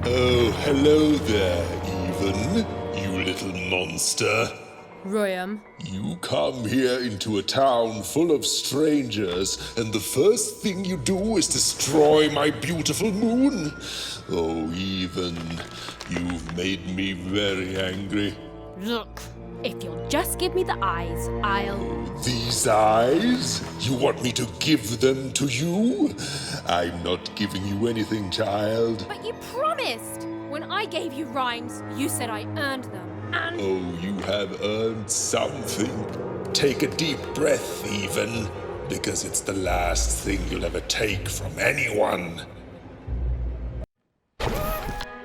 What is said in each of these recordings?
Oh, hello there, even, you little monster. Royam. You come here into a town full of strangers, and the first thing you do is destroy my beautiful moon. Oh, even, you've made me very angry. Look, if you'll just give me the eyes, I'll... These eyes? You want me to give them to you? I'm not giving you anything, child. But you promised! When I gave you rhymes, you said I earned them, and... Oh, you have earned something. Take a deep breath, even, because it's the last thing you'll ever take from anyone.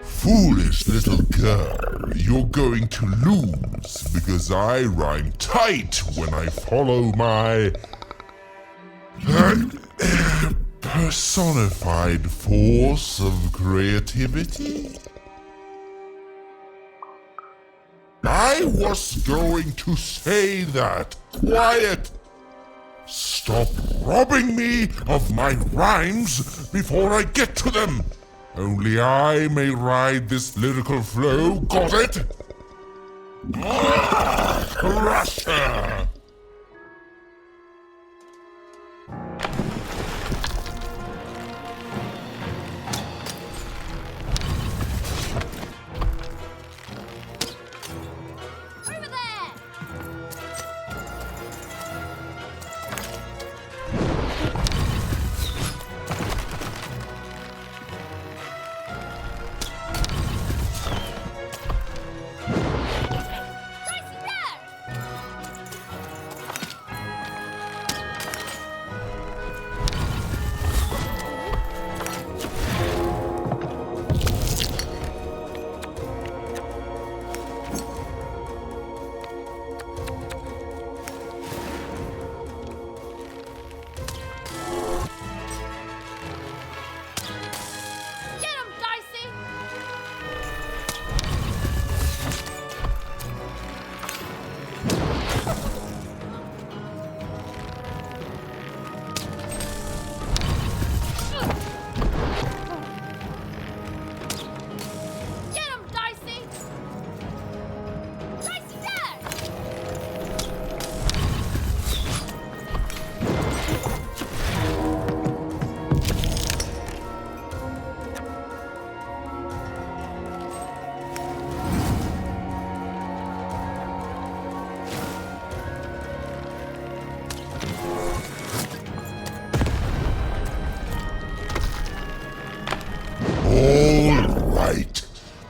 Foolish little girl, you're going to lose, because I rhyme tight when I follow my... personified force of creativity? I was going to say that. Quiet! Stop robbing me of my rhymes before I get to them! Only I may ride this lyrical flow, got it? Russia! Over there!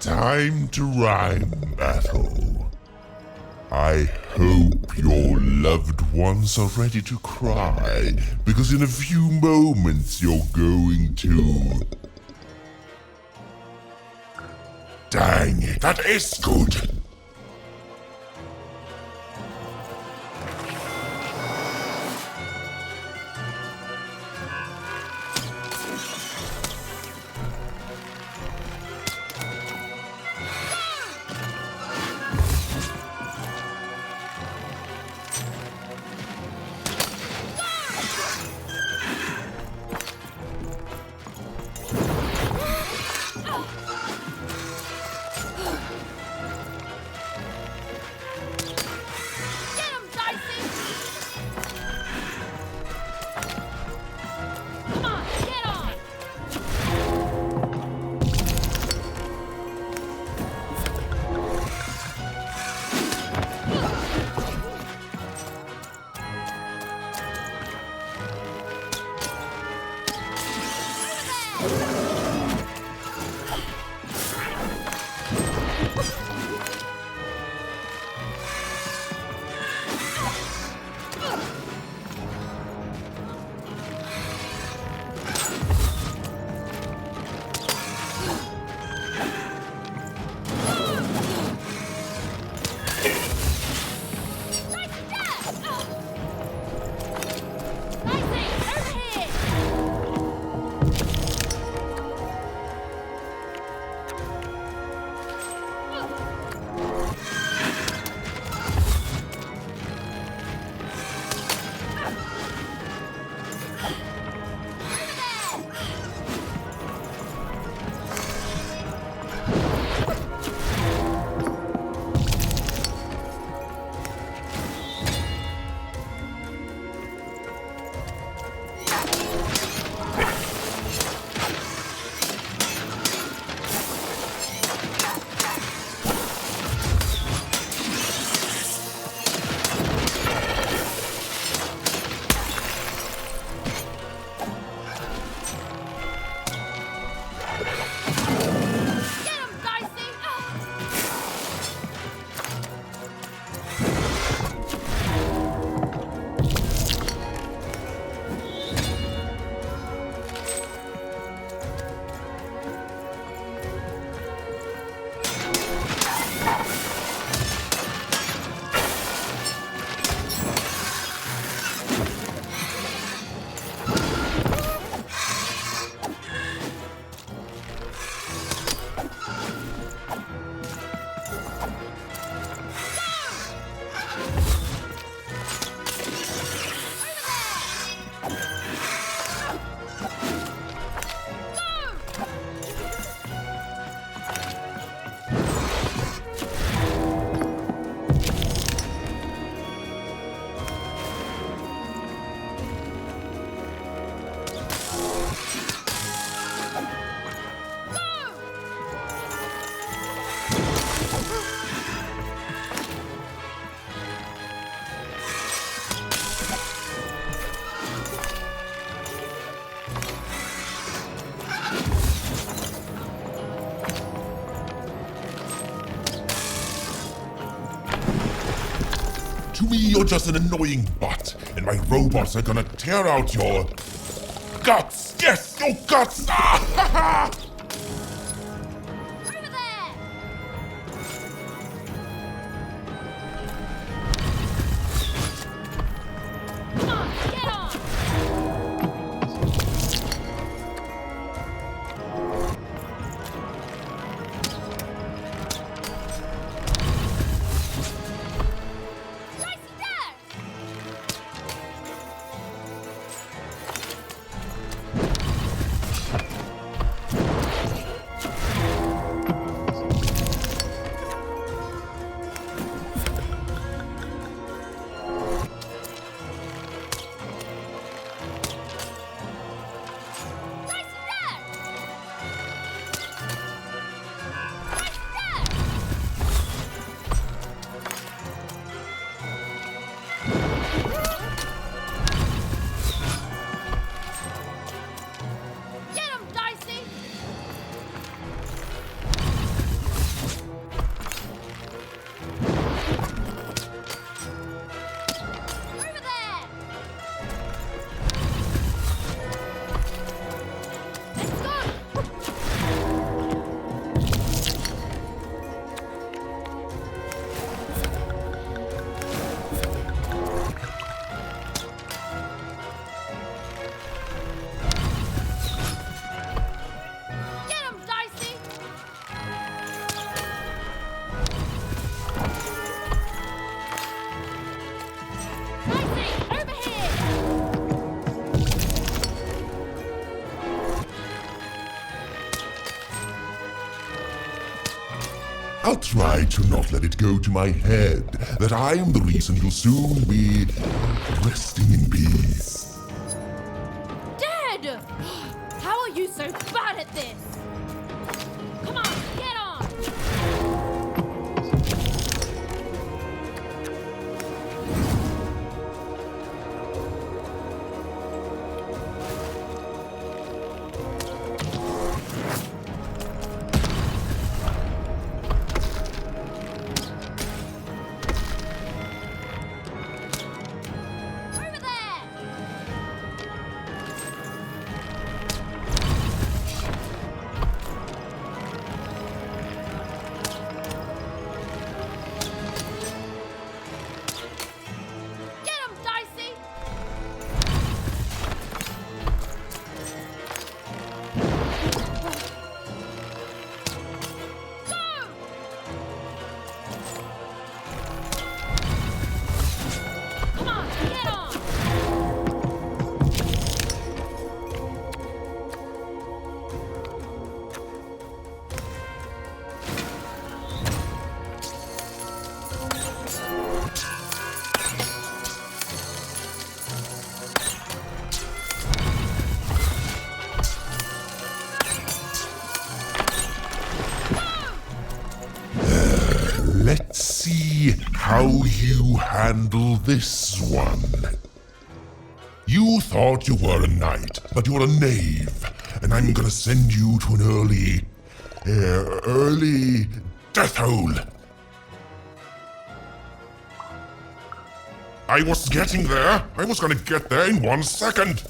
Time to rhyme battle. I hope your loved ones are ready to cry, because in a few moments you're going to... Dang it, that is good! You're just an annoying butt, and my robots are gonna tear out your guts. Yes, your guts. Ah, ha, ha. Over there! Come on, get on! Dreistadt! I'll try to not let it go to my head that I am the reason you'll soon be resting in peace. Dead! How are you so bad at this? Come on, get on! Over there! Get him, Dicey! Go! Come on, get on! Let's see how you handle this one. You thought you were a knight, but you're a knave, and I'm gonna send you to an early death hole. I was getting there. I was gonna get there in 1 second.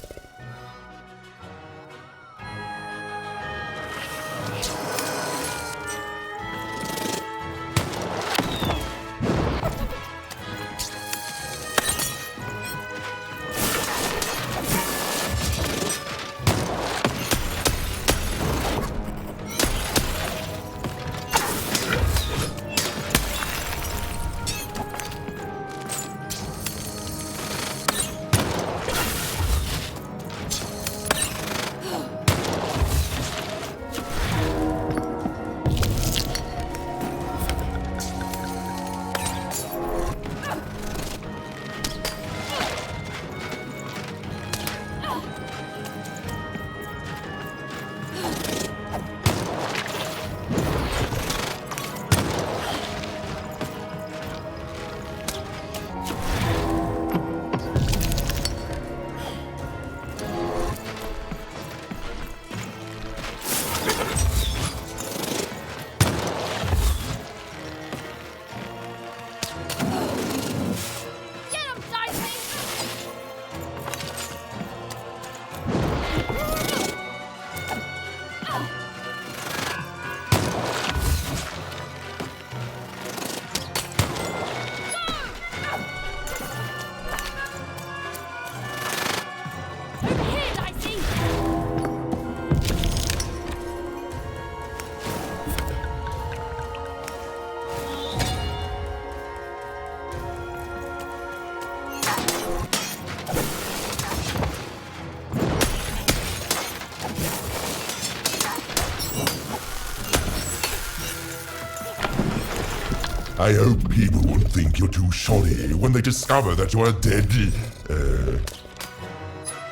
I hope people won't think you're too shoddy when they discover that you're a dead,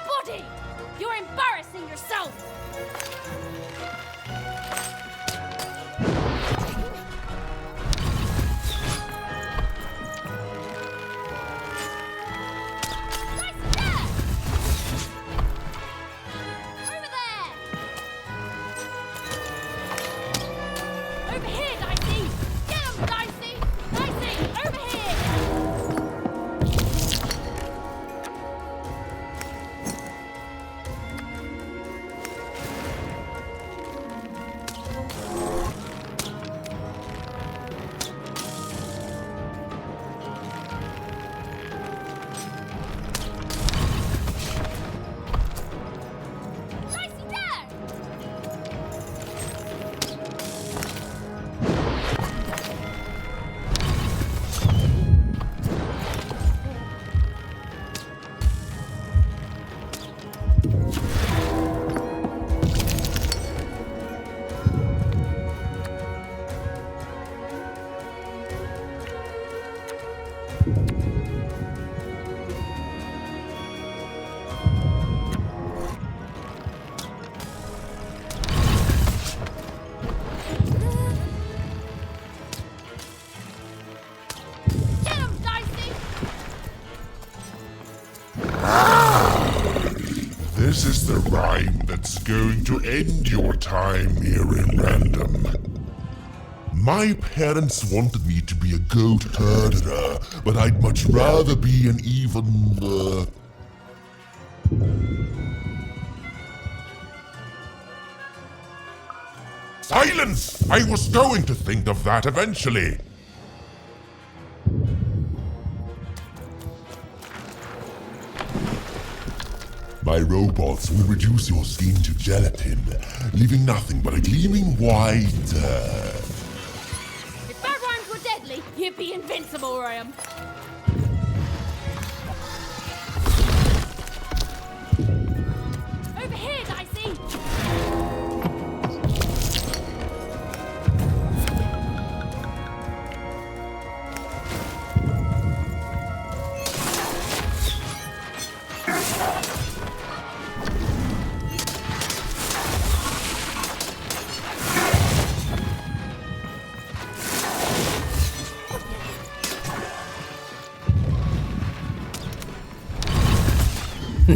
Body! You're embarrassing yourself! This is the rhyme that's going to end your time here in random. My parents wanted me to be a goat herder, but I'd much rather be an even, Silence! I was going to think of that eventually. My robots will reduce your skin to gelatin, leaving nothing but a gleaming white, If bad rhymes were deadly, you'd be invincible, Graham. Over here, Dicey!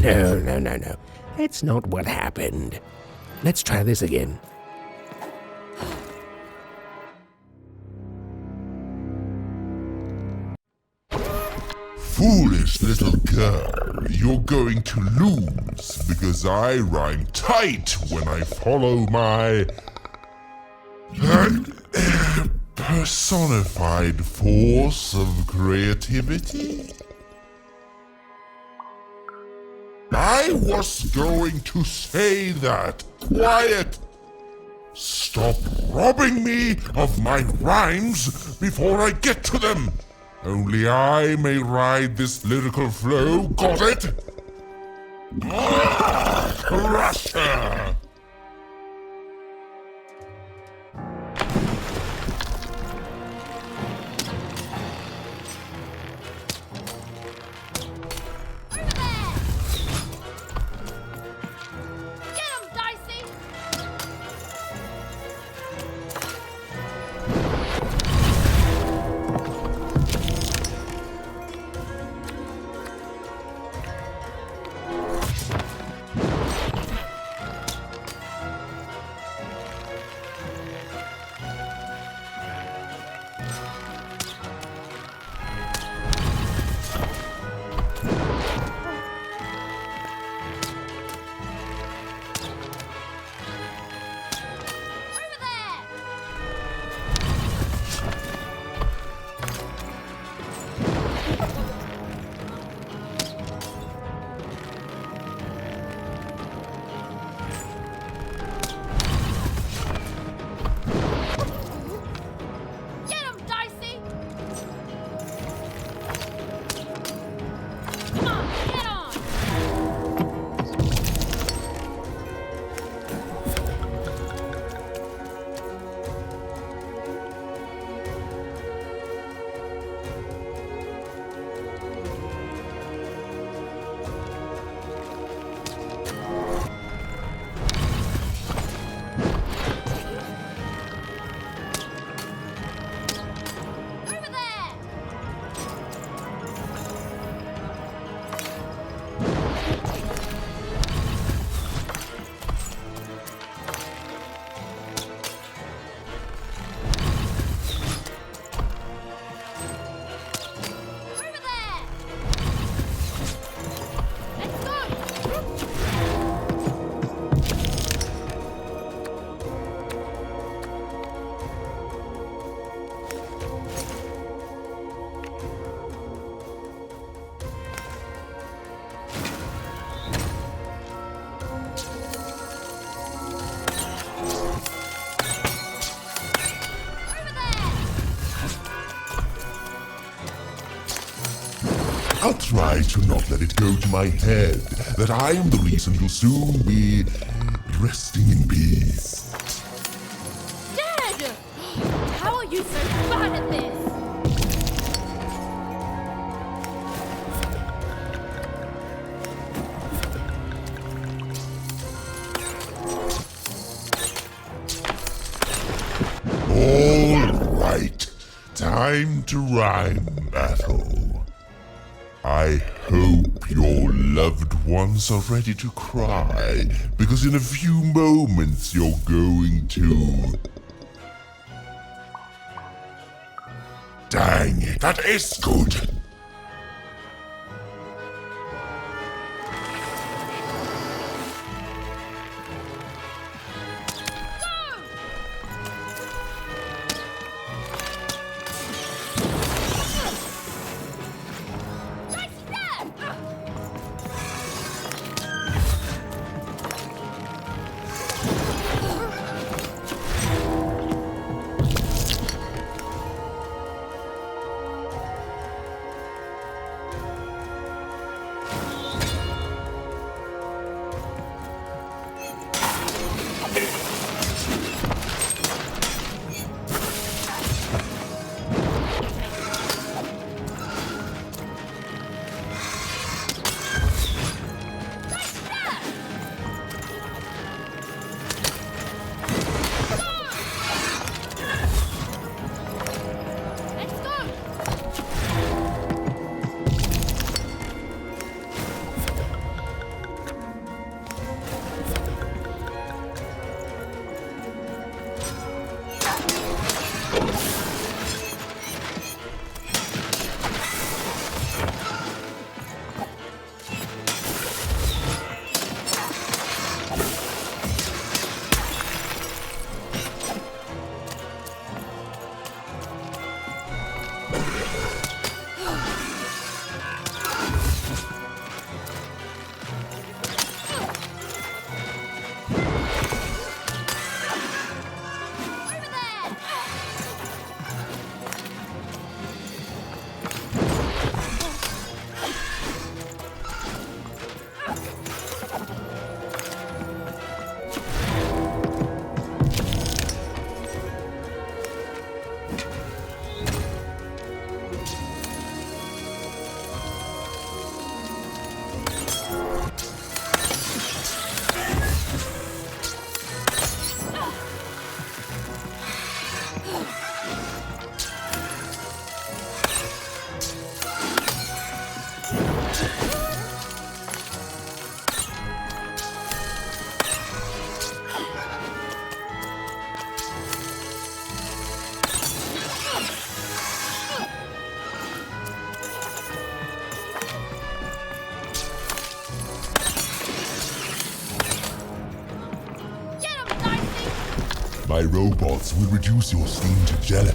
No. That's not what happened. Let's try this again. Foolish little girl, you're going to lose because I rhyme tight when I follow my personified force of creativity. I was going to say that. Quiet! Stop robbing me of my rhymes before I get to them. Only I may ride this lyrical flow. Got it? Russia! to not let it go to my head that I am the reason you'll soon be resting in peace. Dead! How are you so bad at this? All right, time to rhyme battle. I hope your loved ones are ready to cry, because in a few moments you're going to... Dang it, that is good! My robots will reduce your steam to jelly.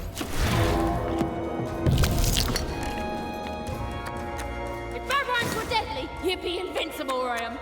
If my rhymes were deadly, you'd be invincible, Graham.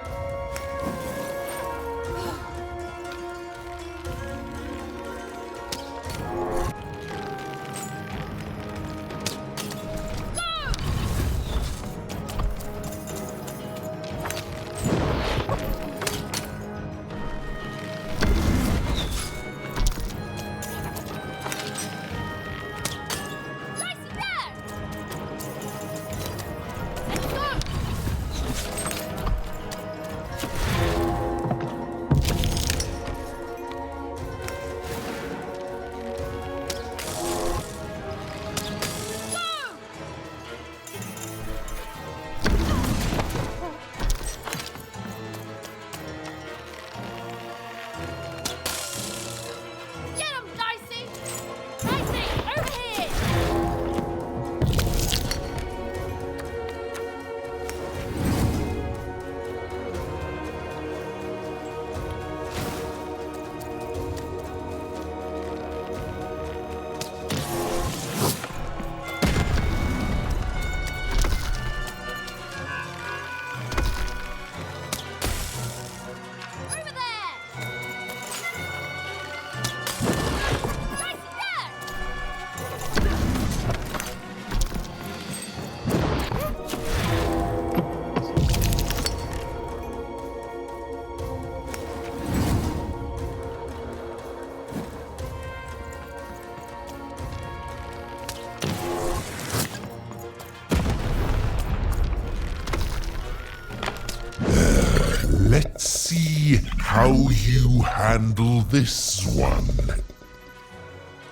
Let's see how you handle this one.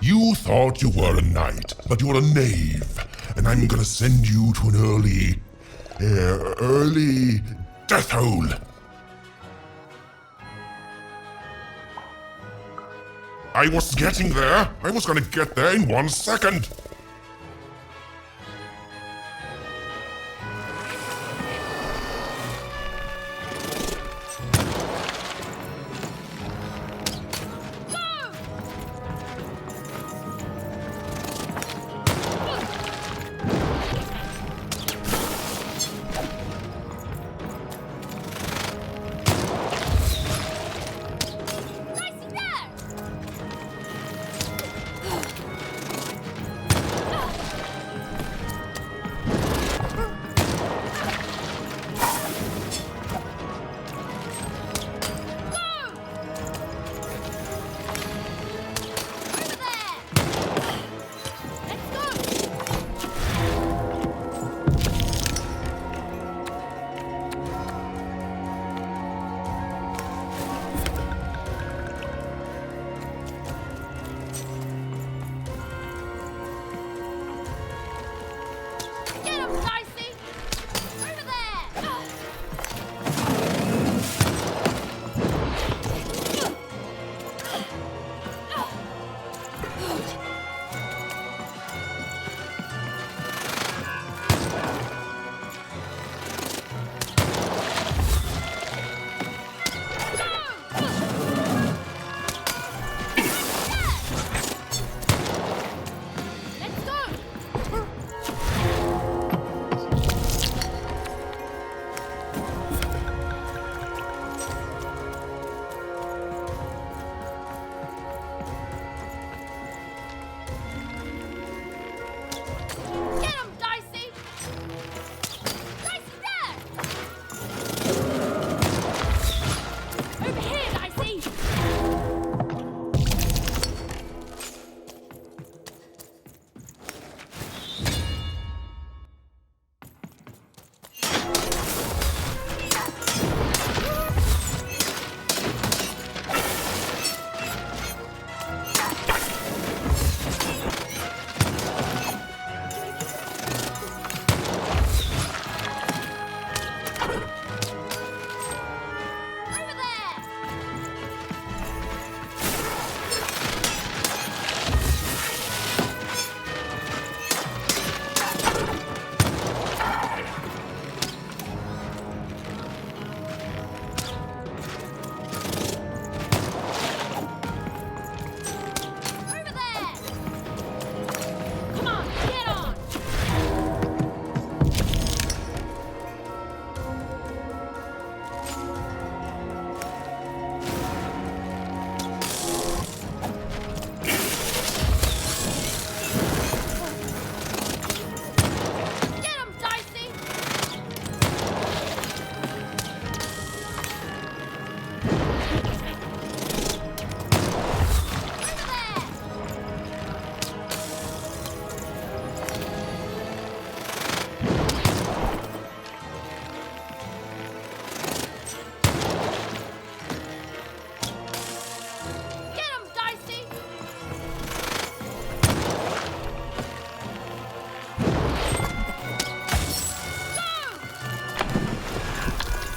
You thought you were a knight, but you're a knave, and I'm gonna send you to an early death hole. I was getting there. I was gonna get there in 1 second.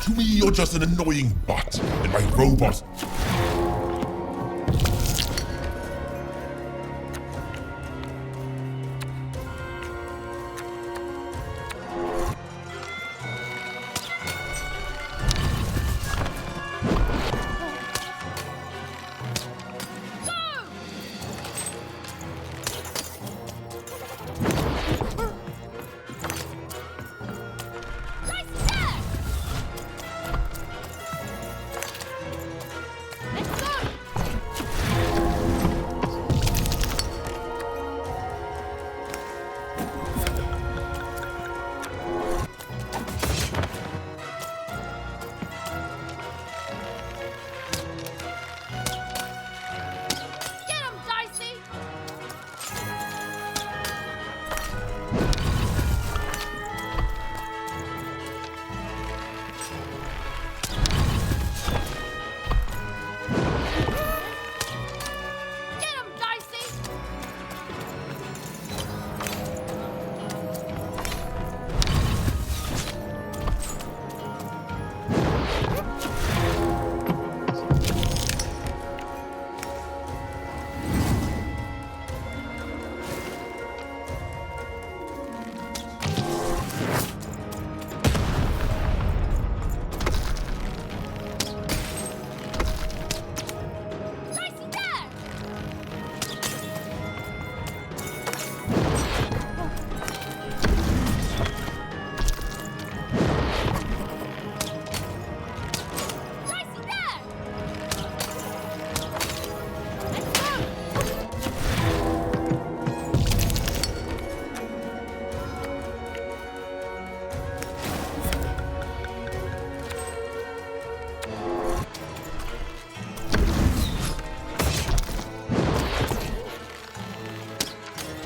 To me, you're just an annoying bot, and my robot...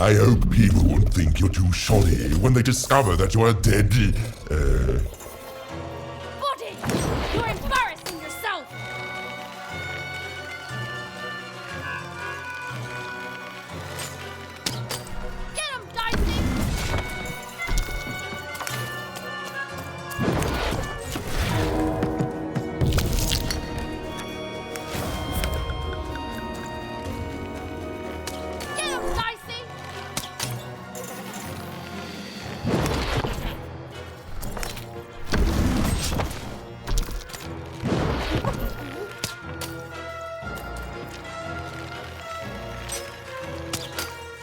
I hope people won't think you're too shoddy when they discover that you're a dead, Body! You're embarrassing yourself! Get him, Dicey! Get him, Dicey!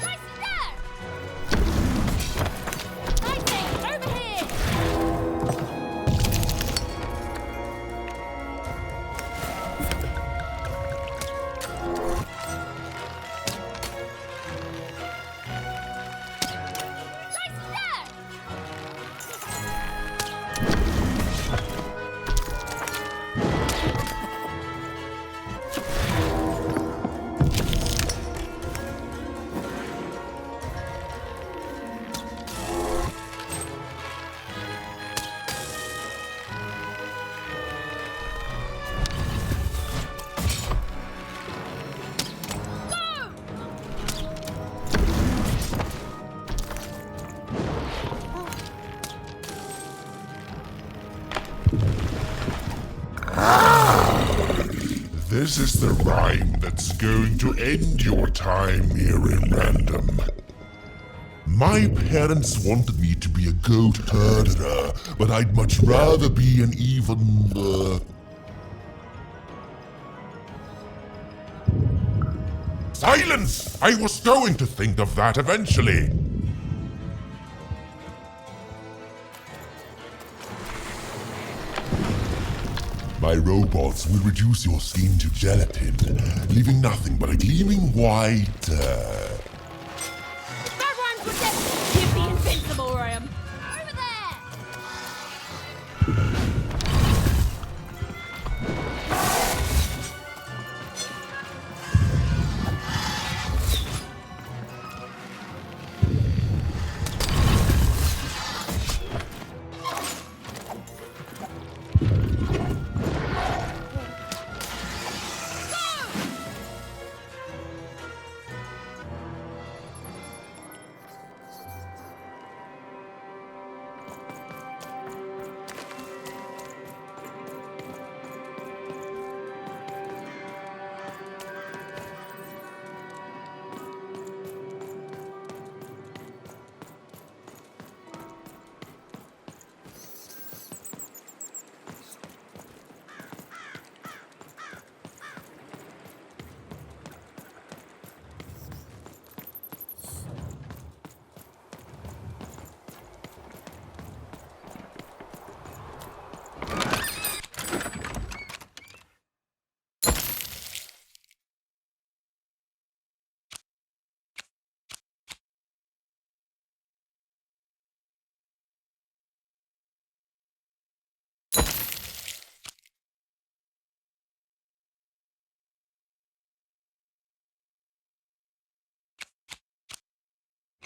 Dicey, there! Dicey, over here! Dicey, there! This is the rhyme that's going to end your time here in random. My parents wanted me to be a goat herder, but I'd much rather be an even, Silence! I was going to think of that eventually. My robots will reduce your skin to gelatin, leaving nothing but a gleaming white, That rhymes with that Yippee invincible room! Over there!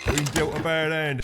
Been dealt a bad hand.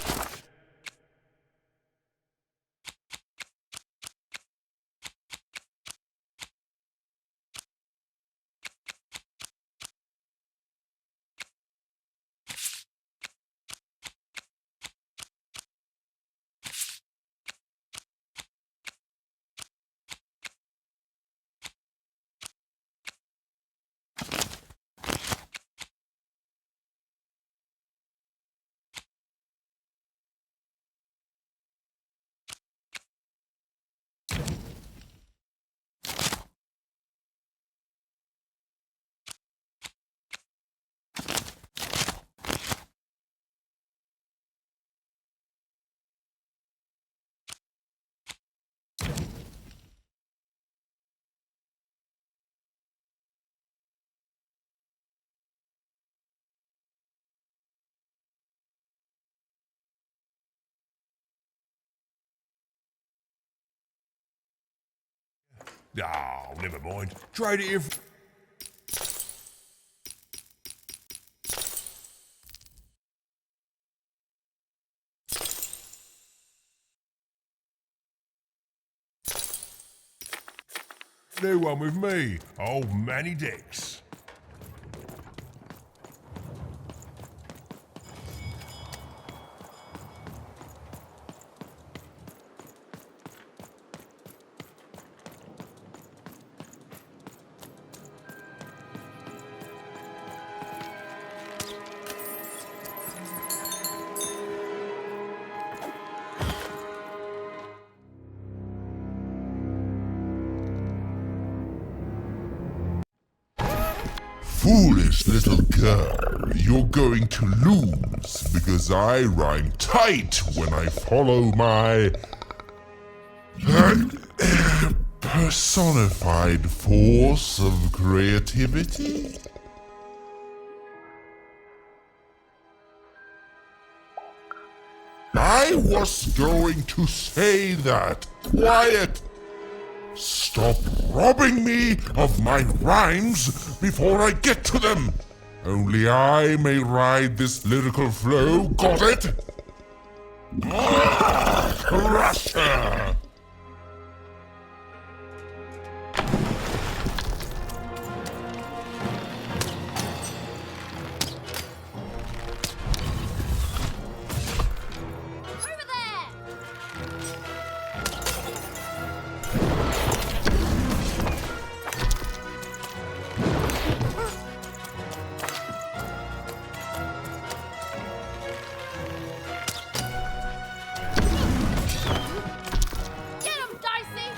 Oh, never mind. Trade it if... New one with me, old Manny Dix. Foolish little girl, you're going to lose because I rhyme tight when I follow my personified force of creativity. I was going to say that. Quiet! Stop robbing me of my rhymes before I get to them! Only I may ride this lyrical flow, got it? Russia! Over there! Get him, Dicey!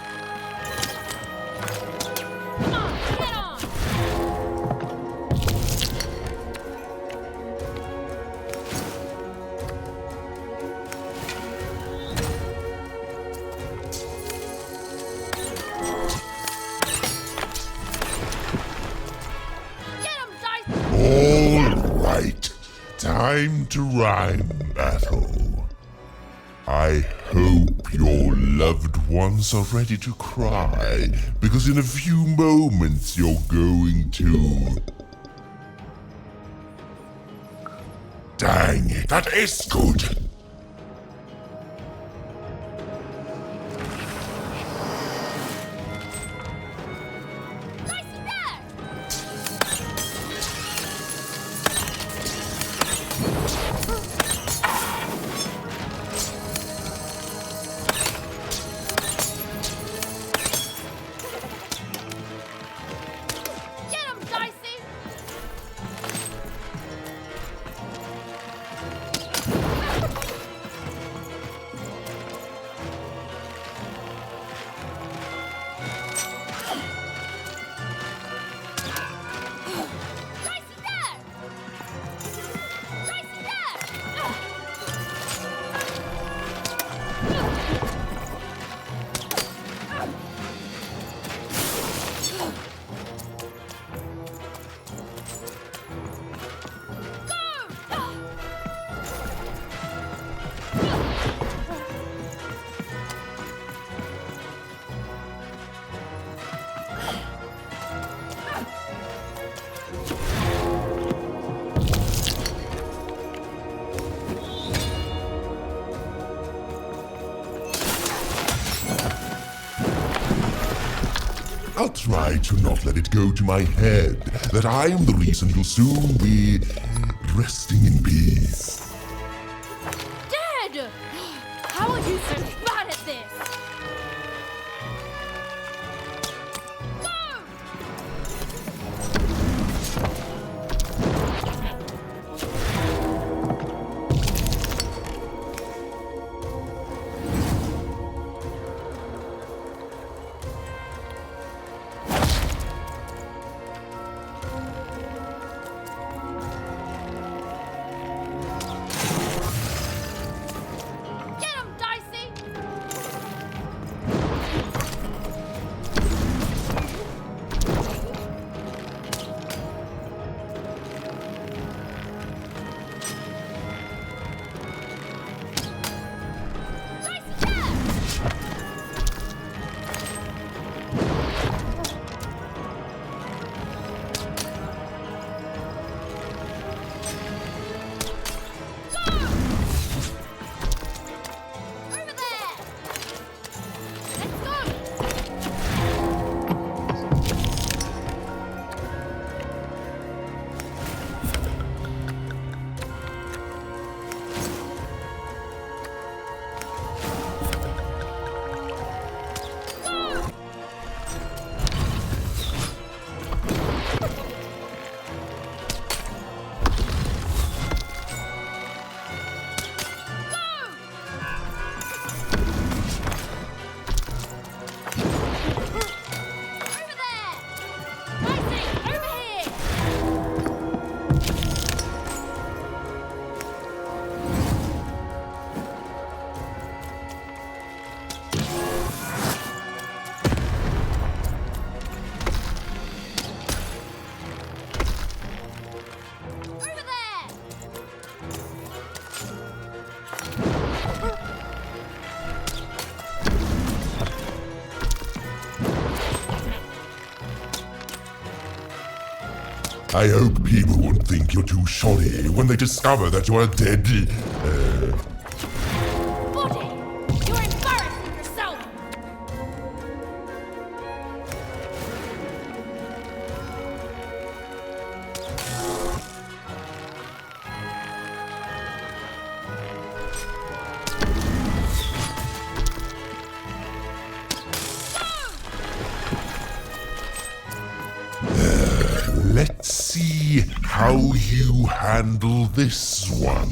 Come on, get on! Get him, Dicey! All right, time to rhyme battle. I hope your loved ones are ready to cry, because in a few moments you're going to... Dang it, that is good! Dicey, there! Get him, Dicey! Dicey, there! Dicey, there! I'll try to not let it go to my head that I am the reason you'll soon be resting in peace. Dead! How are you so bad at this? Go! I hope people won't think you're too shoddy when they discover that you're dead. Body! You're embarrassing yourself! Let's see how you handle this one.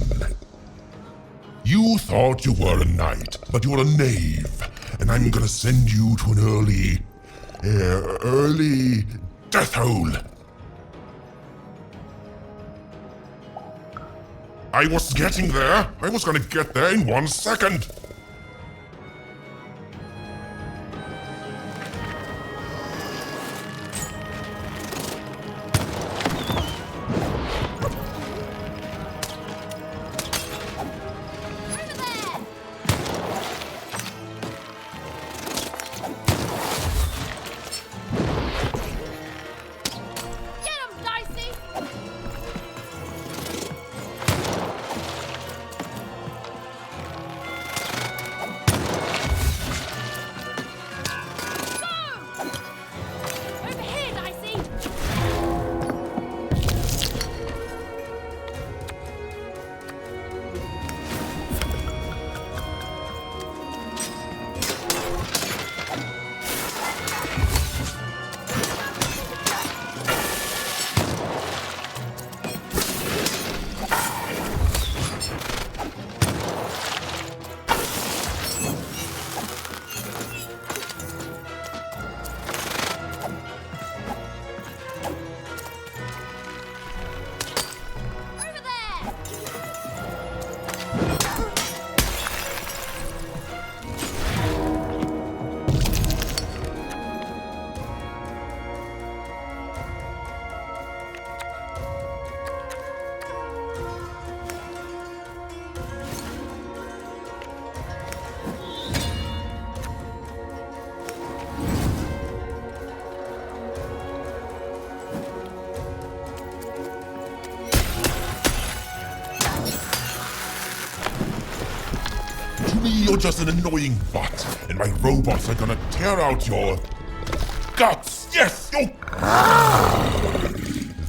You thought you were a knight, but you're a knave, and I'm gonna send you to an early death hole. I was getting there. I was gonna get there in 1 second. You're just an annoying butt, and my robots are gonna tear out your guts. Yes, you.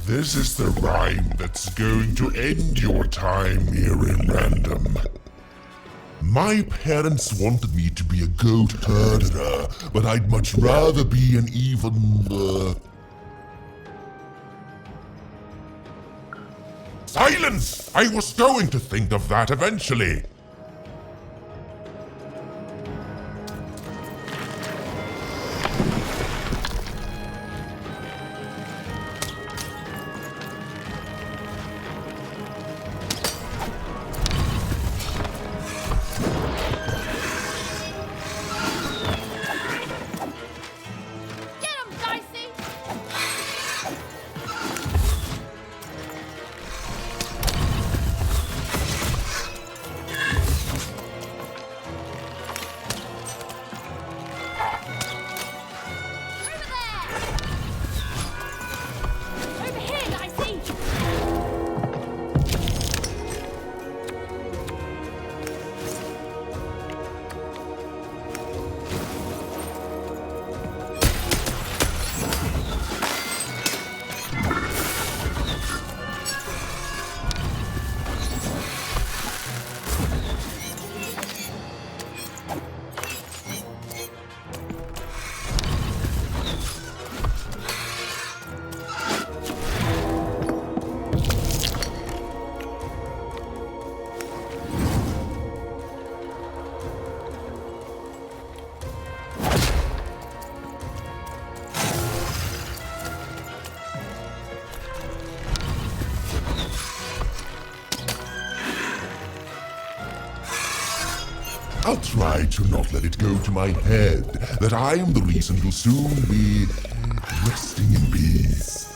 This is the rhyme that's going to end your time here in Random. My parents wanted me to be a goat herder, but I'd much rather be an even. Silence! I was going to think of that eventually. I'll try to not let it go to my head that I am the reason you'll soon be resting in peace.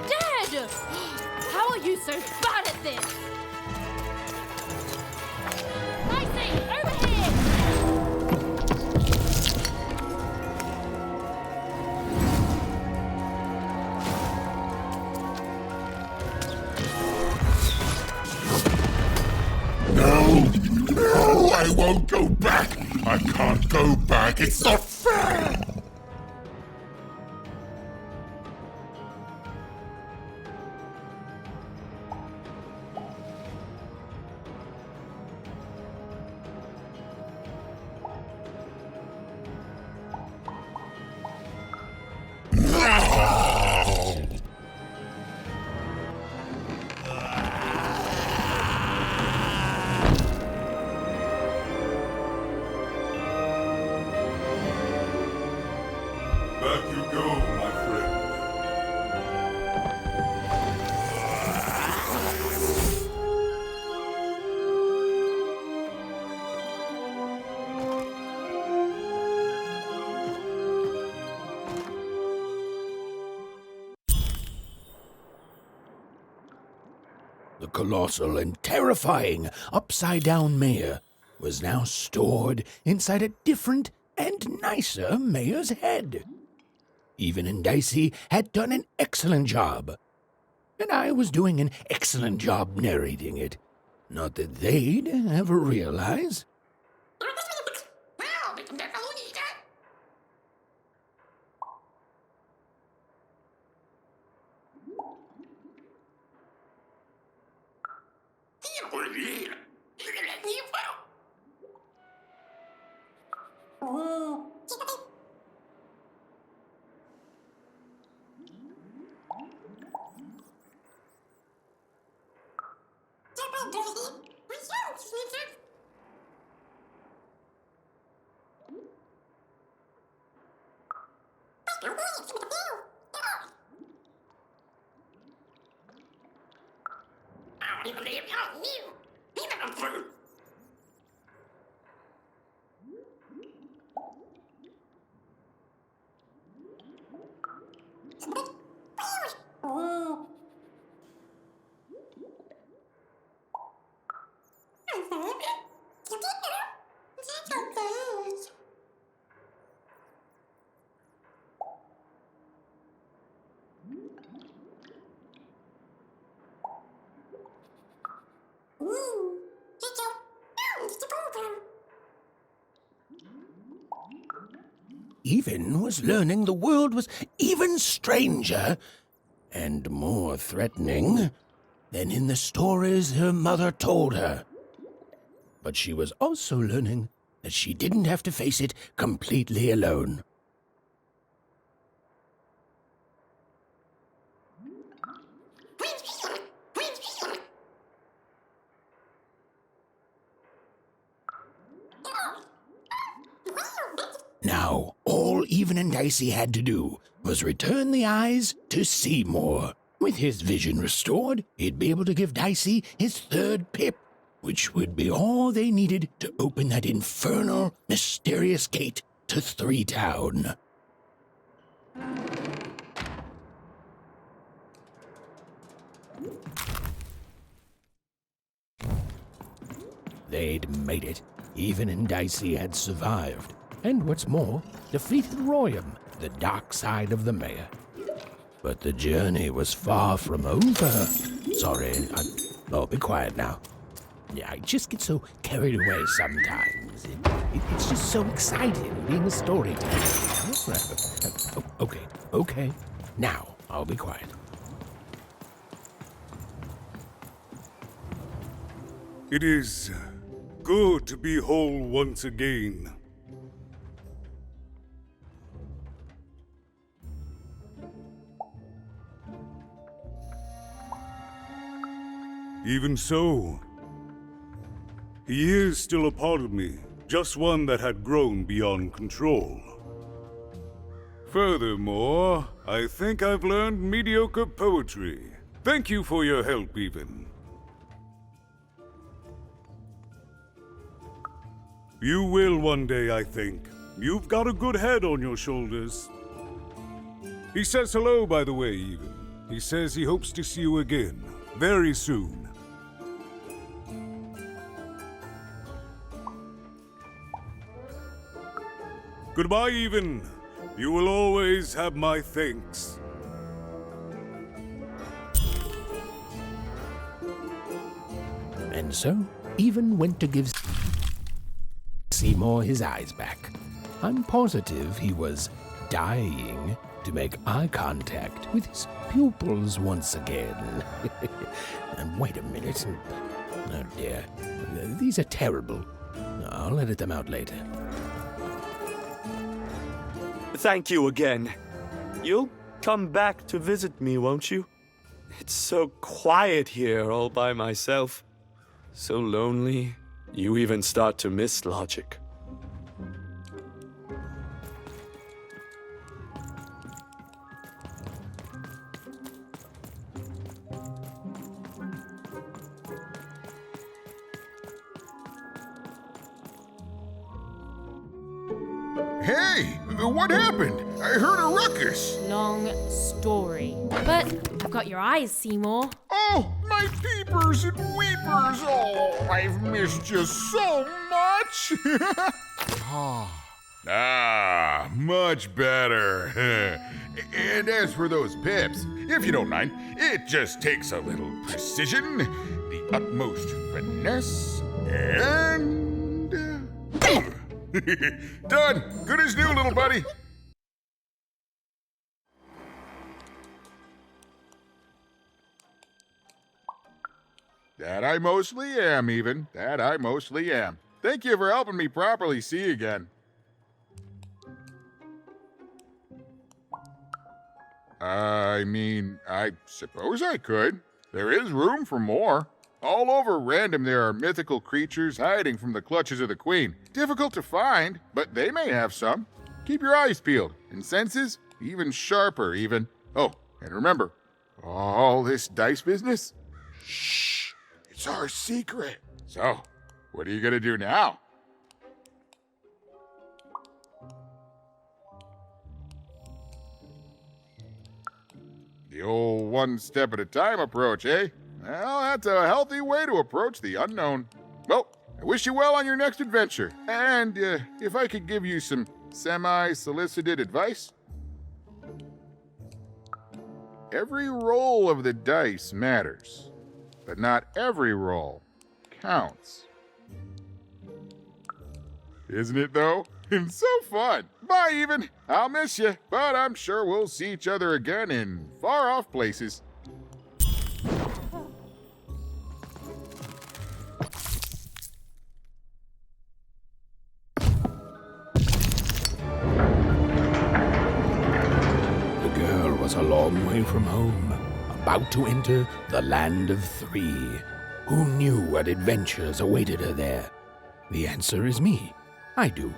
Dad! How are you so bad at this? Lacey, over here! back. It's not fair. Back you go, my friend. The colossal and terrifying upside-down mayor was now stored inside a different and nicer mayor's head. Even and Dicey had done an excellent job, and I was doing an excellent job narrating it. Not that they'd ever realize. Even was learning the world was even stranger and more threatening than in the stories her mother told her. But she was also learning that she didn't have to face it completely alone. Now, all Even and Dicey had to do was return the eyes to Seymour. With his vision restored, he'd be able to give Dicey his third pip, which would be all they needed to open that infernal, mysterious gate to Three Town. They'd made it. Even and Dicey had survived. And what's more, defeated Royam, the dark side of the mayor. But the journey was far from over. Sorry, oh, be quiet now. Yeah, I just get so carried away sometimes. It's just so exciting being a storyteller. Okay. Now, I'll be quiet. It is good to be whole once again. Even so, he is still a part of me, just one that had grown beyond control. Furthermore, I think I've learned mediocre poetry. Thank you for your help, Even. You will one day, I think. You've got a good head on your shoulders. He says hello, by the way, Even. He says he hopes to see you again, very soon. Goodbye, Even. You will always have my thanks. And so, Even went to give Seymour his eyes back. I'm positive he was dying to make eye contact with his pupils once again. And wait a minute. Oh dear. These are terrible. I'll edit them out later. Thank you again. You'll come back to visit me, won't you? It's so quiet here all by myself. So lonely, you even start to miss logic. Hey, what happened? I heard a ruckus. Long story. But I've got your eyes, Seymour. Oh, my peepers and weepers. Oh, I've missed you so much. Much better. And as for those pips, if you don't mind, it just takes a little precision, the utmost finesse, and... Done. Good as new, little buddy. That I mostly am, even. That I mostly am. Thank you for helping me properly see again. I mean, I suppose I could. There is room for more. All over Random there are mythical creatures hiding from the clutches of the Queen. Difficult to find, but they may have some. Keep your eyes peeled, and senses even sharper, even. Oh, and remember, all this dice business? Shh, it's our secret. So, what are you gonna do now? The old one step at a time approach, eh? Well, that's a healthy way to approach the unknown. Well, I wish you well on your next adventure. And if I could give you some semi-solicited advice. Every roll of the dice matters, but not every roll counts. Isn't it, though? It's so fun. Bye, even. I'll miss you, but I'm sure we'll see each other again in far-off places. A long way from home, about to enter the land of three. Who knew what adventures awaited her there? The answer is me. I do.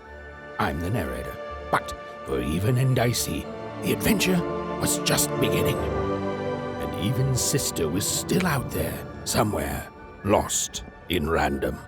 I'm the narrator. But for Even and Dicey, the adventure was just beginning. And Even's sister was still out there, somewhere, lost in Random.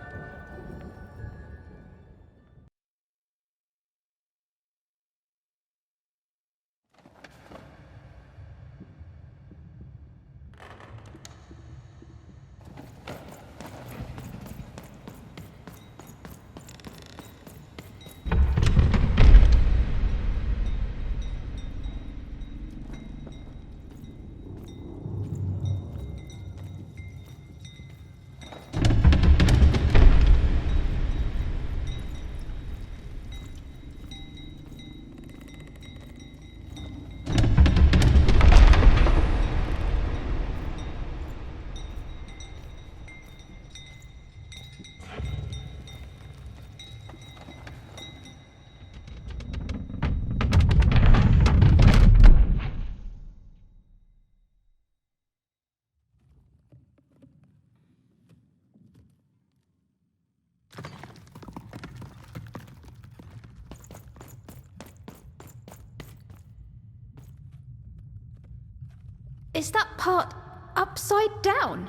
Is that part upside down?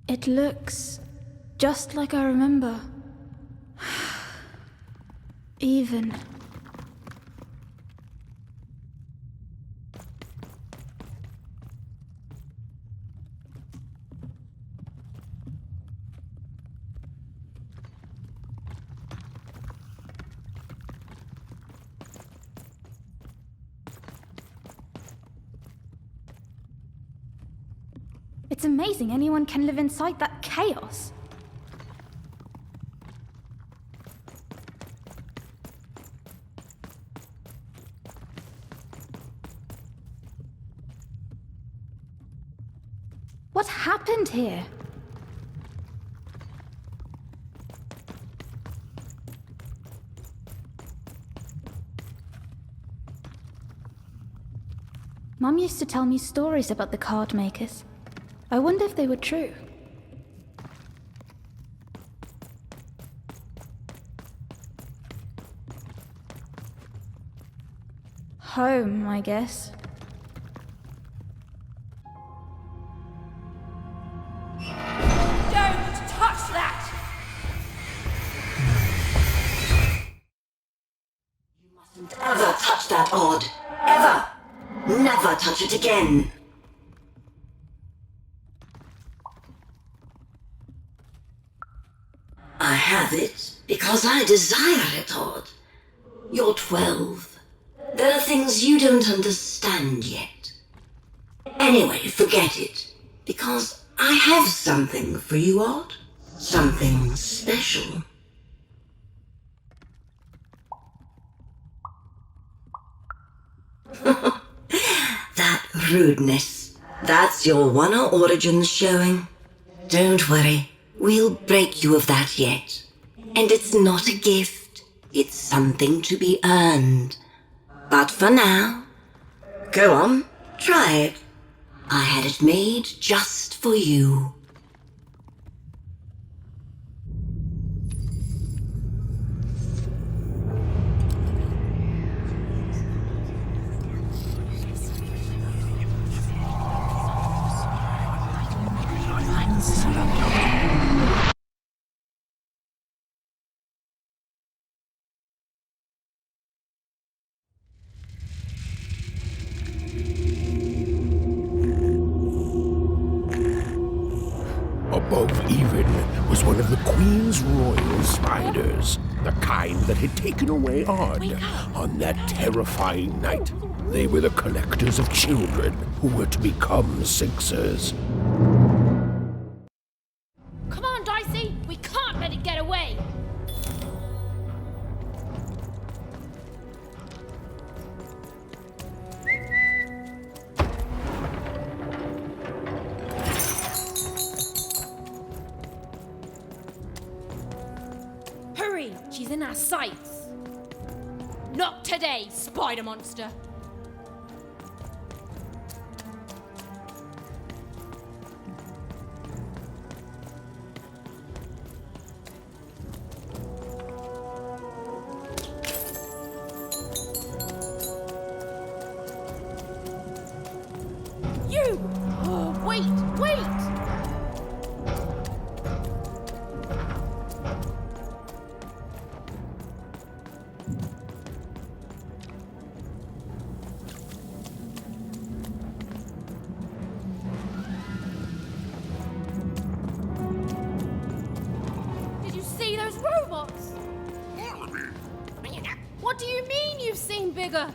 It looks just like I remember. Even. It's amazing anyone can live inside that chaos. What happened here? Mum used to tell me stories about the card makers. I wonder if they were true. Home, I guess. Don't touch that! You mustn't ever touch that odd. Ever! Never touch it again. I have it because I desire it, Odd. You're 12. There are things you don't understand yet. Anyway, forget it. Because I have something for you, Odd. Something special. That rudeness. That's your One-er origins showing. Don't worry. We'll break you of that yet. And it's not a gift. It's something to be earned. But for now, go on, try it. I had it made just for you. Above even was one of the Queen's royal spiders, the kind that had taken away Odd on that terrifying night. They were the collectors of children who were to become Sixers. Come on, Dicey! We can't let it get away! Hurry! She's in our sights! Not today, spider monster! You! Oh, wait! Did you see those robots? What do you mean you've seen bigger?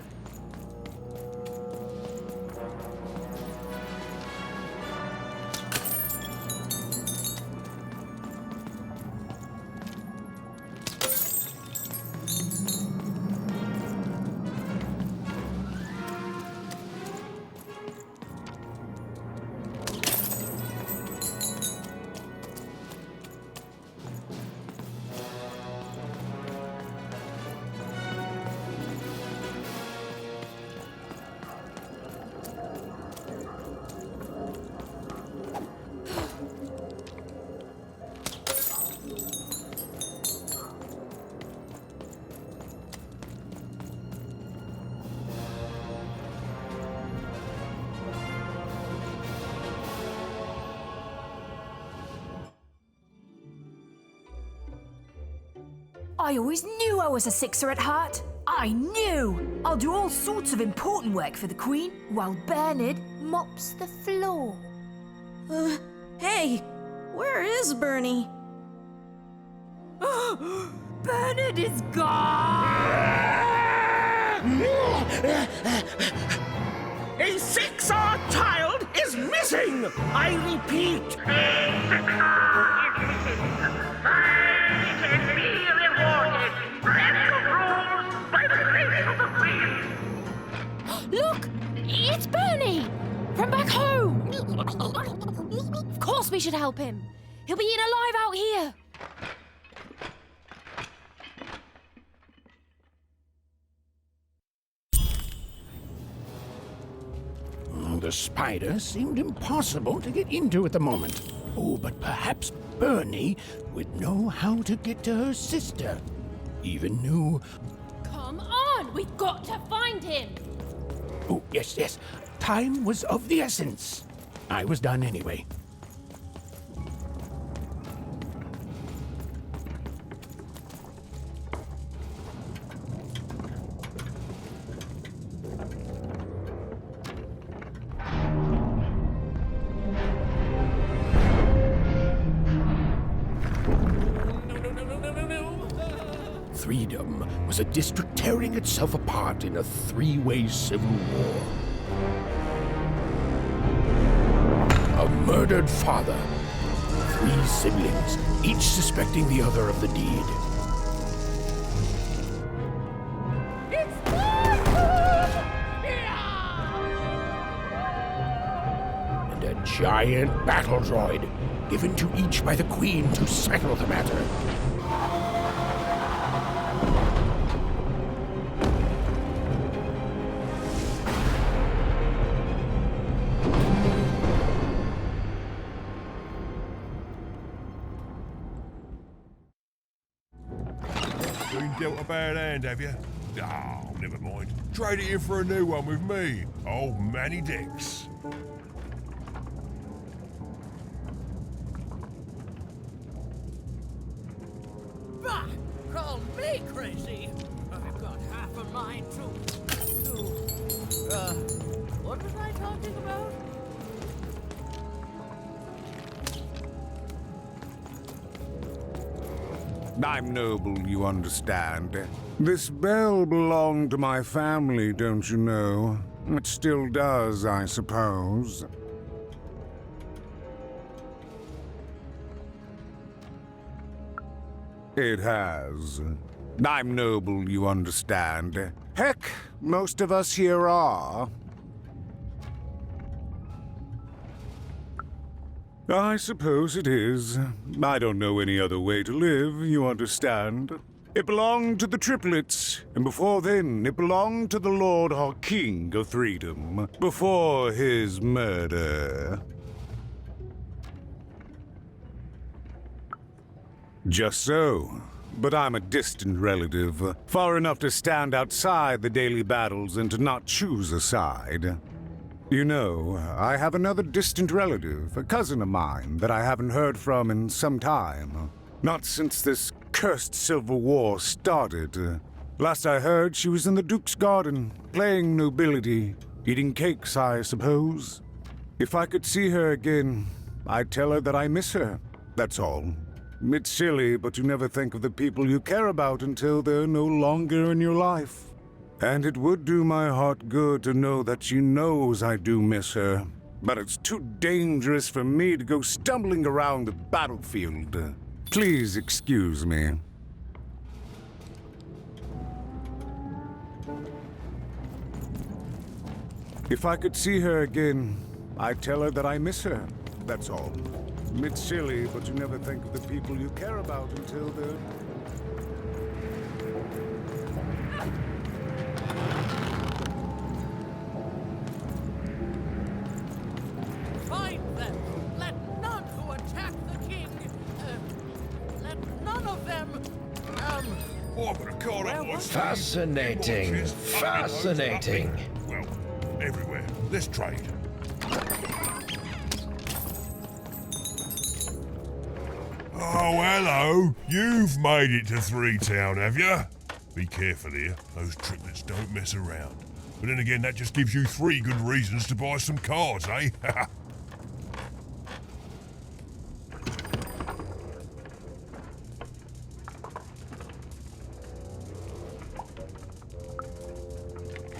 I always knew I was a Sixer at heart. I knew! I'll do all sorts of important work for the Queen while Bernard mops the floor. Hey, where is Bernie? Bernard is gone! A Sixer child is missing! missing! I repeat! Look! It's Bernie! From back home! Of course we should help him. He'll be eaten alive out here. The spider seemed impossible to get into at the moment. Oh, but perhaps Bernie would know how to get to her sister. Even knew... Come on! We've got to find him! Oh, yes, yes. Time was of the essence. I was done anyway. Freedom was a district tearing itself apart in a three-way civil war. A murdered father. 3 siblings, each suspecting the other of the deed. And a giant battle droid, given to each by the Queen to settle the matter. Dealt a bad hand, have you? Oh, never mind. Trade it in for a new one with me, old Manny Dix. Bah! Call me crazy. I've got half a mind to... what was I talking about? I'm noble, you understand. This bell belonged to my family, don't you know? It still does, I suppose. It has. I'm noble, you understand. Heck, most of us here are. I suppose it is. I don't know any other way to live, you understand. It belonged to the triplets, and before then it belonged to the Lord or King of Freedom, before his murder. Just so. But I'm a distant relative, far enough to stand outside the daily battles and to not choose a side. You know, I have another distant relative, a cousin of mine, that I haven't heard from in some time. Not since this cursed Civil War started. Last I heard, she was in the Duke's garden, playing nobility, eating cakes, I suppose. If I could see her again, I'd tell her that I miss her, that's all. It's silly, but you never think of the people you care about until they're no longer in your life. And it would do my heart good to know that she knows I do miss her. But it's too dangerous for me to go stumbling around the battlefield. Please excuse me. If I could see her again, I'd tell her that I miss her, that's all. It's silly, but you never think of the people you care about until they're... Find them! Let none who attack the king... let none of them... Oh, I'm gonna call up my... Fascinating. Fascinating. Well, everywhere. Let's trade. Oh, hello. You've made it to Three Town, have you? Be careful here. Those triplets don't mess around. But then again, that just gives you 3 good reasons to buy some cards, eh?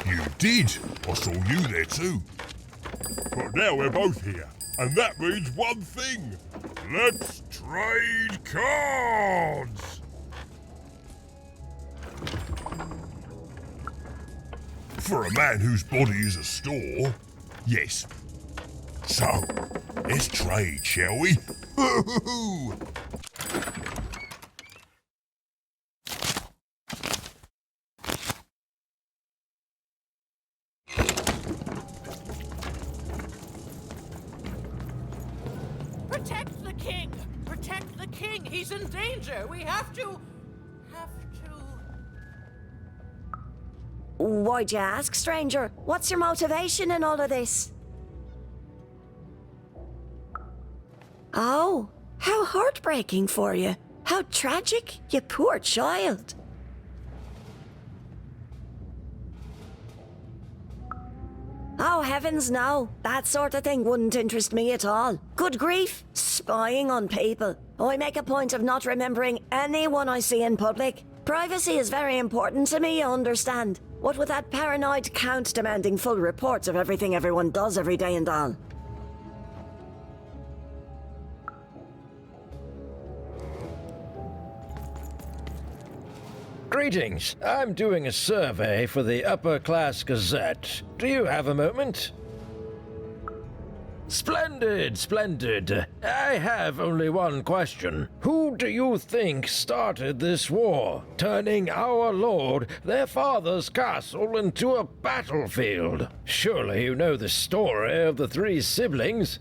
You did. I saw you there too. But now we're both here. And that means one thing. Let's trade cards! For a man whose body is a store, yes. So, let's trade, shall we? Protect the king! Protect the king! He's in danger! We have to... Why'd you ask, stranger? What's your motivation in all of this? Oh, how heartbreaking for you. How tragic, you poor child. Oh, heavens no. That sort of thing wouldn't interest me at all. Good grief, spying on people. I make a point of not remembering anyone I see in public. Privacy is very important to me, you understand. What with that paranoid count demanding full reports of everything everyone does every day and all. Greetings. I'm doing a survey for the Upper Class Gazette. Do you have a moment? Splendid, splendid. I have only one question. Who do you think started this war, turning our lord, their father's castle, into a battlefield? Surely you know the story of the three siblings.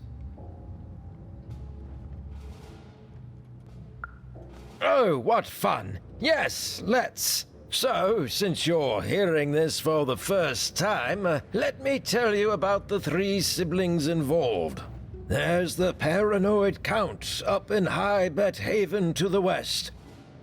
Oh, what fun. Yes, let's. So, since you're hearing this for the first time, let me tell you about the three siblings involved. There's the paranoid Count up in High Bet Haven to the west.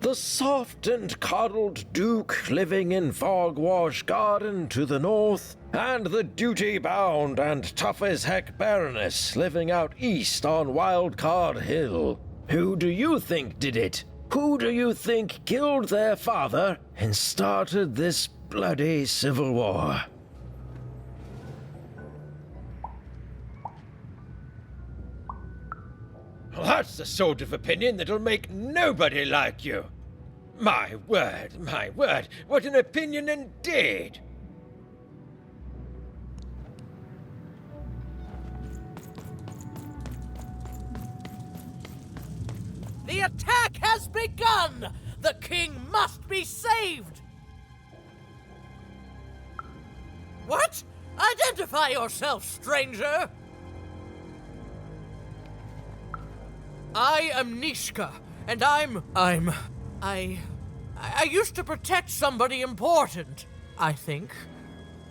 The soft and coddled Duke living in Fogwash Garden to the north. And the duty-bound and tough-as-heck Baroness living out east on Wildcard Hill. Who do you think did it? Who do you think killed their father and started this bloody civil war? Well, that's the sort of opinion that'll make nobody like you. My word, what an opinion indeed! The attack has begun! The king must be saved! What? Identify yourself, stranger! I am Nishka, and I used to protect somebody important, I think.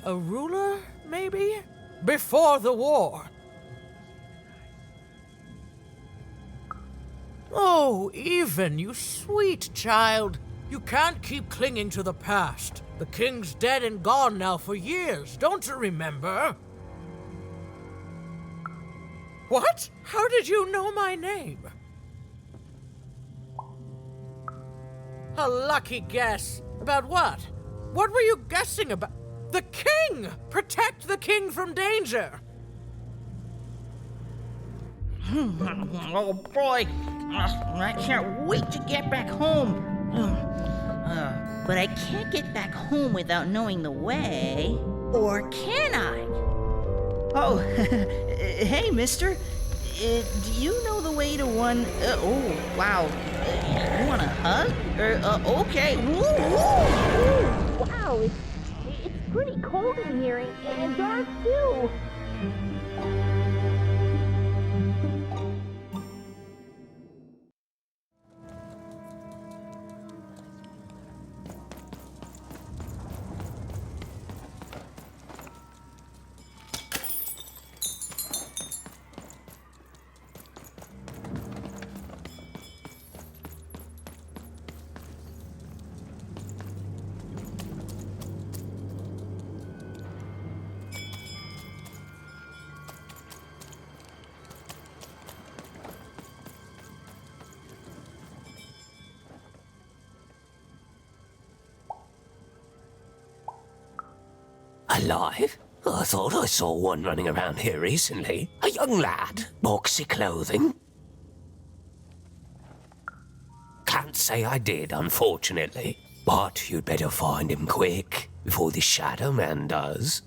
A ruler, maybe? Before the war. Oh, Even, you sweet child. You can't keep clinging to the past. The king's dead and gone now for years, don't you remember? What? How did you know my name? A lucky guess. About what? What were you guessing about? The king! Protect the king from danger! Oh boy, I can't wait to get back home. But I can't get back home without knowing the way. Or can I? Oh, hey, mister. Do you know the way to one... oh, wow. You want a hug? Okay. Woo, woo. Wow, it's pretty cold in here and dark too. Alive? I thought I saw one running around here recently. A young lad, boxy clothing. Can't say I did, unfortunately. But you'd better find him quick, before the Shadow Man does.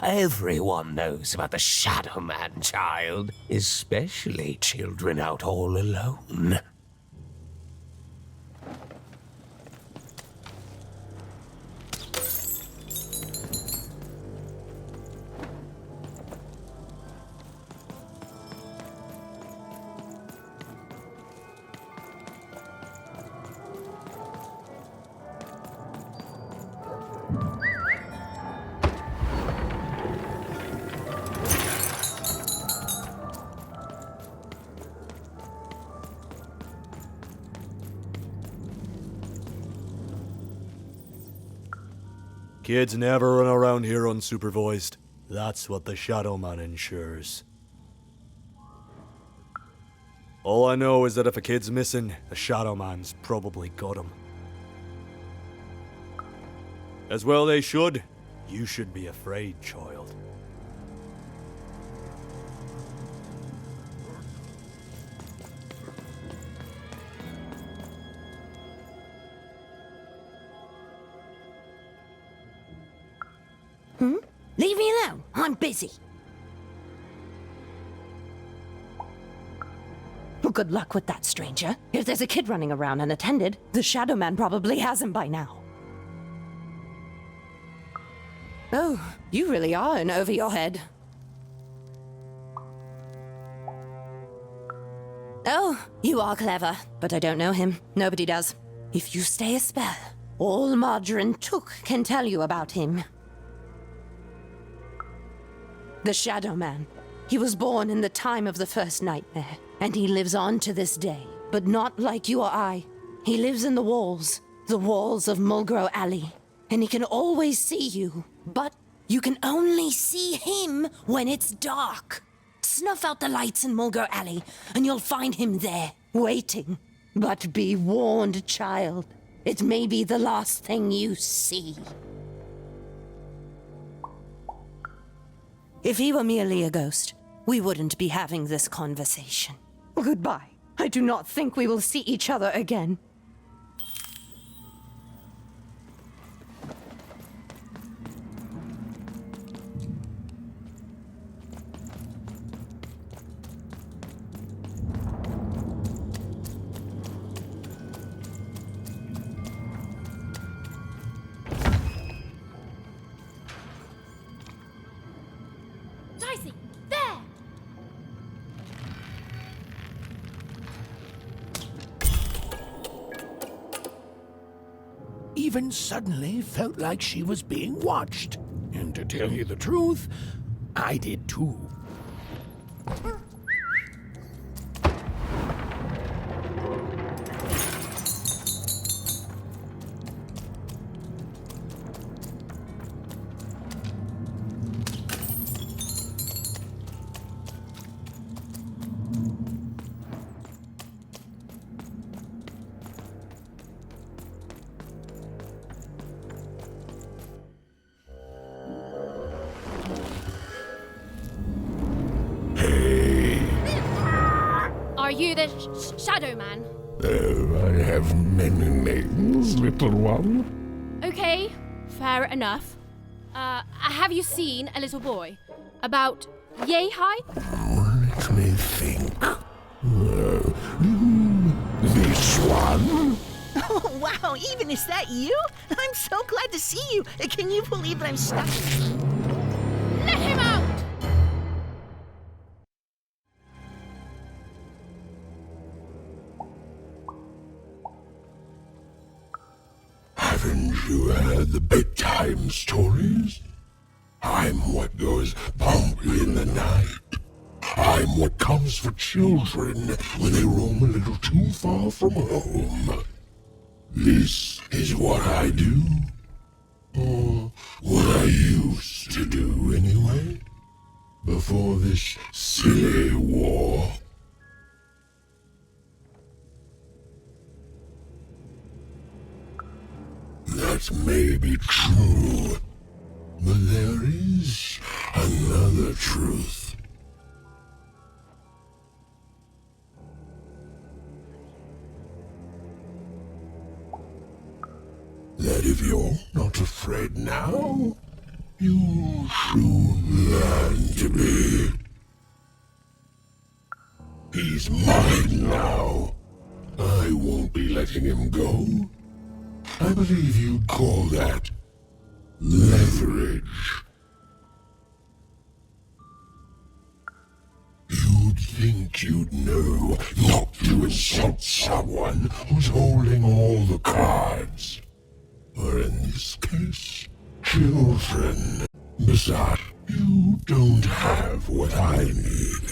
Everyone knows about the Shadow Man, child. Especially children out all alone. Kids never run around here unsupervised. That's what the Shadow Man ensures. All I know is that if a kid's missing, the Shadow Man's probably got him. As well they should. You should be afraid, child. Leave me alone. I'm busy. Well, good luck with that, stranger. If there's a kid running around unattended, the Shadow Man probably has him by now. Oh, you really are in over your head. Oh, you are clever, but I don't know him. Nobody does. If you stay a spell, all Margarine Took can tell you about him. The Shadow Man. He was born in the time of the first nightmare, and he lives on to this day, but not like you or I. He lives in the walls of Mulgrew Alley, and he can always see you, but you can only see him when it's dark. Snuff out the lights in Mulgrew Alley, and you'll find him there, waiting. But be warned, child. It may be the last thing you see. If he were merely a ghost, we wouldn't be having this conversation. Goodbye. I do not think we will see each other again. Even suddenly felt like she was being watched. And to tell you the truth, I did too. Are you the Shadow Man? I have many names, little one. Okay, fair enough. Have you seen a little boy? About yay high? Let me think. This one? Oh, wow, even is that you? I'm so glad to see you. Can you believe that I'm stuck? Let him out! Haven't you heard the bedtime stories? I'm what goes bump in the night. I'm what comes for children when they roam a little too far from home. This is what I do. Or what I used to do anyway. Before this silly war. That That may be true, but there is another truth. That if you're not afraid now, you'll soon learn to be. He's mine now. I won't be letting him go. I believe you'd call that leverage. You'd think you'd know not to insult someone who's holding all the cards. Or in this case, children. Besides, you don't have what I need.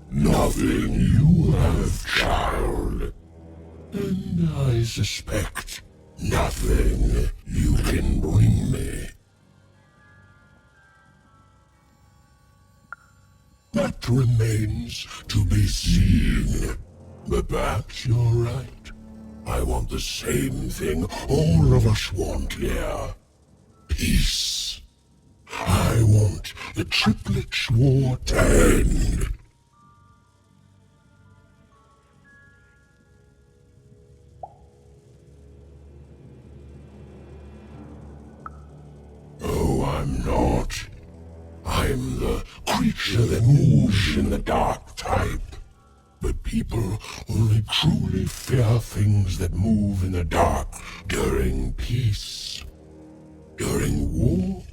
Nothing you have, child. And I suspect nothing you can bring me. That remains to be seen. But perhaps you're right. I want the same thing all of us want here. Peace. I want the triplets' war to end. Oh, I'm not. I'm the creature that moves in the dark type. But people only truly fear things that move in the dark during peace. During war,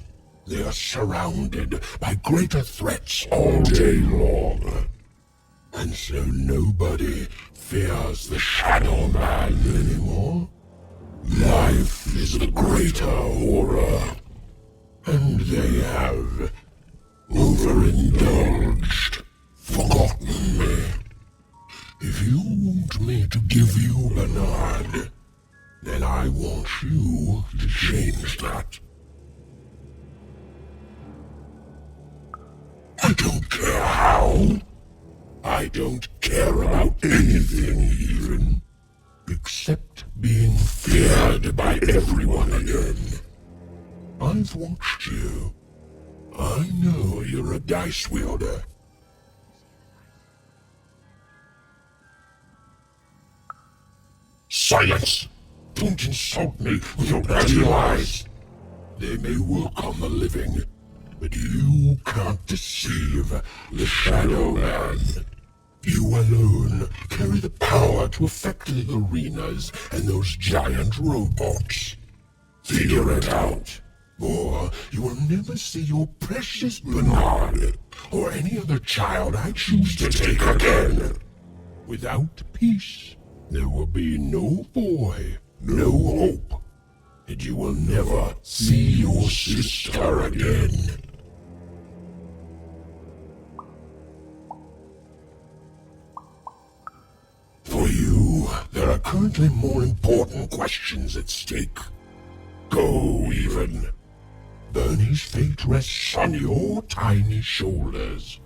they are surrounded by greater threats all day long. And so nobody fears the Shadow Man anymore. Life is the greater horror. And they have overindulged, forgotten me. If you want me to give you Bernard, then I want you to change that. I don't care how. I don't care about anything even, except being feared by everyone again. I've watched you. I know you're a dice wielder. Silence! Don't insult me with your dirty lies! They may work on the living, but you can't deceive the Shadow Man. You alone carry the power to affect the arenas and those giant robots. Figure it out, or you will never see your precious Bernard, or any other child I choose to take again. Without peace, there will be no boy, no hope, and you will never see your sister again. For you, there are currently more important questions at stake. Go, even. Bernie's fate rests on your tiny shoulders,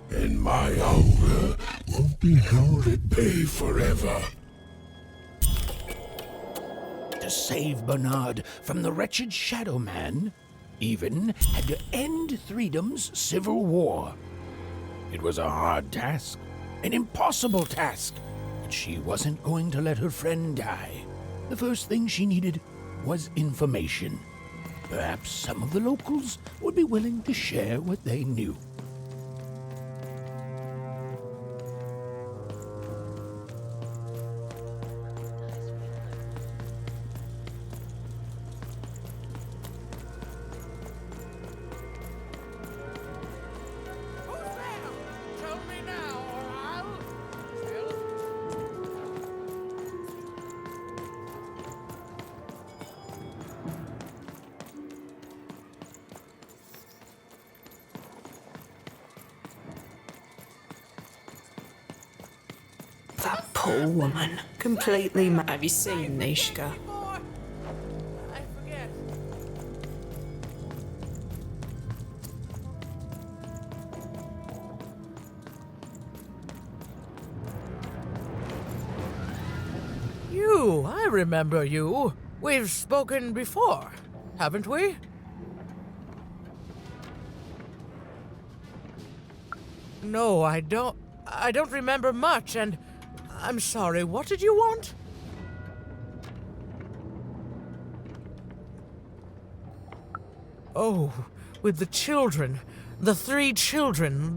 and my hunger won't be held at bay forever. To save Bernard from the wretched Shadow Man, Even had to end Threedom's civil war. It was a hard task, an impossible task, but she wasn't going to let her friend die. The first thing she needed was information. Perhaps some of the locals would be willing to share what they knew. That poor woman. Completely mad. Have you seen Nishka? remember you. We've spoken before, haven't we? No, I don't remember much, and I'm sorry. What did you want? Oh, with the children. The 3 children.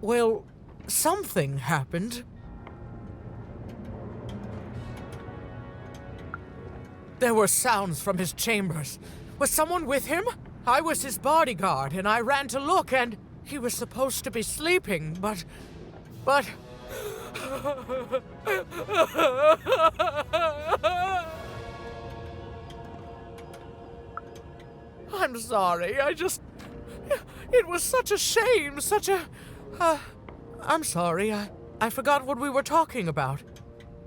Well, something happened. There were sounds from his chambers. Was someone with him? I was his bodyguard, and I ran to look, and he was supposed to be sleeping, but... I'm sorry, it was such a shame, I'm sorry, I forgot what we were talking about.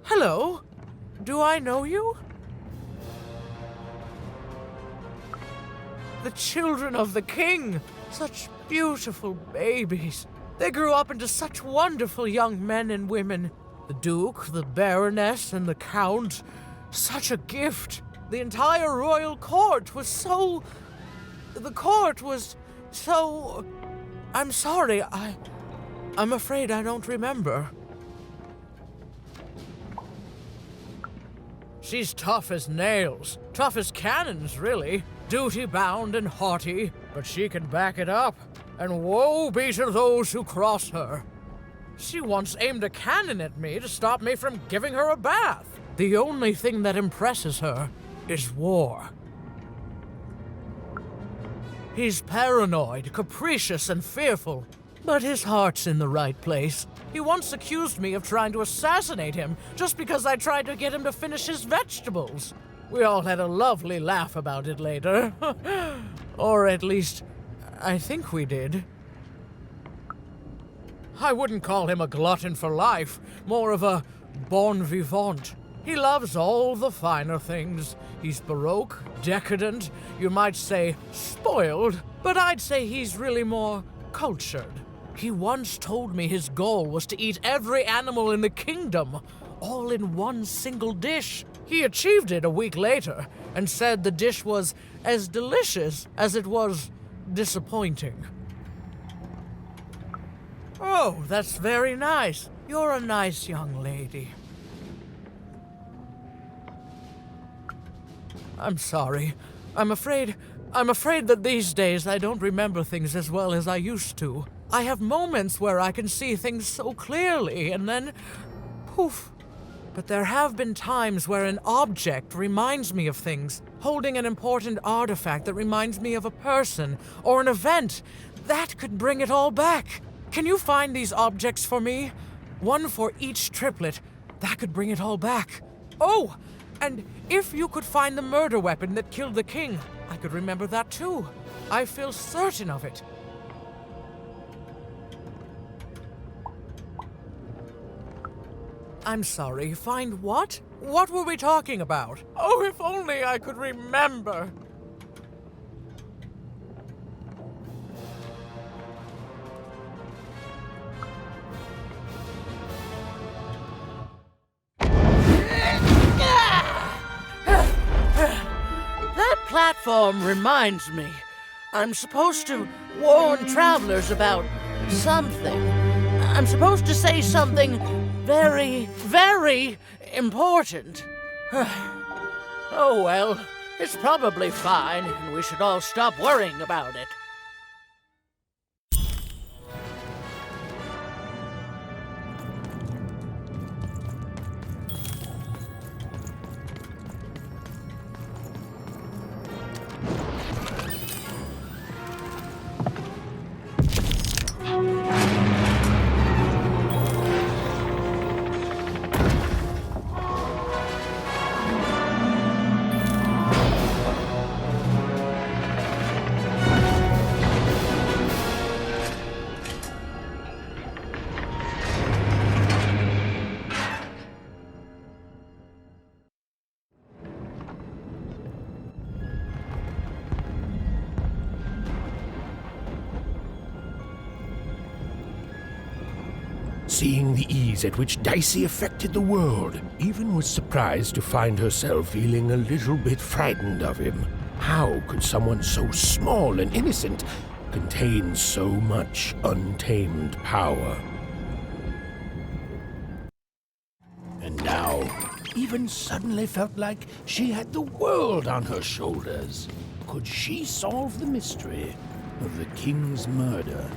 Hello? Do I know you? The children of the king! Such beautiful babies. They grew up into such wonderful young men and women. The Duke, the Baroness, and the Count. Such a gift. The entire royal court was so... The court was so... I'm sorry, I'm afraid I don't remember. She's tough as nails. Tough as cannons, really. Duty-bound and haughty, but she can back it up. And woe be to those who cross her. She once aimed a cannon at me to stop me from giving her a bath. The only thing that impresses her is war. He's paranoid, capricious, and fearful, but his heart's in the right place. He once accused me of trying to assassinate him just because I tried to get him to finish his vegetables. We all had a lovely laugh about it later. Or at least, I think we did. I wouldn't call him a glutton for life, more of a bon vivant. He loves all the finer things. He's baroque, decadent, you might say spoiled, but I'd say he's really more cultured. He once told me his goal was to eat every animal in the kingdom, all in one single dish. He achieved it a week later and said the dish was as delicious as it was disappointing. Oh, that's very nice. You're a nice young lady. I'm sorry. I'm afraid that these days I don't remember things as well as I used to. I have moments where I can see things so clearly, and then poof. But there have been times where an object reminds me of things, holding an important artifact that reminds me of a person or an event. That could bring it all back. Can you find these objects for me? One for each triplet. That could bring it all back. Oh, and if you could find the murder weapon that killed the king, I could remember that too. I feel certain of it. I'm sorry, find what? What were we talking about? Oh, if only I could remember. That platform reminds me. I'm supposed to warn travelers about something. I'm supposed to say something very, very important. Oh well, it's probably fine, and we should all stop worrying about it. Seeing the ease at which Dicey affected the world, Even was surprised to find herself feeling a little bit frightened of him. How could someone so small and innocent contain so much untamed power? And now, Even suddenly felt like she had the world on her shoulders. Could she solve the mystery of the king's murder?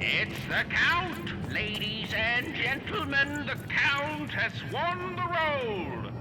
It's the Count! Ladies and gentlemen, the Count has won the role!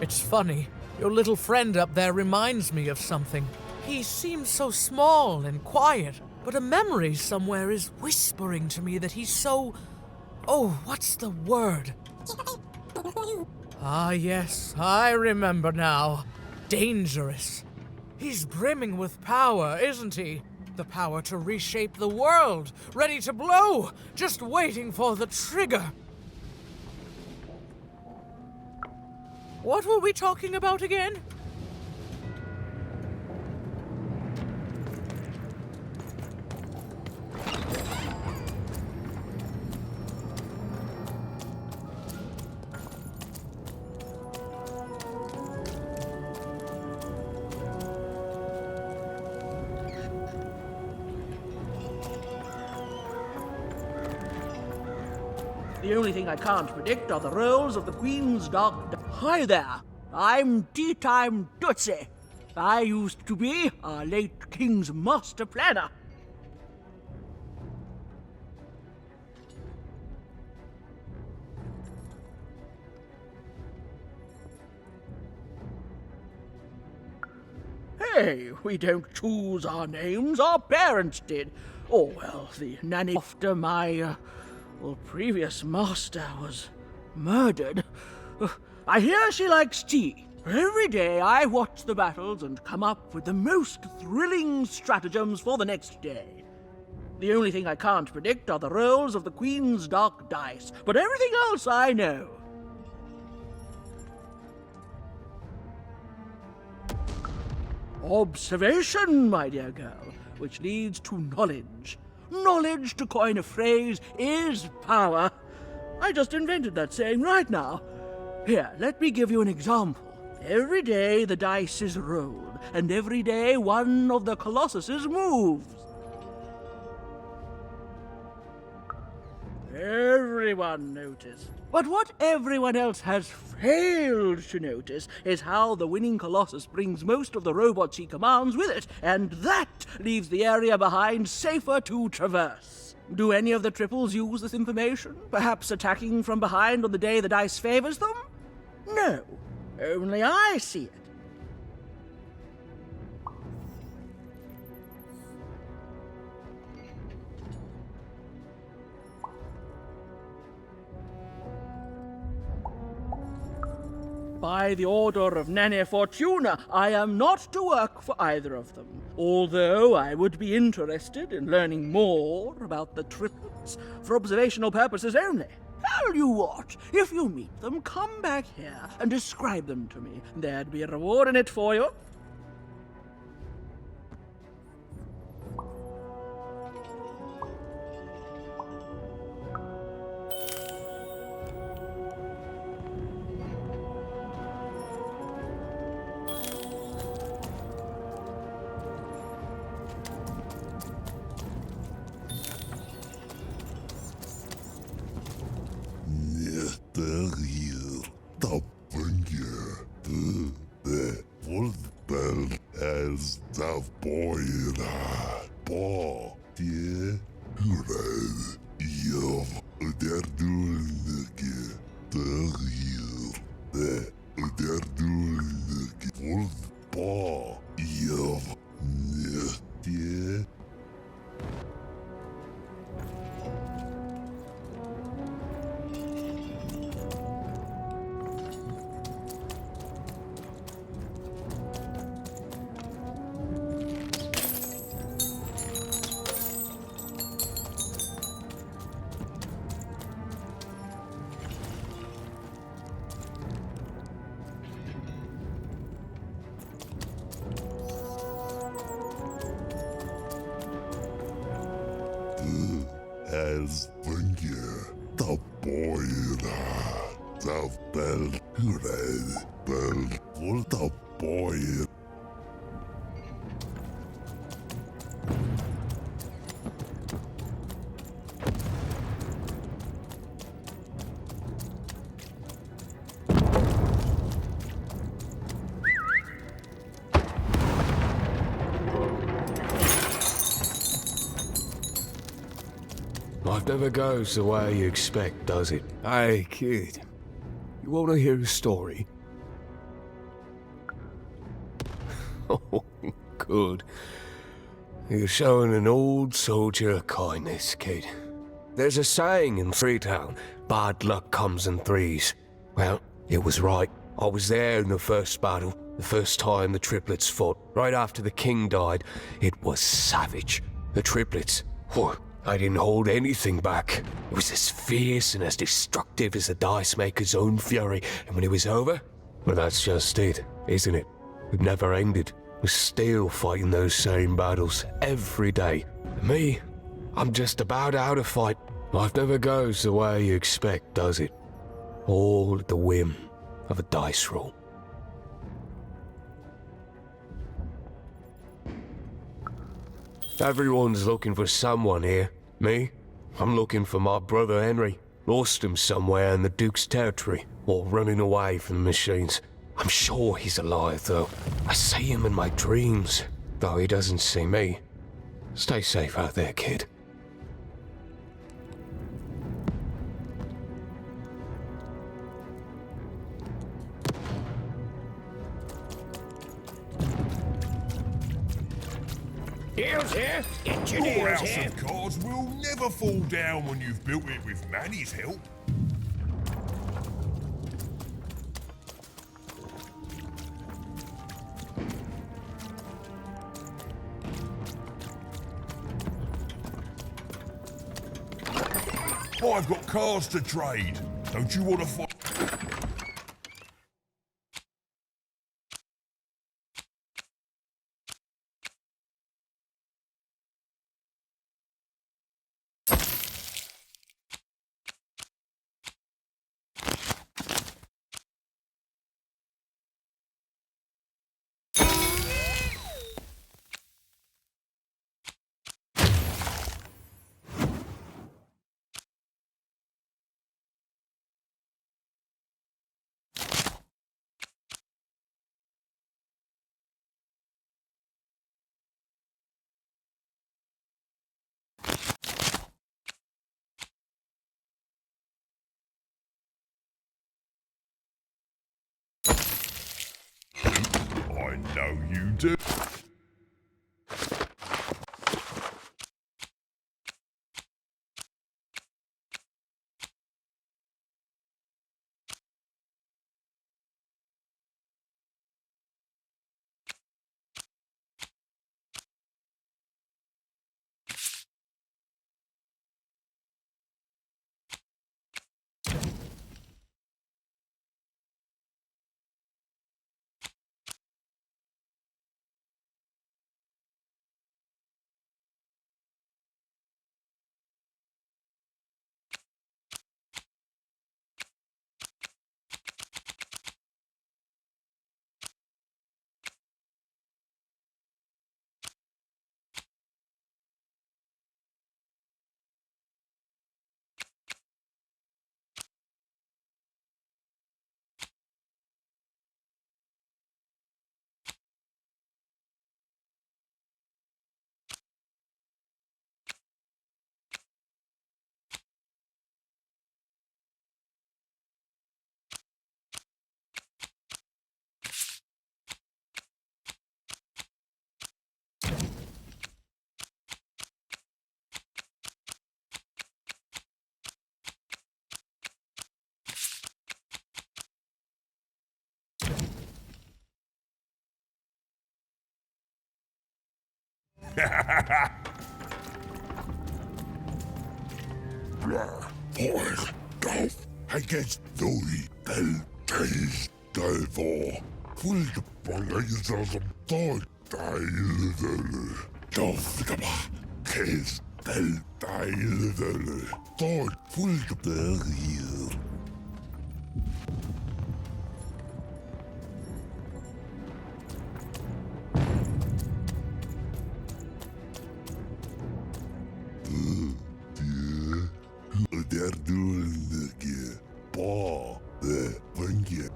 It's funny. Your little friend up there reminds me of something. He seems so small and quiet, but a memory somewhere is whispering to me that he's so... Oh, what's the word? Ah, yes, I remember now. Dangerous. He's brimming with power, isn't he? The power to reshape the world, ready to blow, just waiting for the trigger. What were we talking about again? The only thing I can't predict are the rolls of the Queen's dog. Hi there, I'm Tea-Time Tootsie. I used to be our late King's master planner. Hey, we don't choose our names, our parents did. Oh, well, the nanny after my, previous master was murdered. I hear she likes tea. Every day I watch the battles and come up with the most thrilling stratagems for the next day. The only thing I can't predict are the rolls of the Queen's dark dice, but everything else I know. Observation, my dear girl, which leads to knowledge. Knowledge, to coin a phrase, is power. I just invented that saying right now. Here, let me give you an example. Every day the dice is rolled, and every day one of the colossuses moves. Everyone noticed. But what everyone else has failed to notice is how the winning Colossus brings most of the robots he commands with it, and that leaves the area behind safer to traverse. Do any of the triples use this information? Perhaps attacking from behind on the day the dice favors them? No, only I see it. By the order of Nane Fortuna, I am not to work for either of them, although I would be interested in learning more about the triplets for observational purposes only. Tell you what, if you meet them, come back here and describe them to me. There'd be a reward in it for you. Life never goes the way you expect, does it? Hey, kid. You want to hear a story? Oh, good. You're showing an old soldier kindness, kid. There's a saying in Freetown, bad luck comes in threes. Well, it was right. I was there in the first battle, the first time the triplets fought. Right after the king died, it was savage. The triplets, whew, I didn't hold anything back. It was as fierce and as destructive as the dice maker's own fury. And when it was over, well, that's just it, isn't it? It never ended. We're still fighting those same battles every day. And me, I'm just about out of fight. Life never goes the way you expect, does it? All at the whim of a dice roll. Everyone's looking for someone here. Me? I'm looking for my brother Henry. Lost him somewhere in the Duke's territory, or running away from the machines. I'm sure he's alive, though. I see him in my dreams, though he doesn't see me. Stay safe out there, kid. Deals here. Get your Your deals house here. of cards will never fall down when you've built it with Manny's help. I've got cards to trade. Don't you want to fight? I know you do. Euch, against those Teil, full the blaze of Teil, Kiss Teil, full the Der duldige Paw, the Bungie.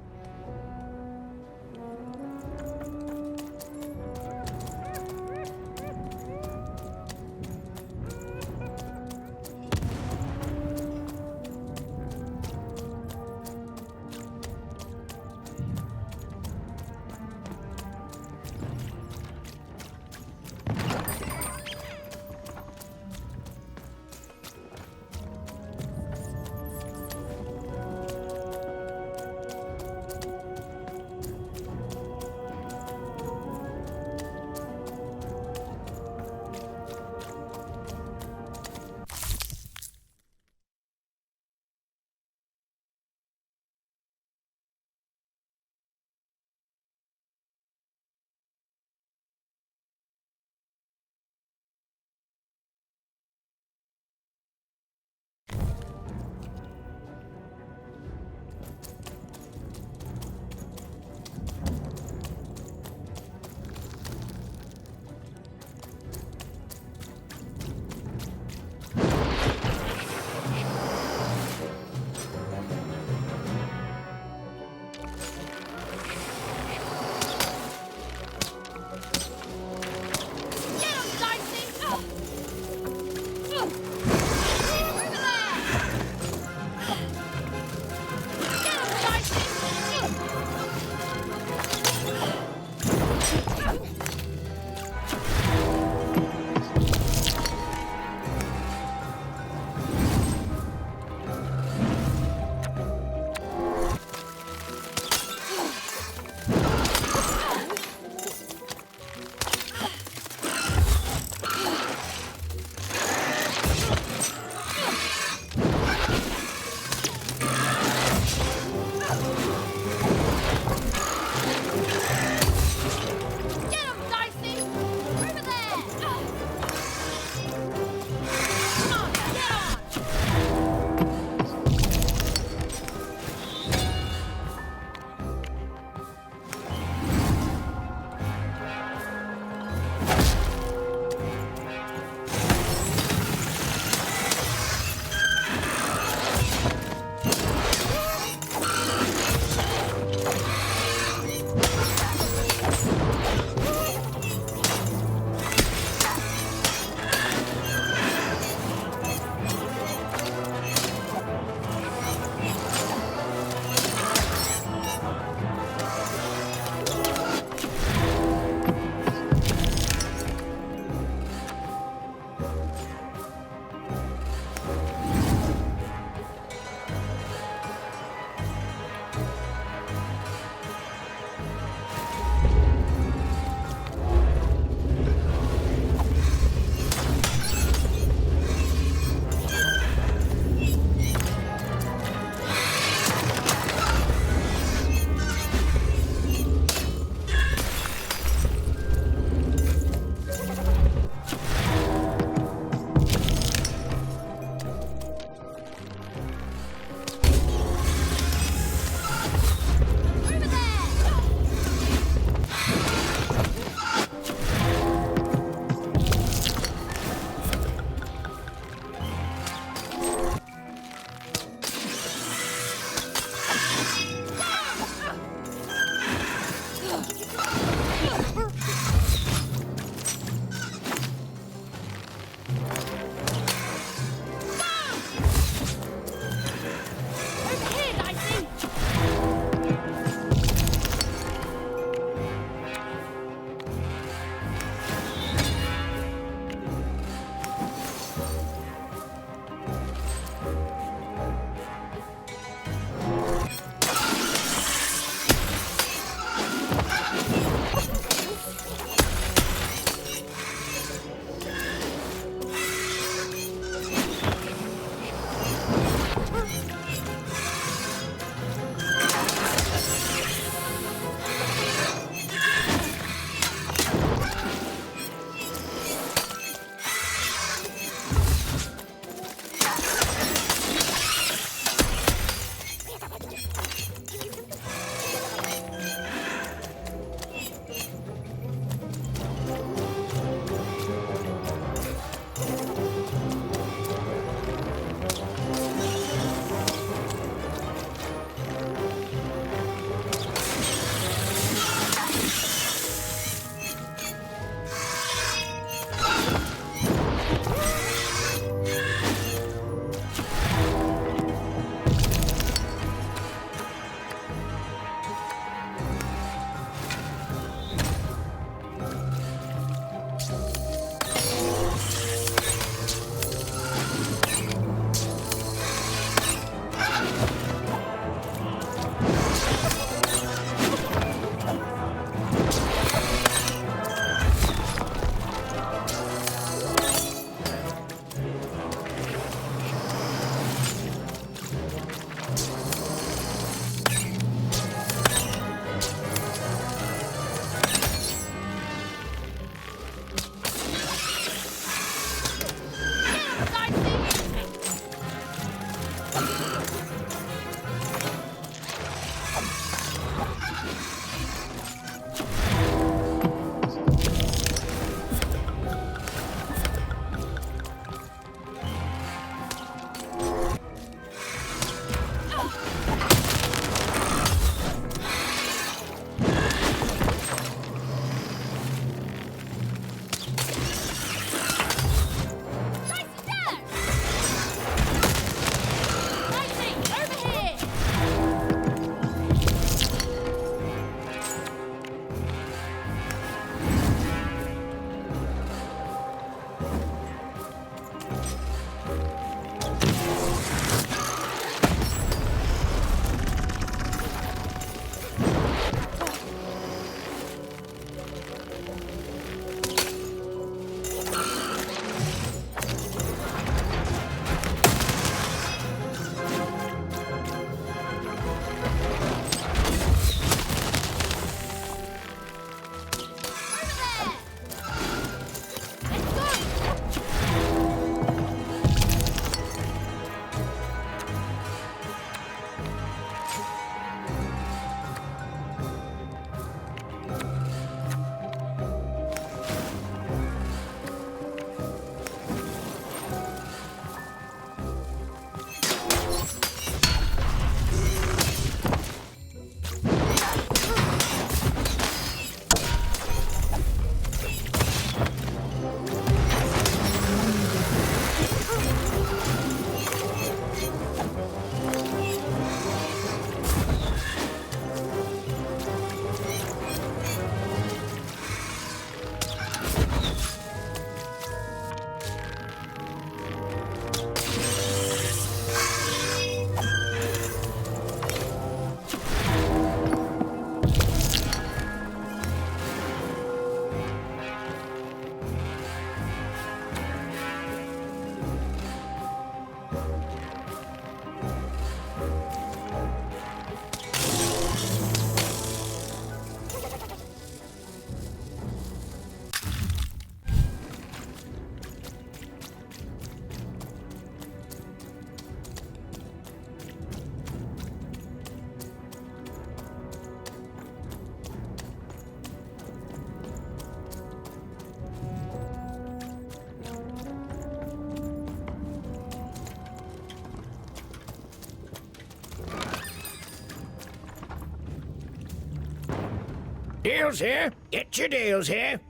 Deals here. Get your deals here.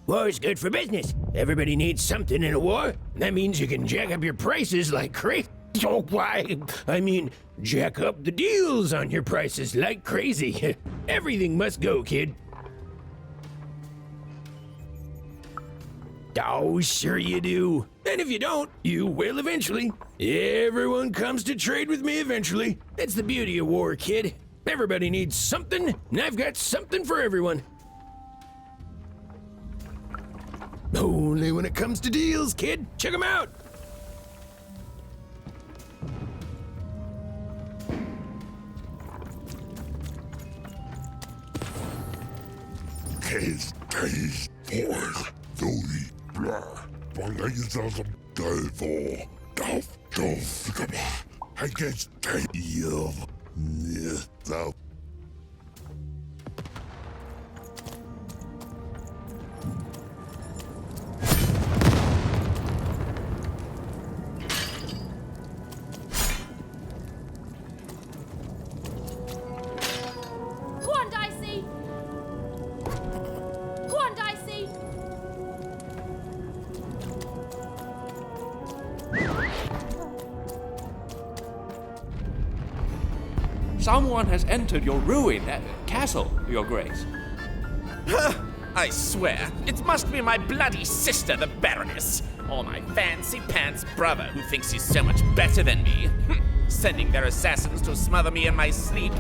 War's good for business. Everybody needs something in a war. That means you can jack up your prices like crazy. Oh, why? I mean, jack up the deals on your prices like crazy. Everything must go, kid. Oh, sure you do. And if you don't, you will eventually. Everyone comes to trade with me eventually. That's the beauty of war, kid. Everybody needs something, and I've got something for everyone. Only when it comes to deals, kid. Check them out. Case days for the blah. Bangayism devil. I guess you the Someone has entered your ruined castle, Your Grace. I swear, it must be my bloody sister, the Baroness, or my fancy-pants brother who thinks he's so much better than me, sending their assassins to smother me in my sleep.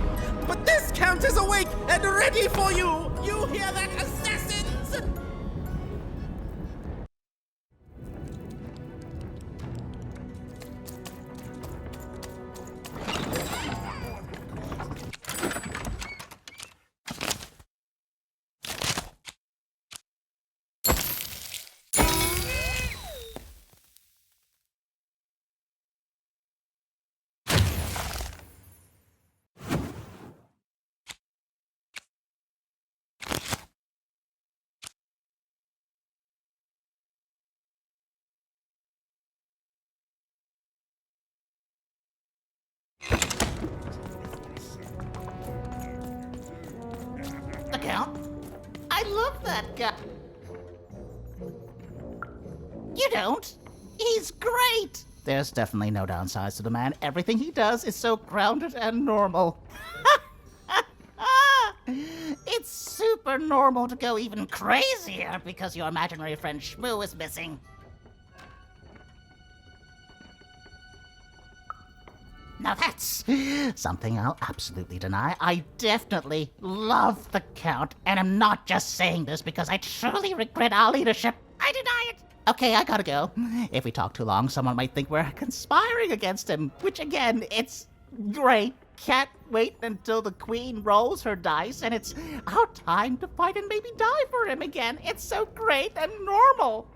But this Count is awake and ready for you! You hear that, assassins? The Count? I love that guy. You don't? He's great! There's definitely no downsides to the man. Everything he does is so grounded and normal. It's super normal to go even crazier because your imaginary friend Shmoo is missing. Now that's something I'll absolutely deny. I definitely love the Count, and I'm not just saying this because I truly regret our leadership. I deny it. Okay, I gotta go. If we talk too long, someone might think we're conspiring against him, which again, it's great. Can't wait until the Queen rolls her dice and it's our time to fight and maybe die for him again. It's so great and normal.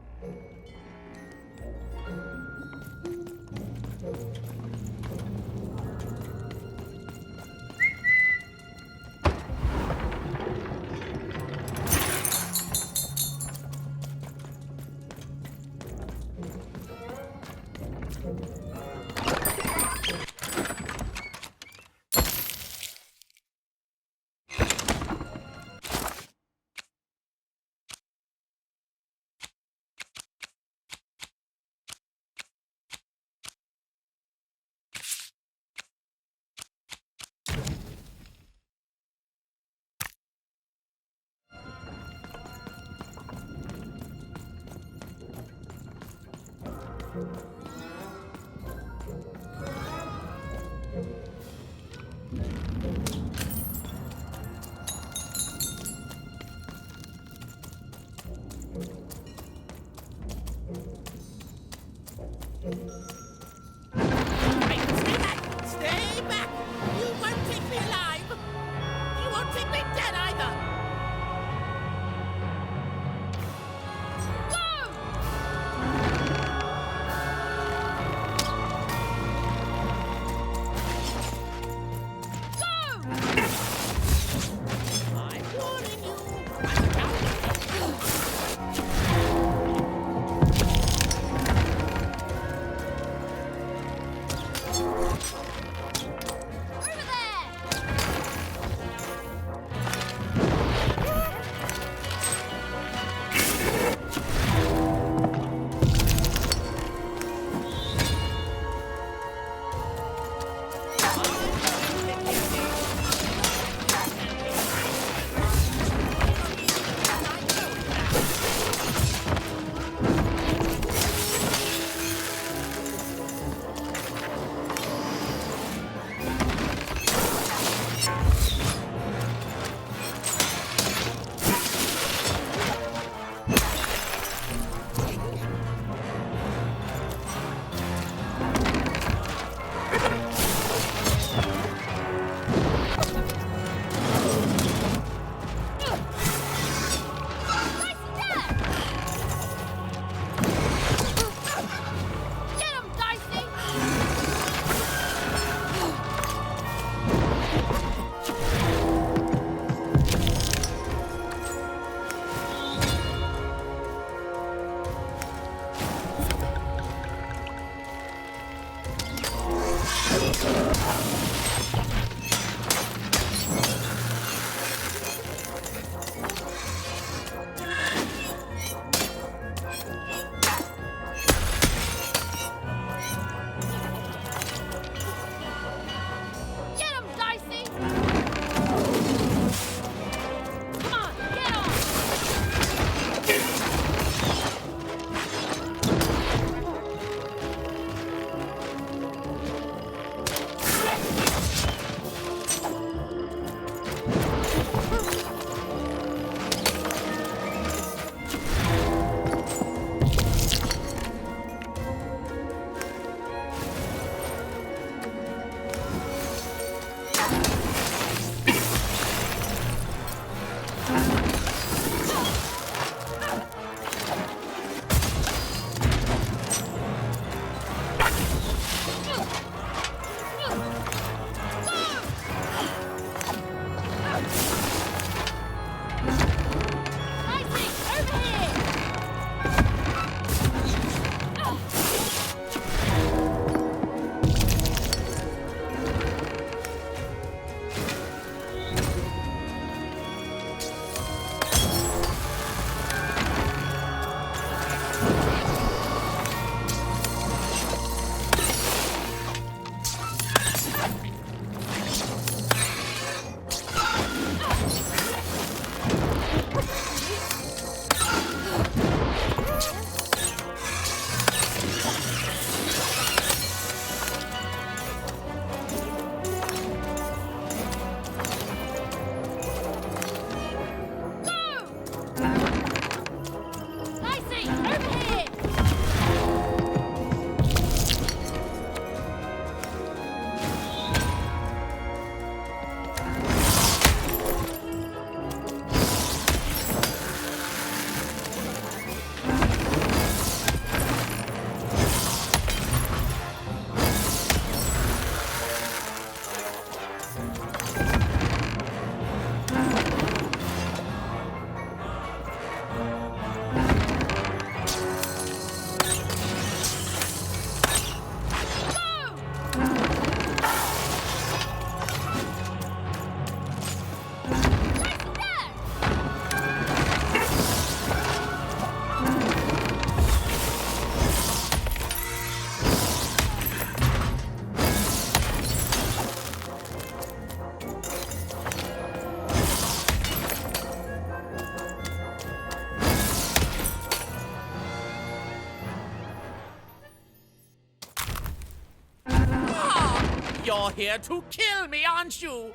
You're here to kill me, aren't you?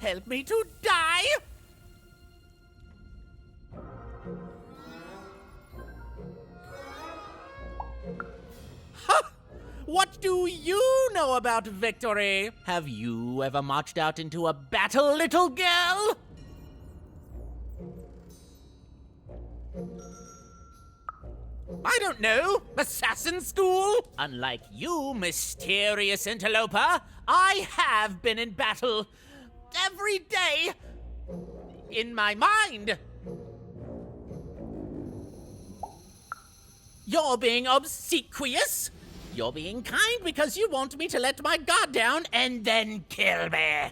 Help me to die? Ha! What do you know about victory? Have you ever marched out into a battle, little girl? I don't know. Assassin school? Unlike you, mysterious interloper, I have been in battle. Every day. In my mind. You're being obsequious. You're being kind because you want me to let my guard down and then kill me.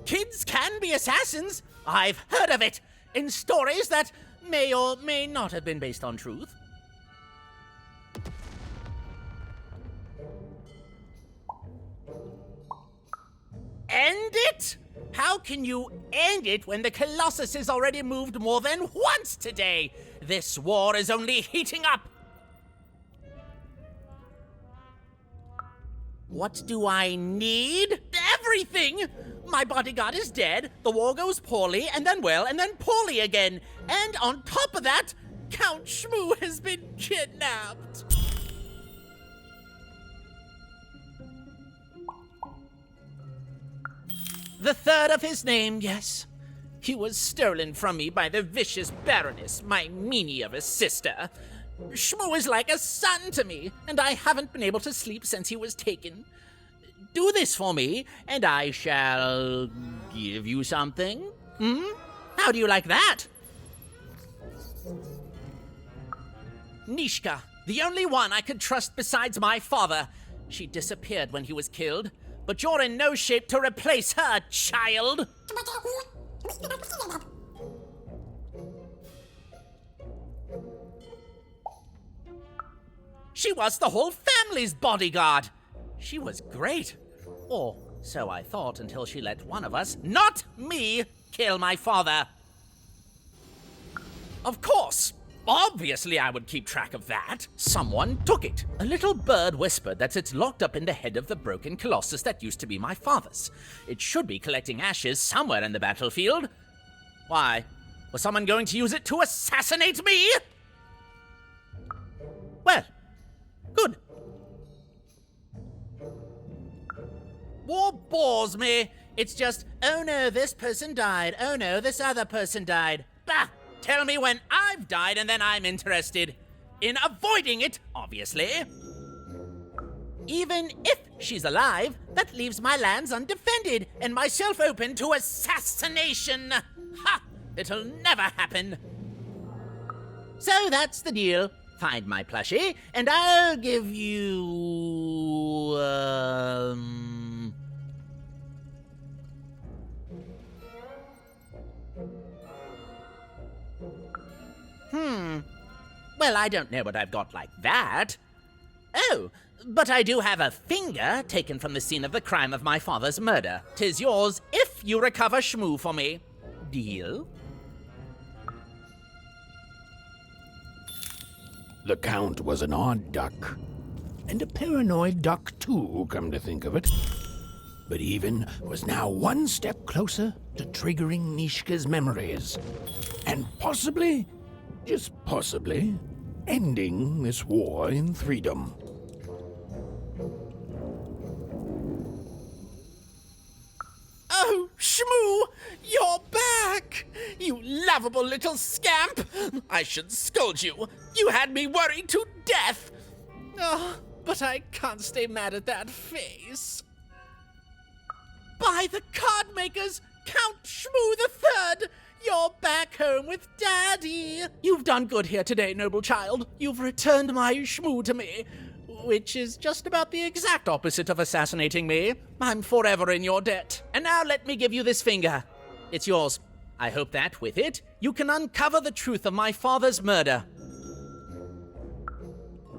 Kids can be assassins. I've heard of it in stories that may or may not have been based on truth. End it? How can you end it when the Colossus has already moved more than once today? This war is only heating up. What do I need? Everything! My bodyguard is dead, the war goes poorly, and then well, and then poorly again. And on top of that, Count Shmoo has been kidnapped. The third of his name, yes. He was stolen from me by the vicious Baroness, my meanie of a sister. Shmoo is like a son to me, and I haven't been able to sleep since he was taken. Do this for me, and I shall give you something. How do you like that? Nishka, the only one I could trust besides my father. She disappeared when he was killed, but you're in no shape to replace her, child. She was the whole family's bodyguard. She was great. Or so I thought until she let one of us, not me, kill my father. Of course. Obviously I would keep track of that. Someone took it. A little bird whispered that it's locked up in the head of the broken colossus that used to be my father's. It should be collecting ashes somewhere in the battlefield. Why? Was someone going to use it to assassinate me? Well, good. War bores me. It's just, oh no, this person died. Oh no, this other person died. Bah! Tell me when I've died and then I'm interested. In avoiding it, obviously. Even if she's alive, that leaves my lands undefended and myself open to assassination. Ha! It'll never happen. So that's the deal. Find my plushie, and I'll give you... Well, I don't know what I've got like that. Oh, but I do have a finger taken from the scene of the crime of my father's murder. 'Tis yours if you recover Shmoo for me. Deal? The Count was an odd duck. And a paranoid duck, too, come to think of it. But Even was now one step closer to triggering Nishka's memories. And possibly, just possibly, ending this war in Threedom. Oh, Shmoo! You're back! You lovable little scamp! I should scold you. You had me worried to death. Oh, but I can't stay mad at that face. By the card makers, Count Shmoo III! You're back home with Daddy! You've done good here today, noble child. You've returned my Shmoo to me, which is just about the exact opposite of assassinating me. I'm forever in your debt. And now let me give you this finger. It's yours. I hope that, with it, you can uncover the truth of my father's murder.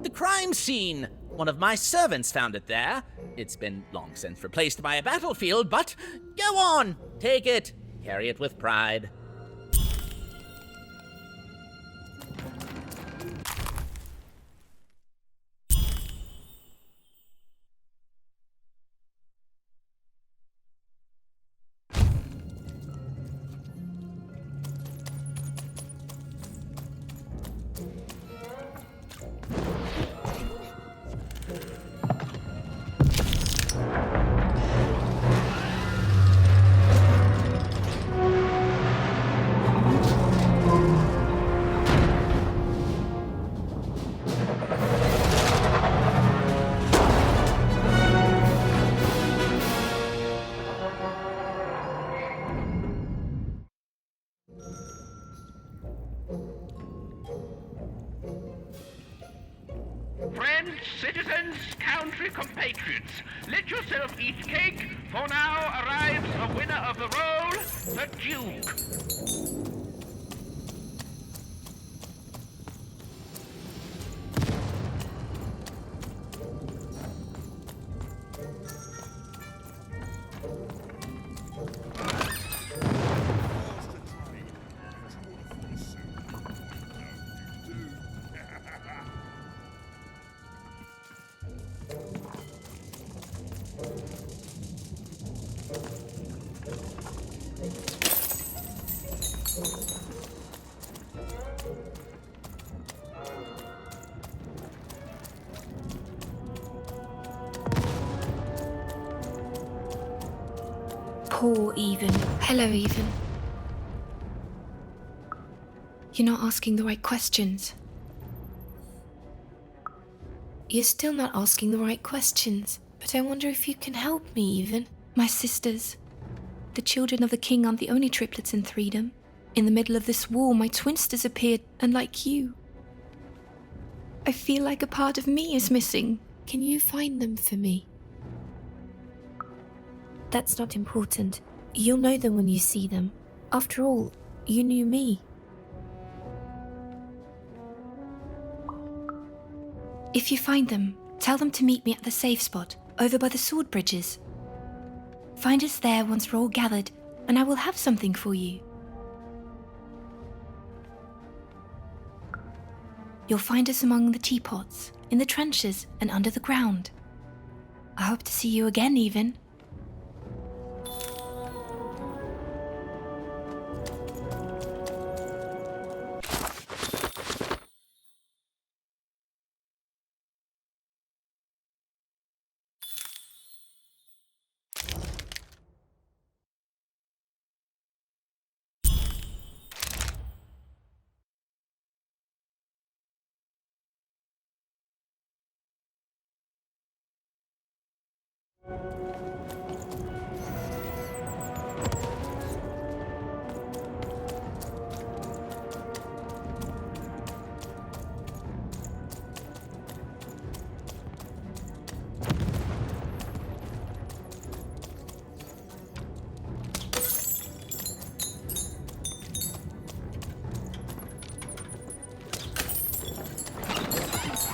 The crime scene. One of my servants found it there. It's been long since replaced by a battlefield, but go on, take it. Carry it with pride. Friends, citizens, country compatriots, let yourself eat cake, for now arrives a winner of the role, the Duke. Poor Even. Hello, Even. You're not asking the right questions. You're still not asking the right questions. But I wonder if you can help me, Even. My sisters. The children of the king aren't the only triplets in Threedom. In the middle of this war, my twins disappeared, and like you, I feel like a part of me is missing. Can you find them for me? That's not important. You'll know them when you see them. After all, you knew me. If you find them, tell them to meet me at the safe spot, over by the sword bridges. Find us there once we're all gathered, and I will have something for you. You'll find us among the teapots, in the trenches, and under the ground. I hope to see you again, even.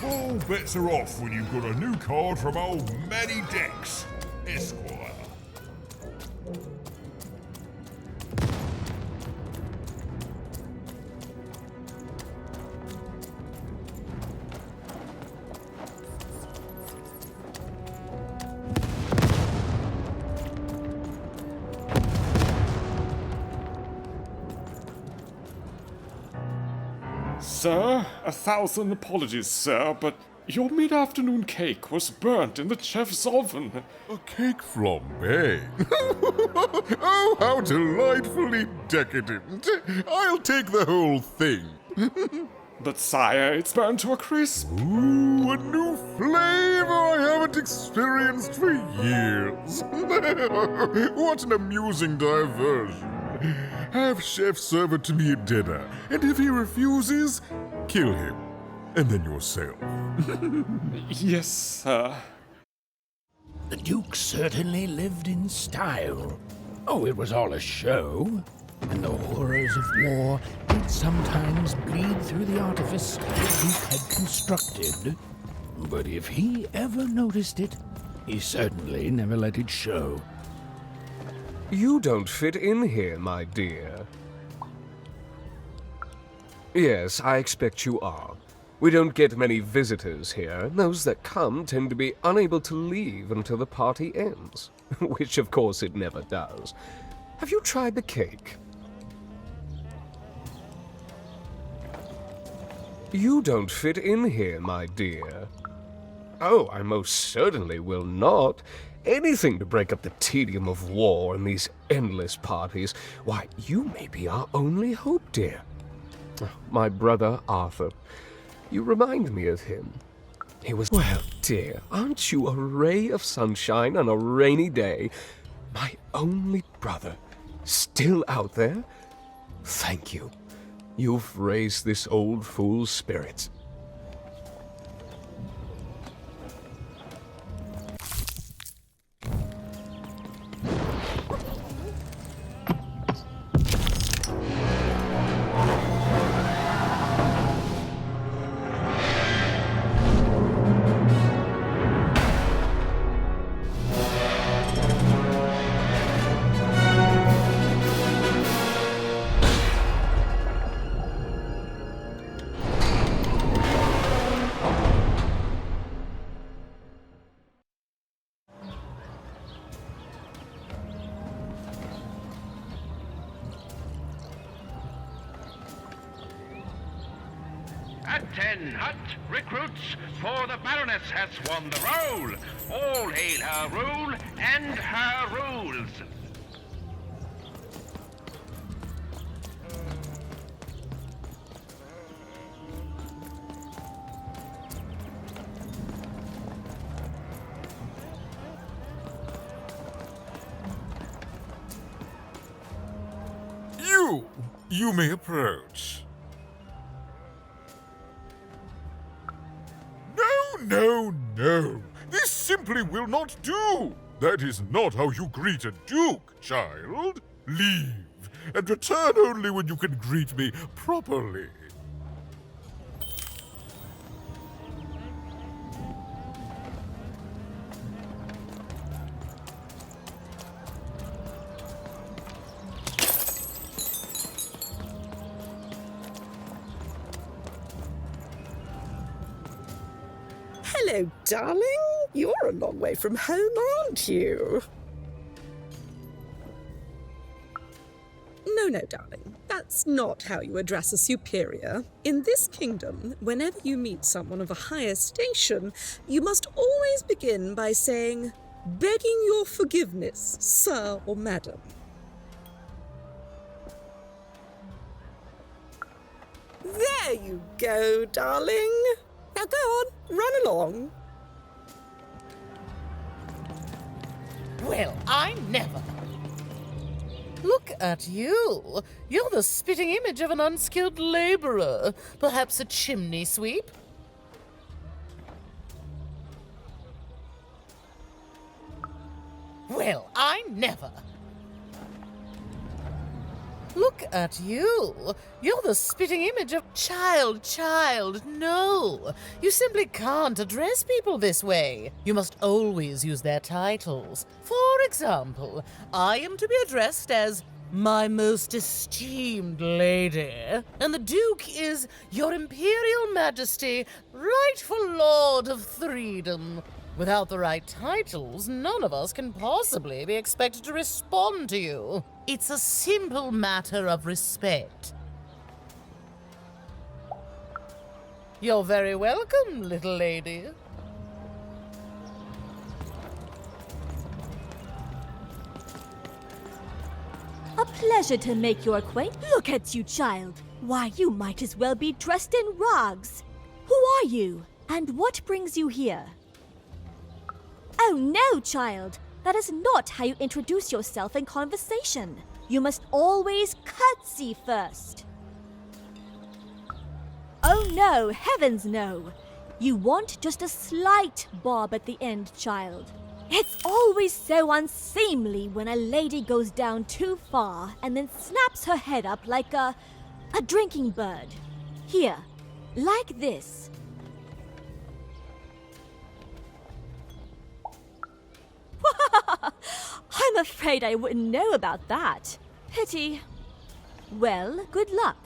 All bets are off when you've got a new card from old Manny Dex, Esquire. Sir, 1,000 apologies, sir, but your mid-afternoon cake was burnt in the chef's oven. A cake flambe? Oh, how delightfully decadent. I'll take the whole thing. But sire, it's burnt to a crisp. Ooh, a new flavor I haven't experienced for years. What an amusing diversion. Have chef serve it to me at dinner, and if he refuses, kill him. And then yourself. Yes, sir. The Duke certainly lived in style. Oh, it was all a show. And the horrors of war did sometimes bleed through the artifice the Duke had constructed. But if he ever noticed it, he certainly never let it show. You don't fit in here, my dear. Yes, I expect you are. We don't get many visitors here, and those that come tend to be unable to leave until the party ends. Which, of course, it never does. Have you tried the cake? You don't fit in here, my dear. Oh, I most certainly will not. Anything to break up the tedium of war and these endless parties. Why, you may be our only hope, dear. My brother Arthur. You remind me of him. He was... Well, dear, aren't you a ray of sunshine on a rainy day? My only brother. Still out there? Thank you. You've raised this old fool's spirits. At 10 hut recruits, for the Baroness has won the roll. All hail her rule and her rules. You! You may approach. No. This simply will not do. That is not how you greet a duke, child. Leave, and return only when you can greet me properly. Hello, darling. You're a long way from home, aren't you? No, darling. That's not how you address a superior. In this kingdom, whenever you meet someone of a higher station, you must always begin by saying, "Begging your forgiveness, sir or madam." There you go, darling. Now go on, run along. Well, I never. Look at you. You're the spitting image of an unskilled laborer. Perhaps a chimney sweep? Well, I never. Look at you. You're the spitting image of child. No. You simply can't address people this way. You must always use their titles. For example, I am to be addressed as my most esteemed lady, and the Duke is Your Imperial Majesty, rightful Lord of Freedom. Without the right titles, none of us can possibly be expected to respond to you. It's a simple matter of respect. You're very welcome, little lady. A pleasure to make your acquaintance. Look at you, child. Why, you might as well be dressed in rags. Who are you? And what brings you here? Oh no, child. That is not how you introduce yourself in conversation. You must always curtsy first. Oh no, heavens no. You want just a slight bob at the end, child. It's always so unseemly when a lady goes down too far and then snaps her head up like a drinking bird. Here, like this. I'm afraid I wouldn't know about that. Pity. Well, good luck.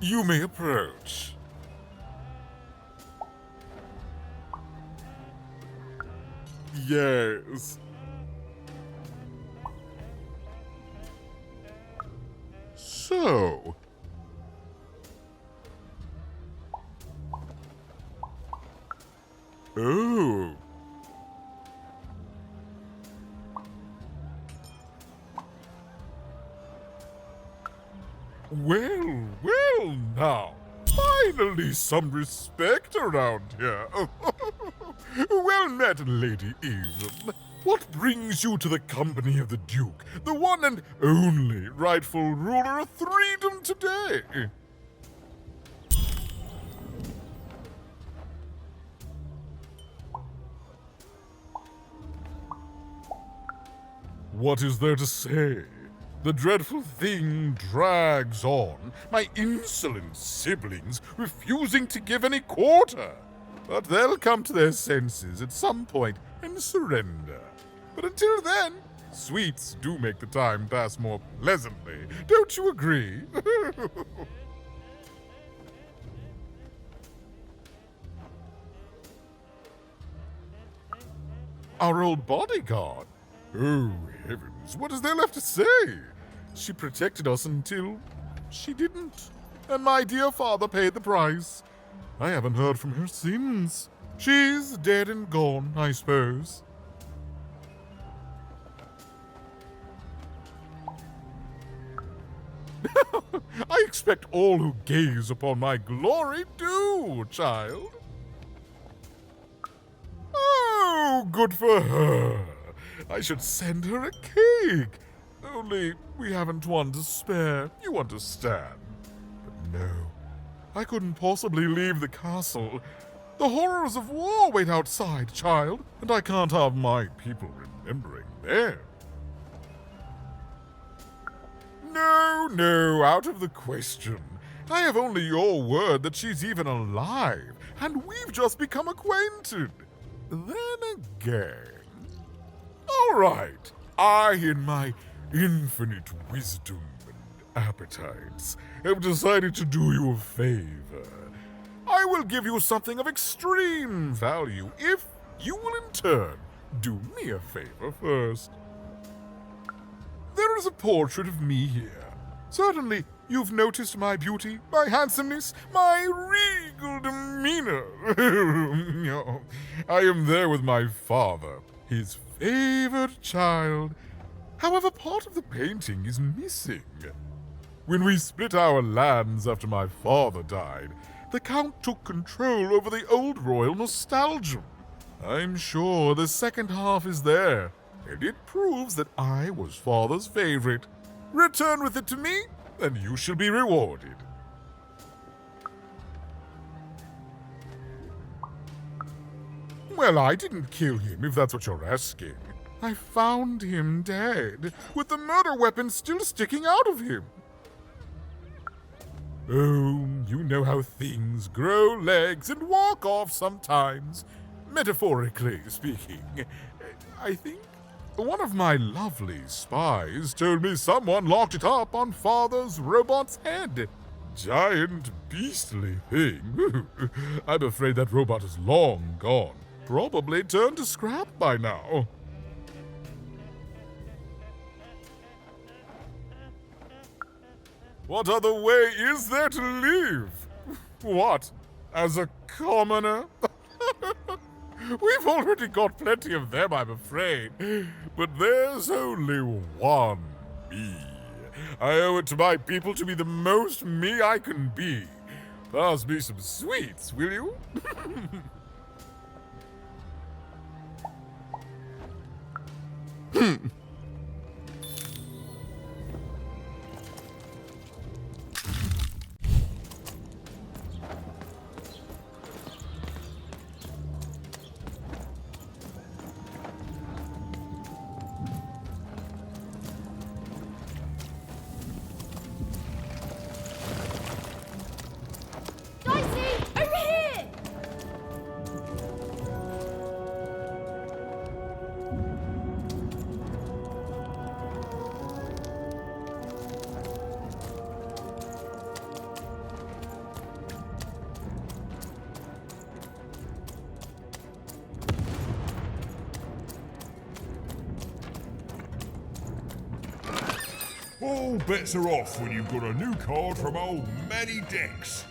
You may approach. Yes. So. Oh. Well now. Finally some respect around here. Well met, Lady Even. What brings you to the company of the Duke, the one and only rightful ruler of freedom today? What is there to say? The dreadful thing drags on, my insolent siblings refusing to give any quarter. But they'll come to their senses at some point and surrender. But until then, sweets do make the time pass more pleasantly. Don't you agree? Our old bodyguard. Oh, heavens, what is there left to say? She protected us until she didn't. And my dear father paid the price. I haven't heard from her since. She's dead and gone, I suppose. I I expect all who gaze upon my glory do, child. Oh, good for her. I should send her a cake. Only we haven't one to spare, you understand. But no, I couldn't possibly leave the castle. The horrors of war wait outside, child, and I can't have my people remembering them. No, out of the question. I have only your word that she's even alive, and we've just become acquainted. Then again... All right, I, in my infinite wisdom and appetites, have decided to do you a favor. I will give you something of extreme value if you will in turn do me a favor first. There is a portrait of me here. Certainly, you've noticed my beauty, my handsomeness, my regal demeanor. I am there with my father, his favored child. However, part of the painting is missing. When we split our lands after my father died, the Count took control over the old royal nostalgia. I'm sure the second half is there, and it proves that I was father's favorite. Return with it to me, and you shall be rewarded. Well, I didn't kill him, if that's what you're asking. I found him dead, with the murder weapon still sticking out of him. Oh, you know how things grow legs and walk off sometimes, metaphorically speaking. I think one of my lovely spies told me someone locked it up on Father's robot's head. Giant, beastly thing. I'm afraid that robot is long gone. Probably turned to scrap by now. What other way is there to live? What, as a commoner? We've already got plenty of them, I'm afraid. But there's only one me. I owe it to my people to be the most me I can be. Pass me some sweets, will you? All bets are off when you've got a new card from old Manny Dex.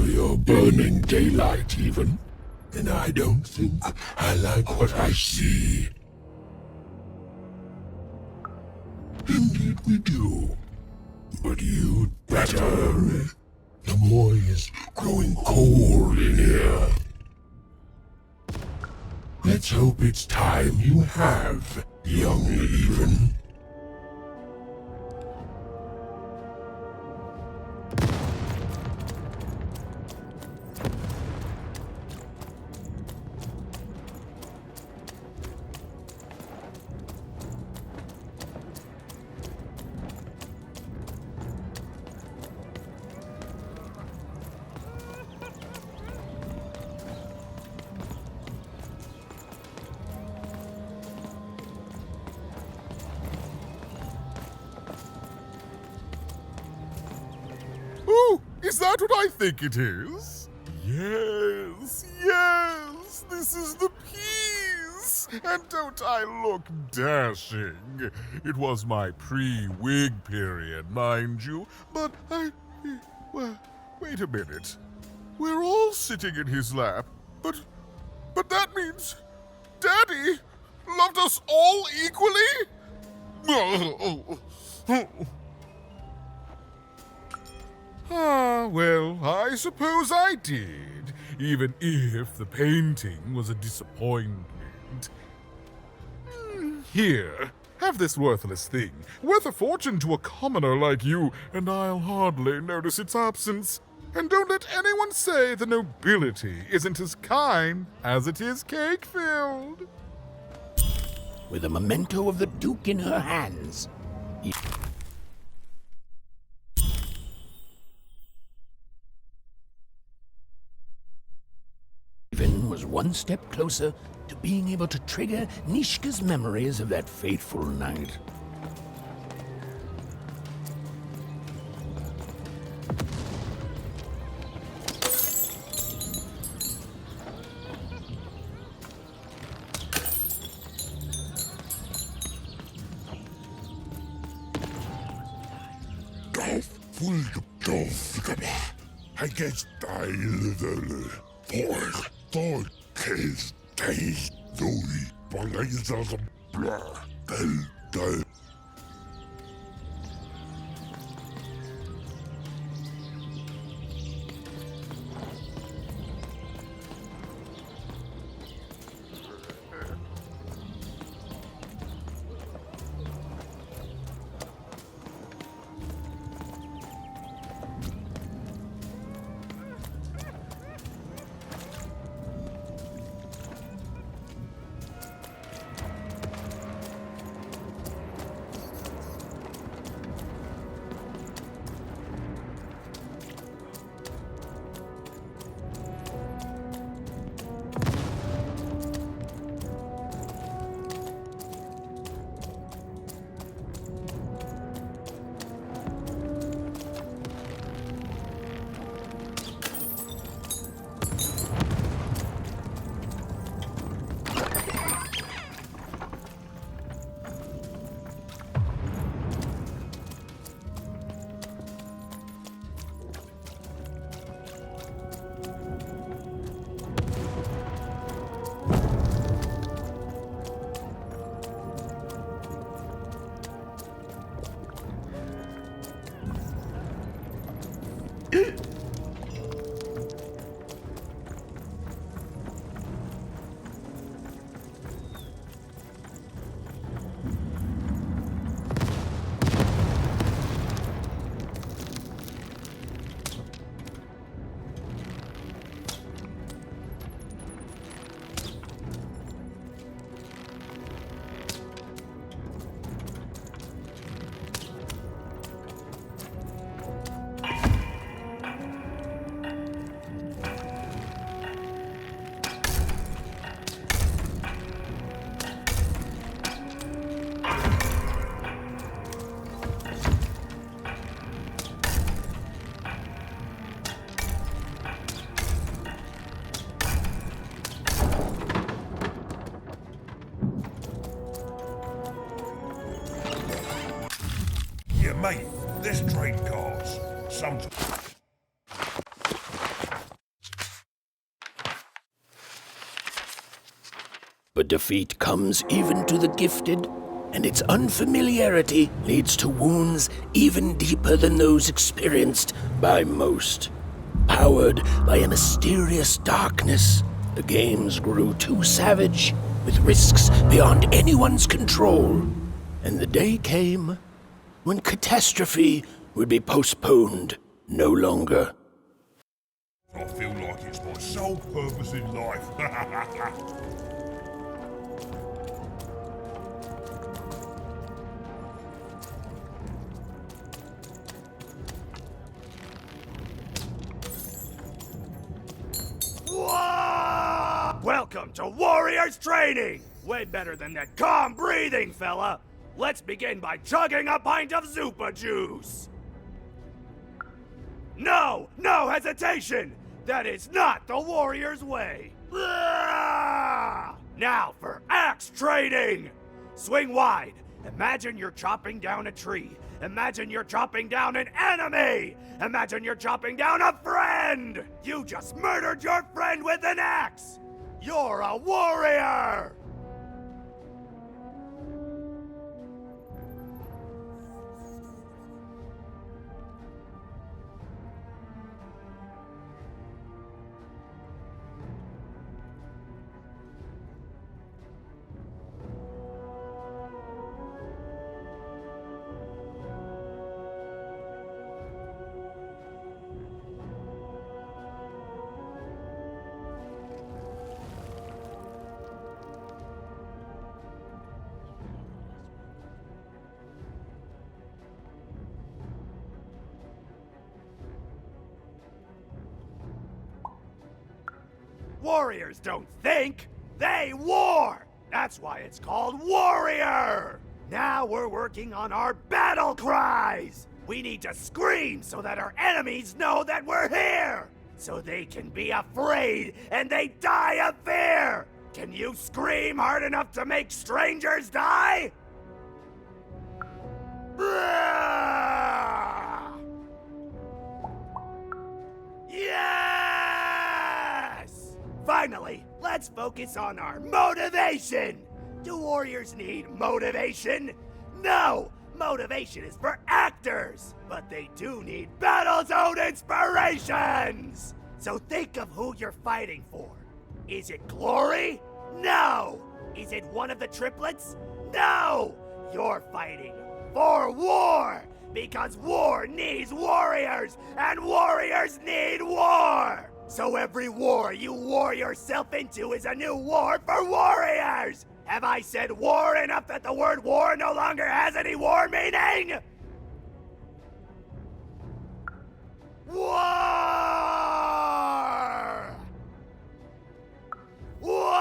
You're burning daylight even, and I don't think I like what I see. Indeed we do. But you'd better hurry. The boy is growing cold in here. Let's hope it's time you have, young even. Oh, is that what I think it is? Yes, yes, this is the piece! And don't I look dashing? It was my pre-wig period, mind you, but well, wait a minute. We're all sitting in his lap, but that means Daddy loved us all equally? Ah, well, I suppose I did, even if the painting was a disappointment. Here, have this worthless thing, worth a fortune to a commoner like you, and I'll hardly notice its absence. And don't let anyone say the nobility isn't as kind as it is cake-filled. With a memento of the Duke in her hands, Even was one step closer to being able to trigger Nishka's memories of that fateful night. I guess mate, let's trade cards. Sometimes. But defeat comes even to the gifted, and its unfamiliarity leads to wounds even deeper than those experienced by most. Powered by a mysterious darkness, the games grew too savage, with risks beyond anyone's control. And the day came when catastrophe would be postponed no longer. I feel like it's my sole purpose in life. Welcome to Warriors Training! Way better than that calm breathing, fella! Let's begin by chugging a pint of Zupa juice! No! No hesitation! That is not the Warriors' way! Now for axe training! Swing wide. Imagine you're chopping down a tree. Imagine you're chopping down an enemy! Imagine you're chopping down a friend! You just murdered your friend with an axe! You're a warrior! Warriors don't think, they war! That's why it's called Warrior! Now we're working on our battle cries! We need to scream so that our enemies know that we're here! So they can be afraid and they die of fear! Can you scream hard enough to make strangers die? Yes! Finally, let's focus on our motivation! Do warriors need motivation? No! Motivation is for actors! But they do need battle zone inspirations! So think of who you're fighting for. Is it glory? No! Is it one of the triplets? No! You're fighting for war! Because war needs warriors, and warriors need war! So every war you war yourself into is a new war for warriors! Have I said war enough that the word war no longer has any war meaning? War! War!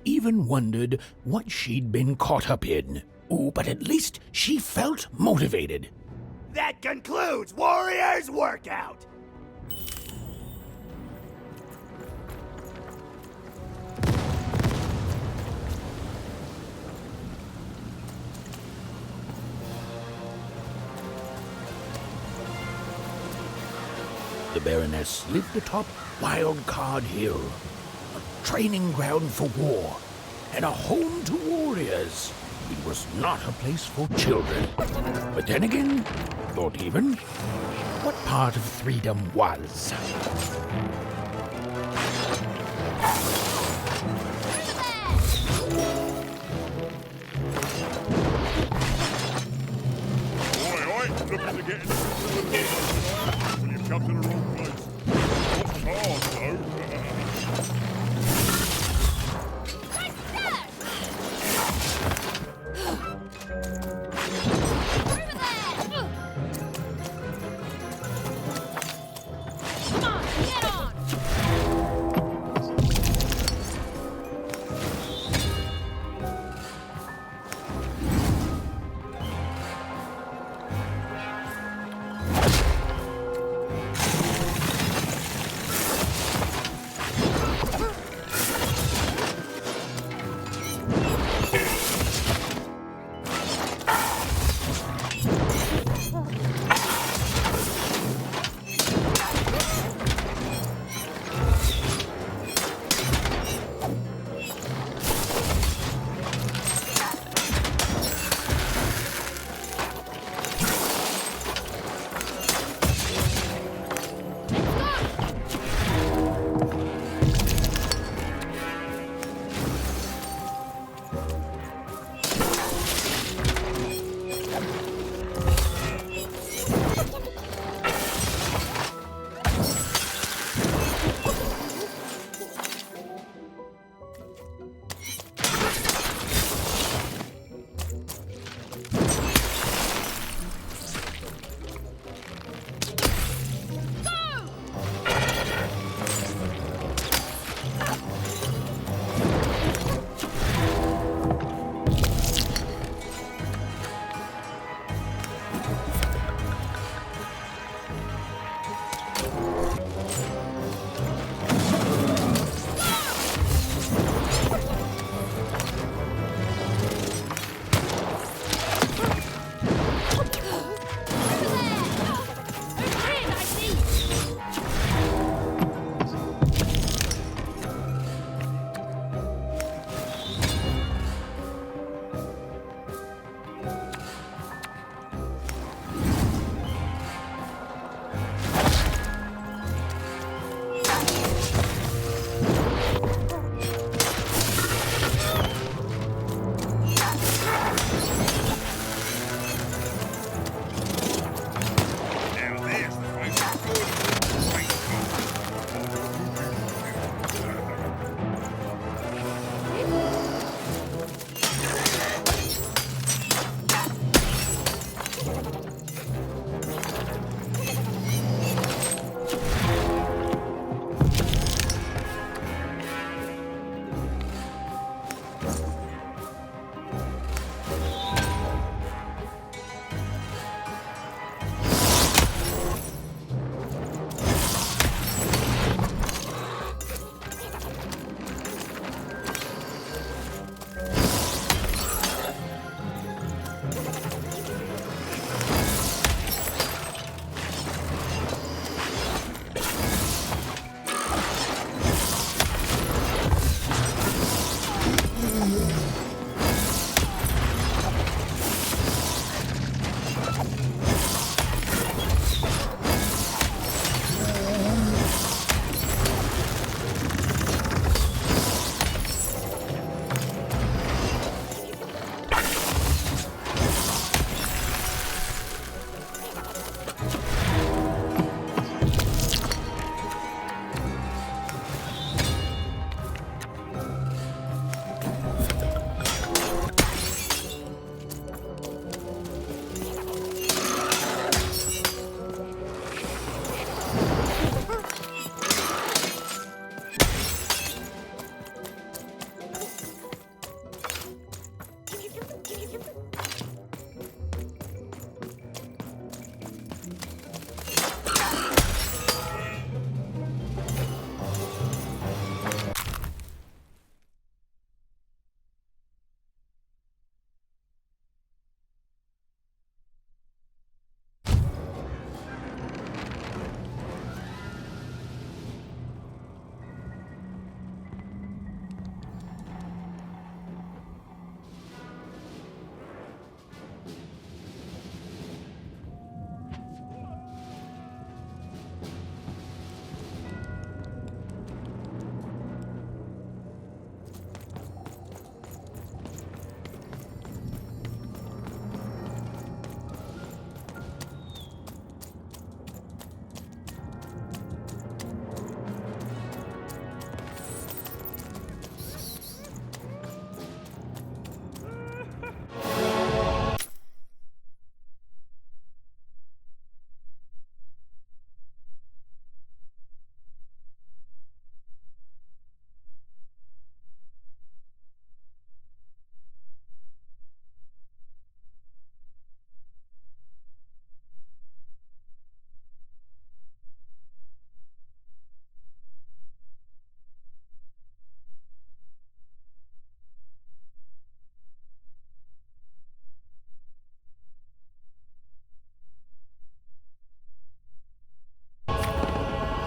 Even wondered what she'd been caught up in. Ooh, but at least she felt motivated. That concludes Warriors Workout! The Baroness lived atop Wild Card Hill, a training ground for war, and a home to warriors. It was not a place for children. But then again, not even, what part of freedom was? Oi, looking to get in when you've come to the wrong place. What's hard, though?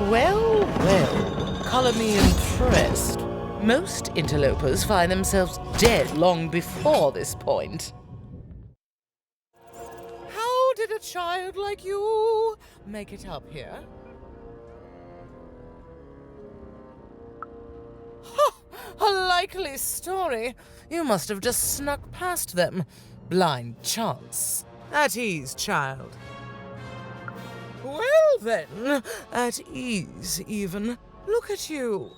Well, well, colour me impressed. Most interlopers find themselves dead long before this point. How did a child like you make it up here? Ha! A likely story. You must have just snuck past them. Blind chance. At ease, child. Well then, at ease even. Look at you.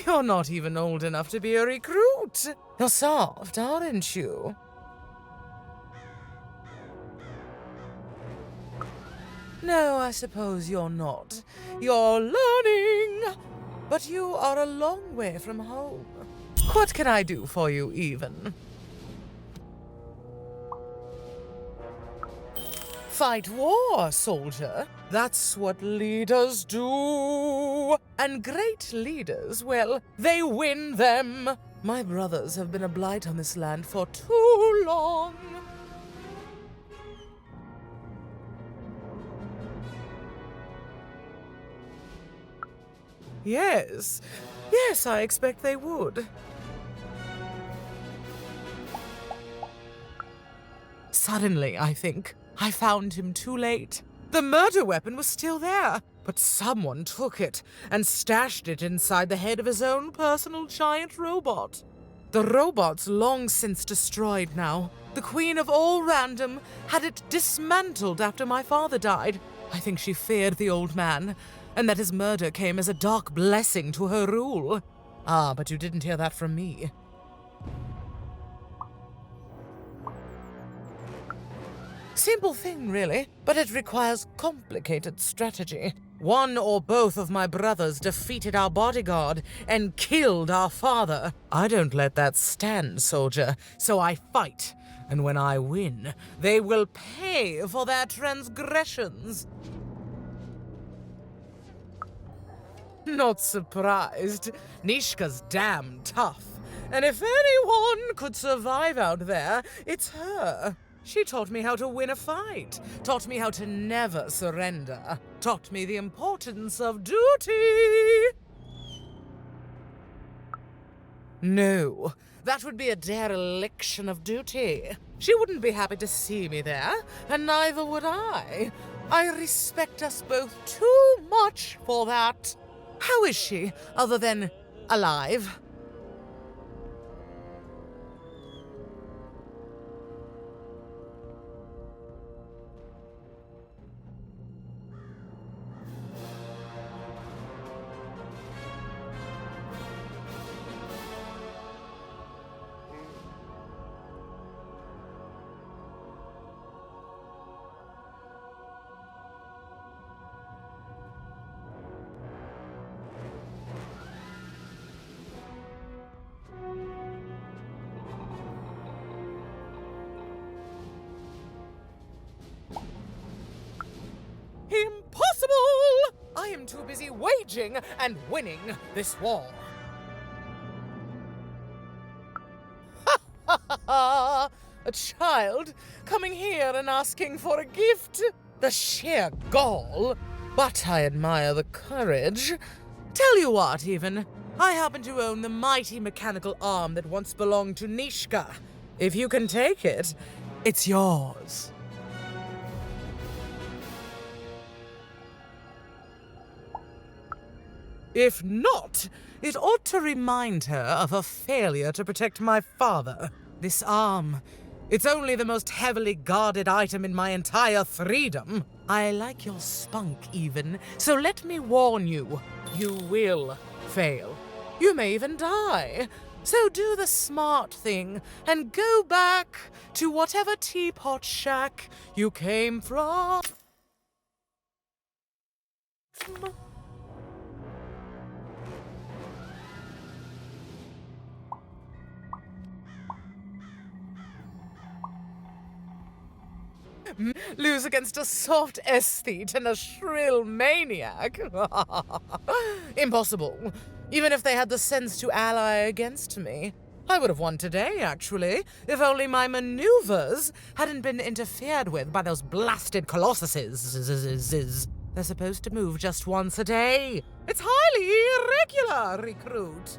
You're not even old enough to be a recruit. You're soft, aren't you? No, I suppose you're not. You're learning. But you are a long way from home. What can I do for you, even? Fight war, soldier. That's what leaders do. And great leaders, well, they win them. My brothers have been a blight on this land for too long. Yes, I expect they would. Suddenly, I think, I found him too late. The murder weapon was still there, but someone took it and stashed it inside the head of his own personal giant robot. The robot's long since destroyed now. The Queen of all Random had it dismantled after my father died. I think she feared the old man, and that his murder came as a dark blessing to her rule. Ah, but you didn't hear that from me. Simple thing, really, but it requires complicated strategy. One or both of my brothers defeated our bodyguard and killed our father. I don't let that stand, soldier, so I fight. And when I win, they will pay for their transgressions. Not surprised. Nishka's damn tough. And if anyone could survive out there, it's her. She taught me how to win a fight, taught me how to never surrender, taught me the importance of duty. No, that would be a dereliction of duty. She wouldn't be happy to see me there, and neither would I. I respect us both too much for that. How is she, other than alive? Impossible! I am too busy waging and winning this war. Ha ha ha ha! A child coming here and asking for a gift? The sheer gall. But I admire the courage. Tell you what, even. I happen to own the mighty mechanical arm that once belonged to Nishka. If you can take it, it's yours. If not, it ought to remind her of her failure to protect my father. This arm, it's only the most heavily guarded item in my entire freedom. I like your spunk, even, so let me warn you, you will fail. You may even die. So do the smart thing and go back to whatever teapot shack you came from. Lose against a soft aesthete and a shrill maniac? Impossible. Even if they had the sense to ally against me. I would have won today, actually, if only my maneuvers hadn't been interfered with by those blasted colossuses. They're supposed to move just once a day. It's highly irregular, recruit.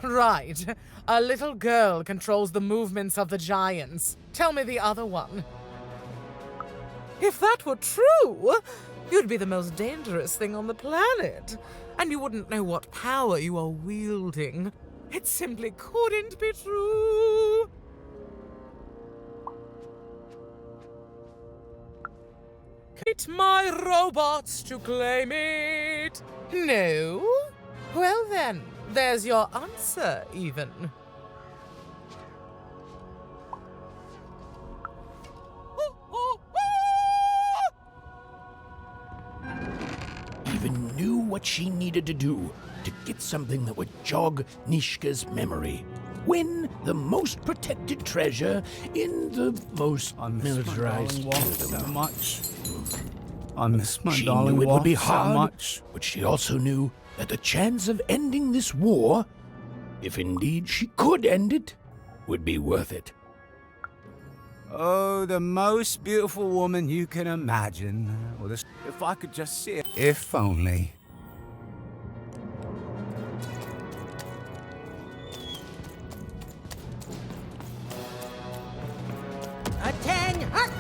Right. A little girl controls the movements of the giants. Tell me the other one. If that were true, you'd be the most dangerous thing on the planet. And you wouldn't know what power you are wielding. It simply couldn't be true. Get my robots to claim it. No? Well then, there's your answer, even. Even knew what she needed to do to get something that would jog Nishka's memory. Win the most protected treasure in the most militarized kingdom. So much. I miss my She darling knew it would be wife so hard, much. but she also knew that the chance of ending this war, if indeed she could end it, would be worth it. Oh, the most beautiful woman you can imagine. Well, if I could just see it. If only. Attention!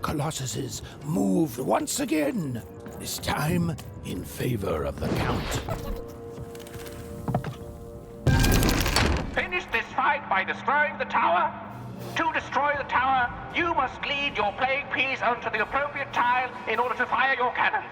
Colossuses moved once again, this time in favor of the Count. Finish this fight by destroying the tower. To destroy the tower, you must lead your playing piece onto the appropriate tile in order to fire your cannons.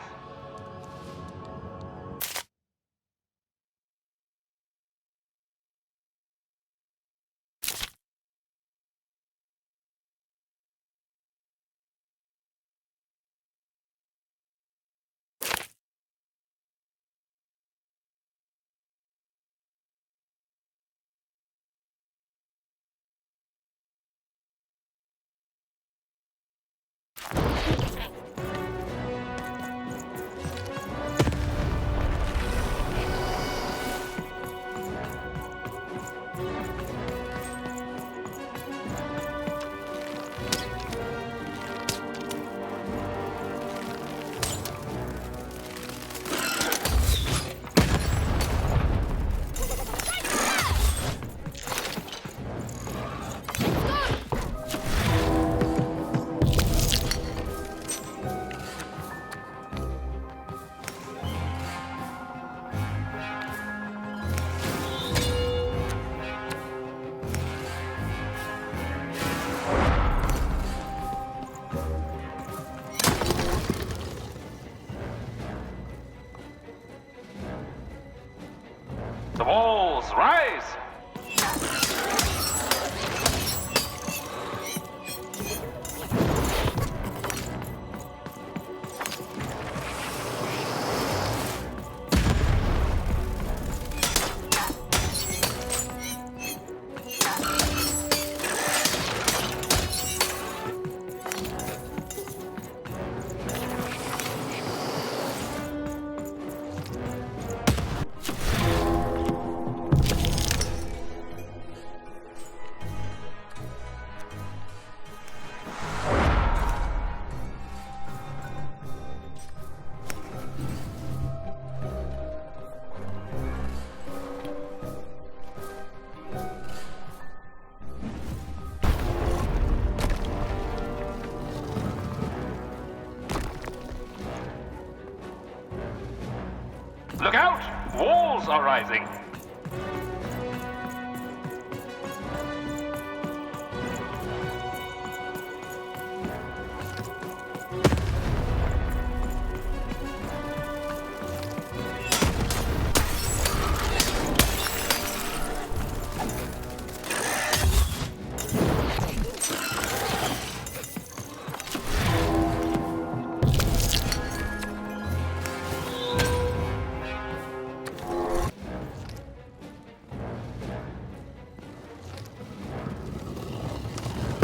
walls are rising.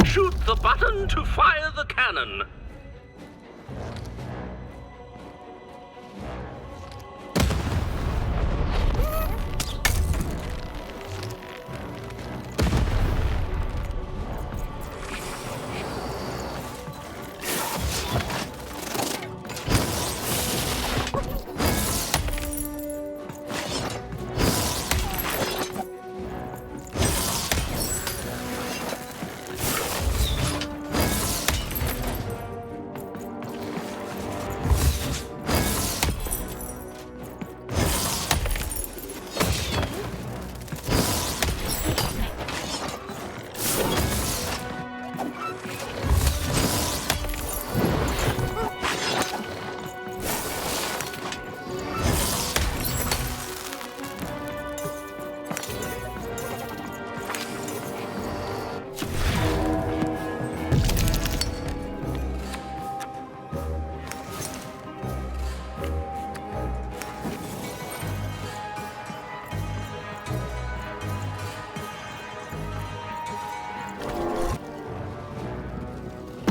Shoot the button to fire the cannon.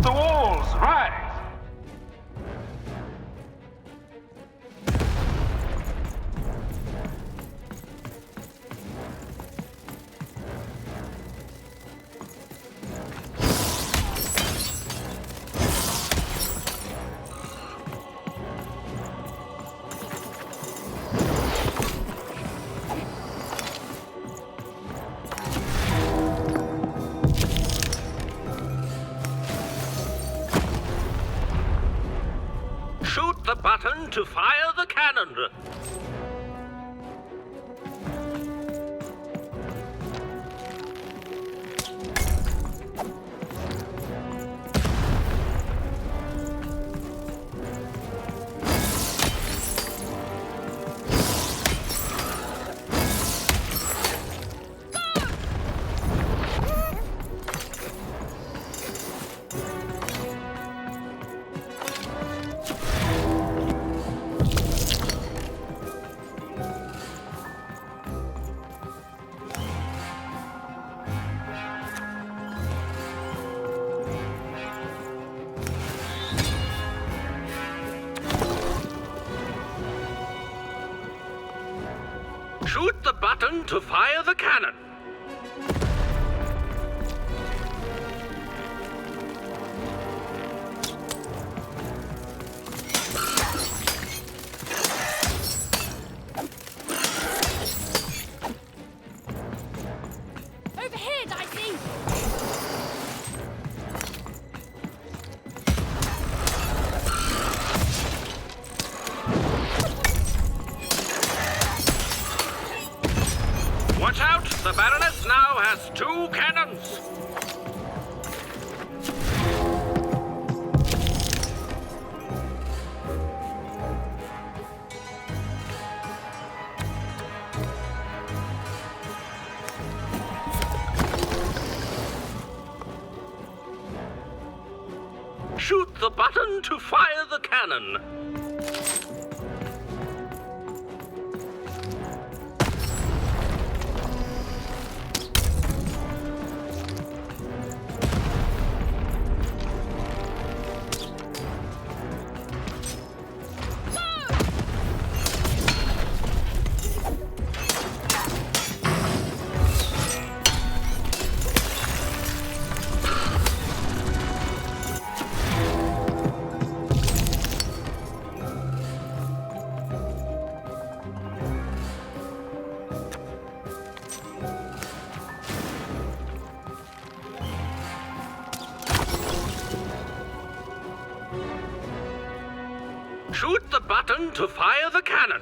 The walls rise! Shoot the button to fire the cannon. Shoot the button to fire the cannon. Overhead, I see! Watch out! The Baroness now has 2 cannons! Shoot the button to fire the cannon! Shoot the button to fire the cannon.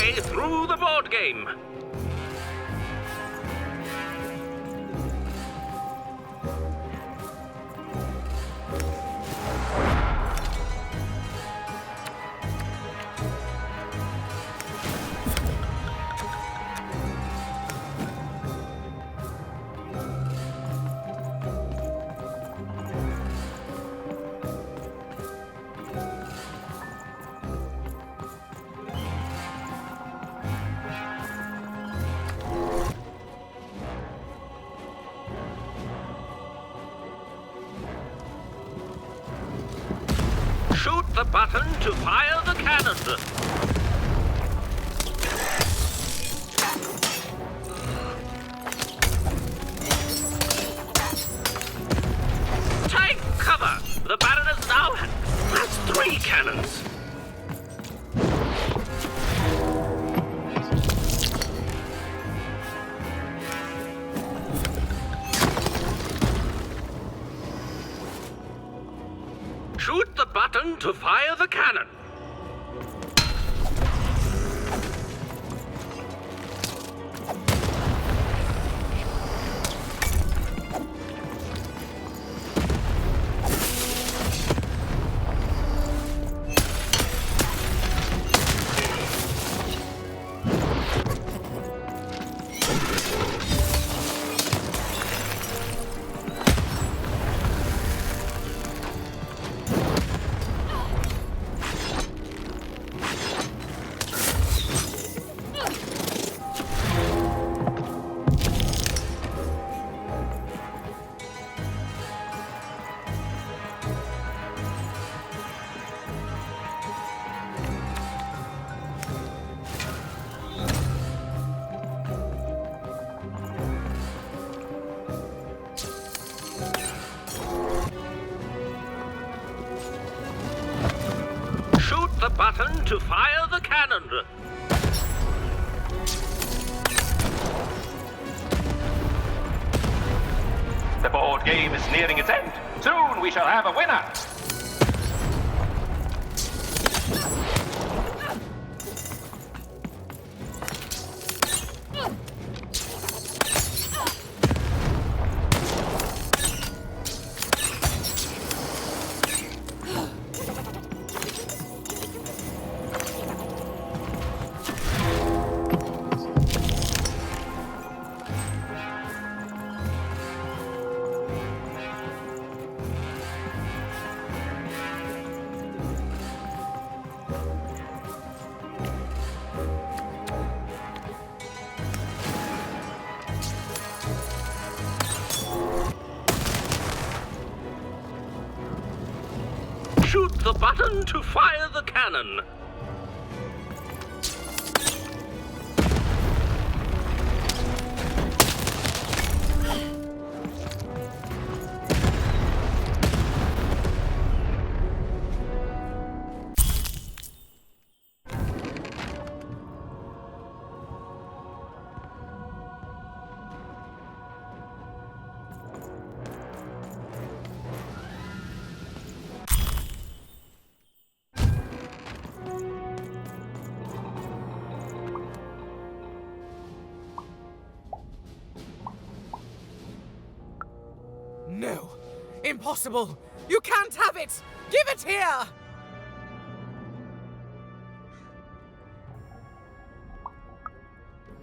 way through the board game. Shoot the button to fire the cannon. Take cover! The Baroness now has 3 cannons. Shoot the button to fire the cannon. The button to fire the cannon. The board game is nearing its end. Soon we shall have a winner. Shoot the button to fire the cannon. No. Impossible. You can't have it. Give it here.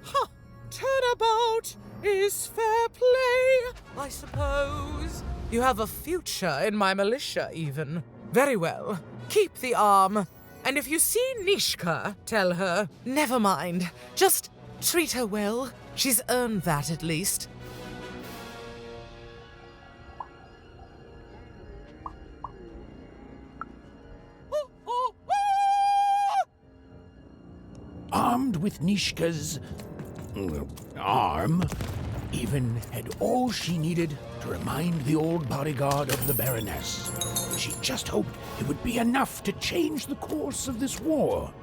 Huh. Turnabout is fair play, I suppose. You have a future in my militia, even. Very well. Keep the arm. And if you see Nishka, tell her, never mind. Just treat her well. She's earned that, at least. Armed with Nishka's arm, even had all she needed to remind the old bodyguard of the Baroness. She just hoped it would be enough to change the course of this war.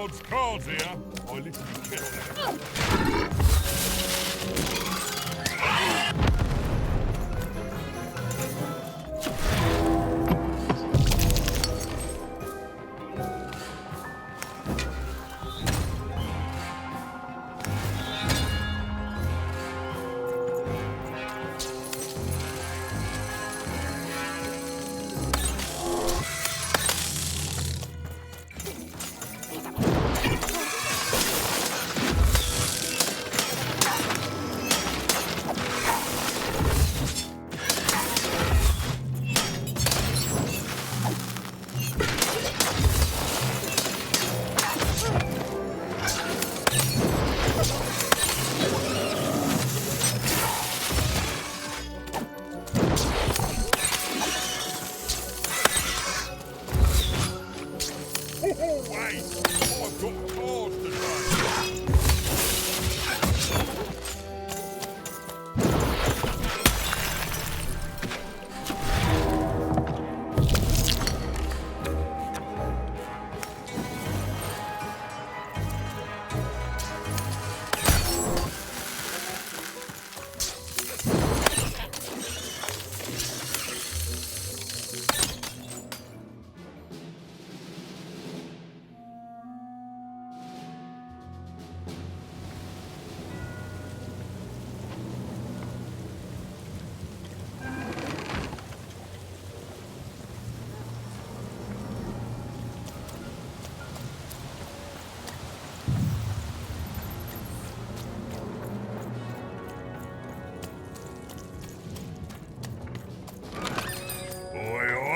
Lord's cards here. I literally cannot.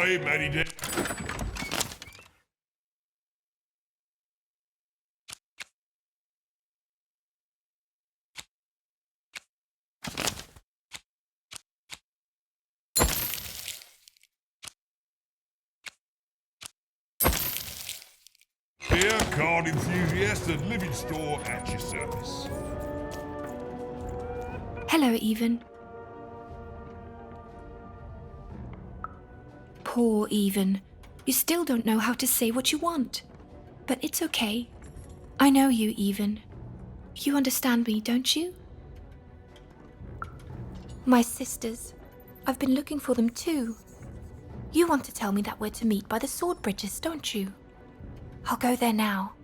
Oi, Matty Dick. Here, card enthusiast and living store at your service. Hello, Even. Poor Even. You still don't know how to say what you want. But it's okay. I know you, Even. You understand me, don't you? My sisters. I've been looking for them too. You want to tell me that we're to meet by the sword bridges, don't you? I'll go there now.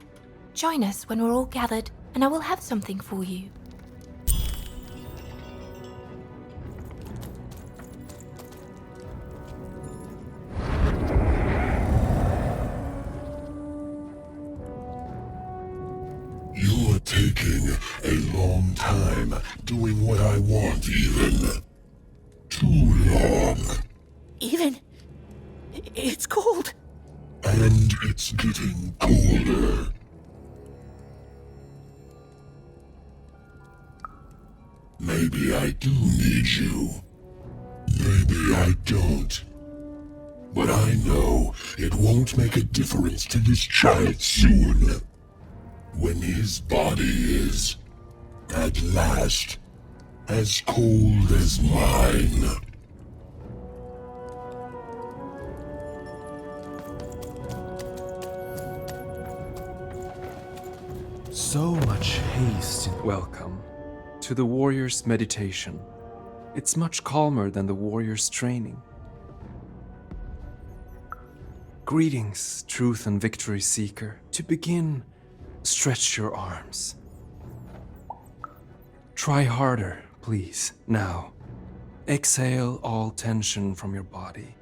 Join us when we're all gathered, and I will have something for you. You're taking a long time doing what I want, Even. Too long. Even, it's cold. And it's getting colder. Maybe I do need you. Maybe I don't. But I know it won't make a difference to this child soon. When his body is, at last, as cold as mine. So much haste. Welcome to the warrior's meditation. It's much calmer than the warrior's training. Greetings, truth and victory seeker. To begin, stretch your arms. Try harder, please. Now, exhale all tension from your body.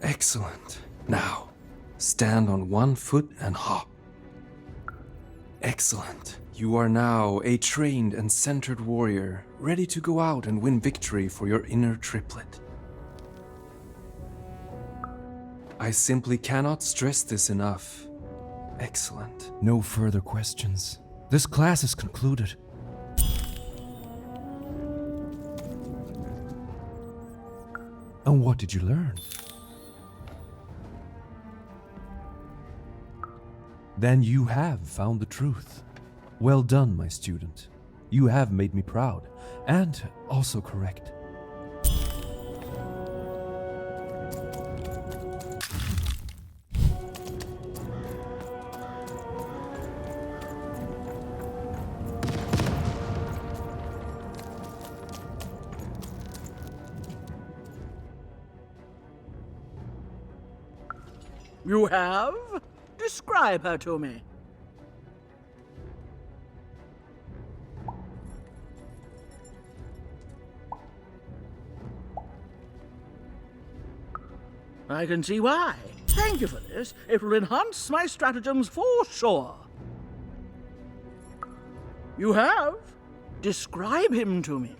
Excellent. Now, stand on one foot and hop. Excellent. You are now a trained and centered warrior, ready to go out and win victory for your inner triplet. I simply cannot stress this enough. Excellent. No further questions. This class is concluded. And what did you learn? Then you have found the truth. Well done, my student. You have made me proud, and also correct. You have? Describe her to me. I can see why. Thank you for this. It will enhance my stratagems for sure. You have? Describe him to me.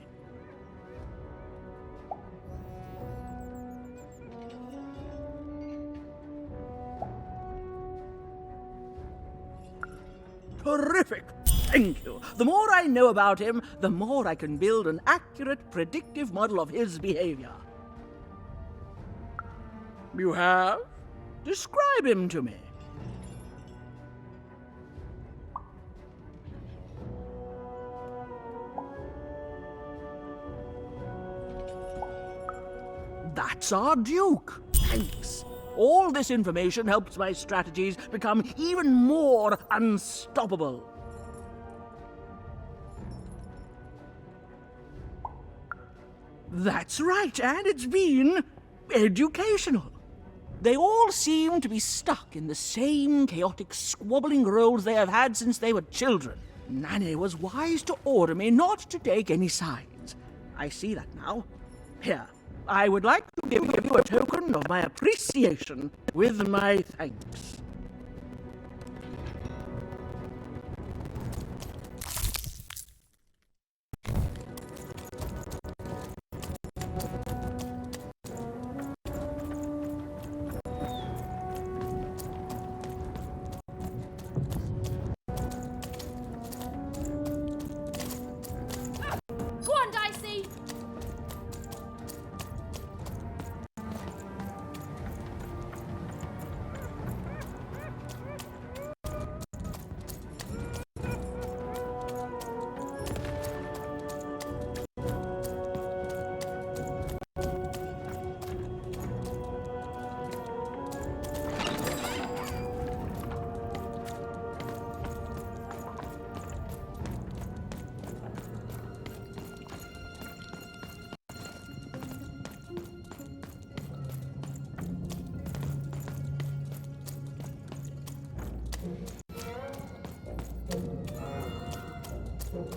Terrific! Thank you. The more I know about him, the more I can build an accurate, predictive model of his behavior. You have? Describe him to me. That's our Duke. Thanks. All this information helps my strategies become even more unstoppable. That's right, and it's been educational. They all seem to be stuck in the same chaotic, squabbling roles they have had since they were children. Nanny was wise to order me not to take any sides. I see that now. Here, I would like to give you a token of my appreciation with my thanks. Go on, Dicey!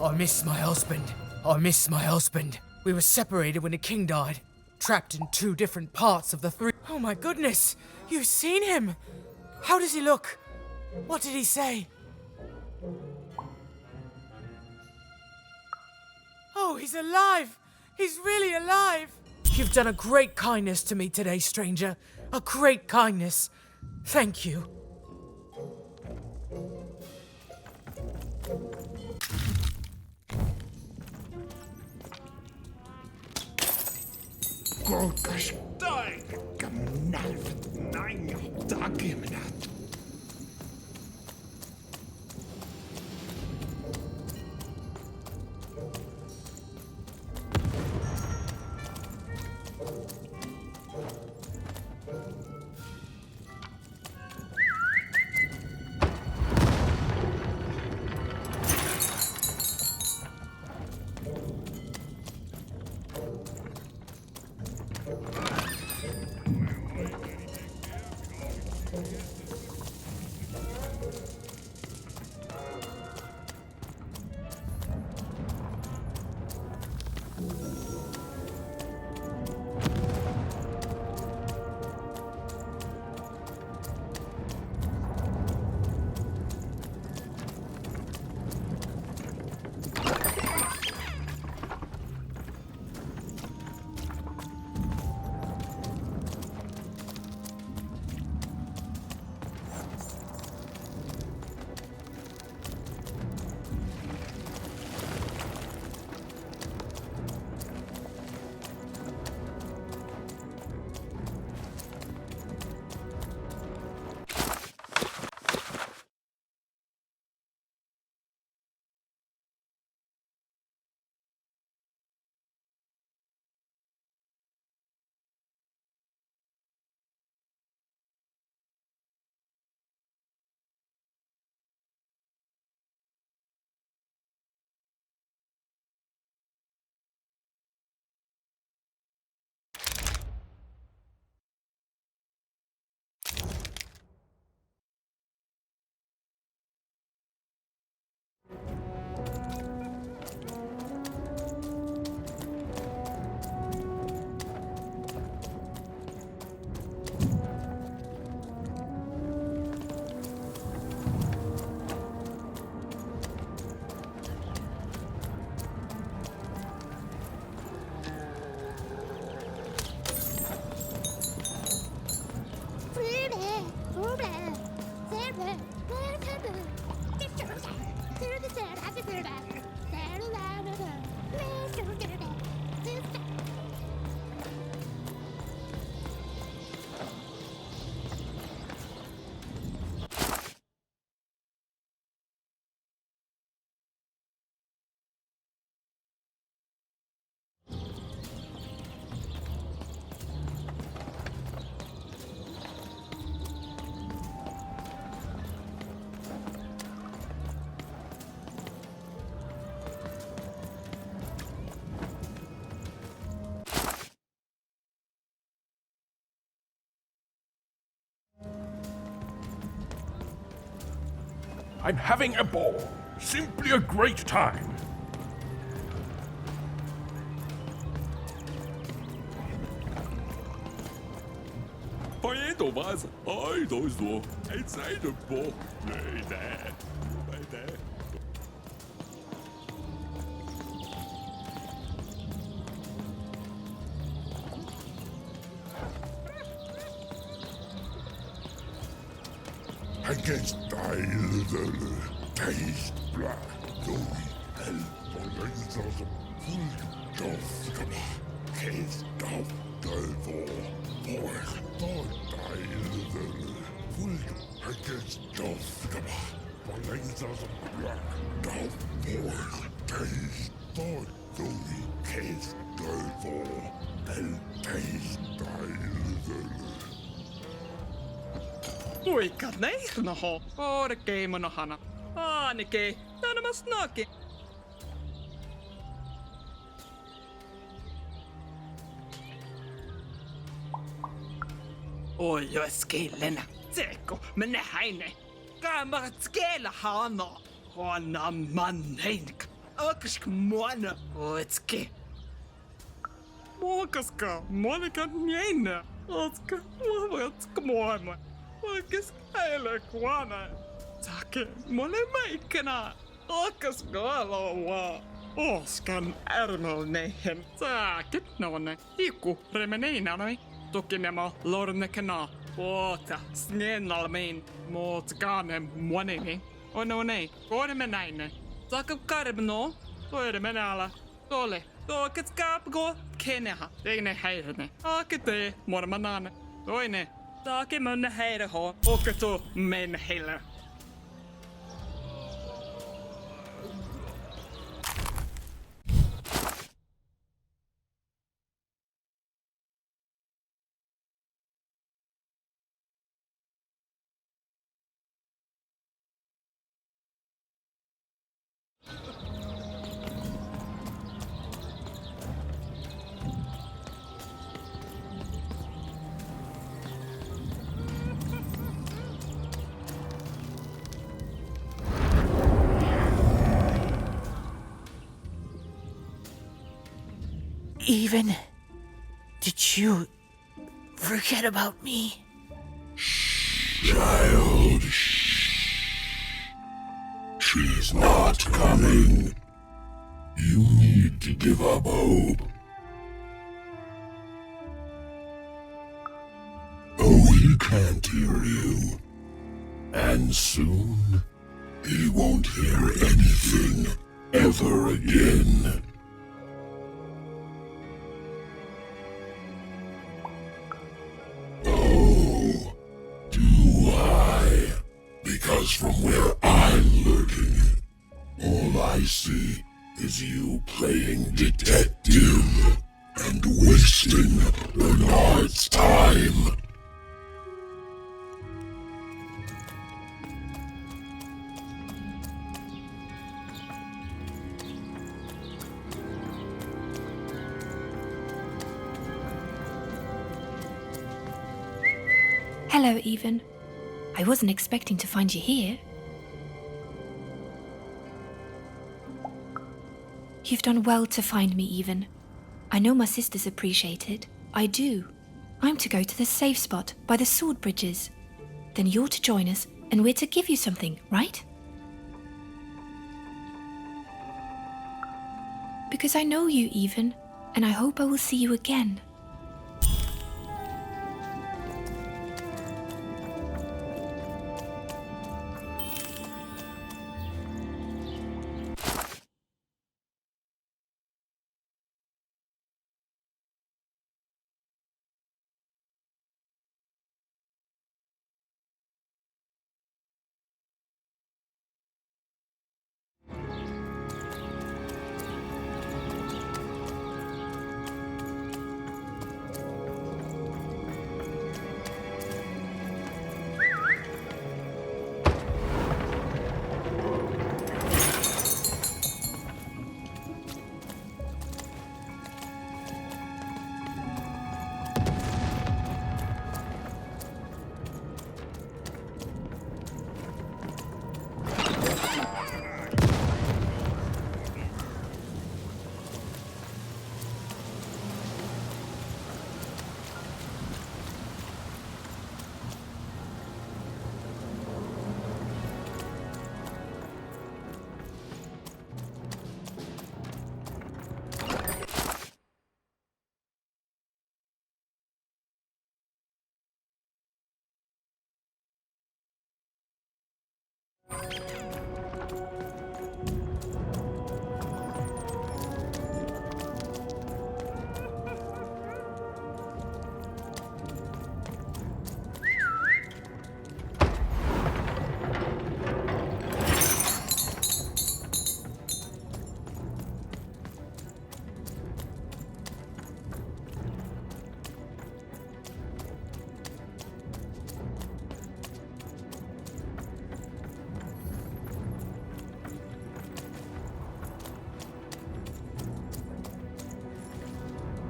I miss my husband. I miss my husband. We were separated when the king died, trapped in two different parts of the three. Oh my goodness! You've seen him! How does he look? What did he say? Oh, he's alive! He's really alive! You've done a great kindness to me today, stranger. A great kindness. Thank you. Goldfish, die! Genalvet, nein, dagimnat. I'm having a ball. Simply a great time. Oi, Thomas. Oi, dois do. Inside the ball. Nej, nej. Nej, nej. Against Teil, Dreistadt, help, lasers, full case of Teil, full against lasers, case Uika neihnoho, orkeimonohana, aanike, tanamas naki. Oi, jos skillena, teko, men häine, kaamarat skela hana, hana manneink, aksk muana, oitski. Muokaska, monikan jäinä, otska, muovatska muoma. Oikeas heille kuana. Take mone meikkana. Okas galoa. Oskan ärmelneihin. Take nonne. Iku remeneinanoi. Tukinema lornekana. Oota snennalmein. Mootkaane moneni. Ononei. Koodemme näinne. Take karbno. Toidemme näällä. Tole. Toket kaapgo. Keneha. Teine häirne. Akete mormanaan. Toine. Take mun heireho, okatu men heile. Even, did you forget about me? Child, she's not coming. You need to give up hope. Oh, he can't hear you. And soon, he won't hear anything ever again. Oh, do I? Because from where I'm lurking, all I see is you playing detective and wasting Bernard's time. Hello, Even. I wasn't expecting to find you here. You've done well to find me, Even. I know my sisters appreciate it. I do. I'm to go to the safe spot by the sword bridges. Then you're to join us, and we're to give you something, right? Because I know you, Even, and I hope I will see you again.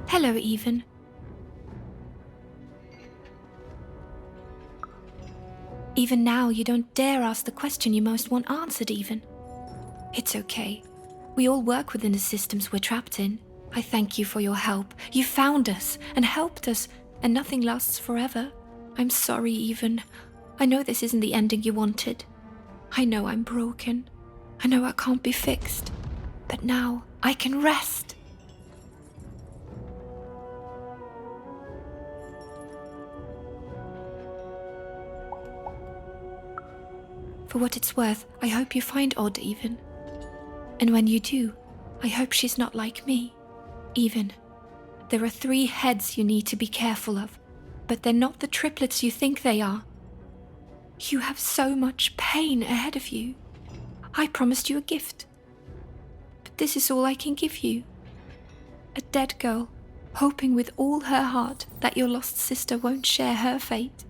Hello, Even. Even now, you don't dare ask the question you most want answered, Even. It's okay. We all work within the systems we're trapped in. I thank you for your help. You found us and helped us, and nothing lasts forever. I'm sorry, Even. I know this isn't the ending you wanted. I know I'm broken. I know I can't be fixed. But now, I can rest. For what it's worth, I hope you find Odd Even. And when you do, I hope she's not like me. Even. There are 3 heads you need to be careful of, but they're not the triplets you think they are. You have so much pain ahead of you. I promised you a gift. But this is all I can give you. A dead girl, hoping with all her heart that your lost sister won't share her fate.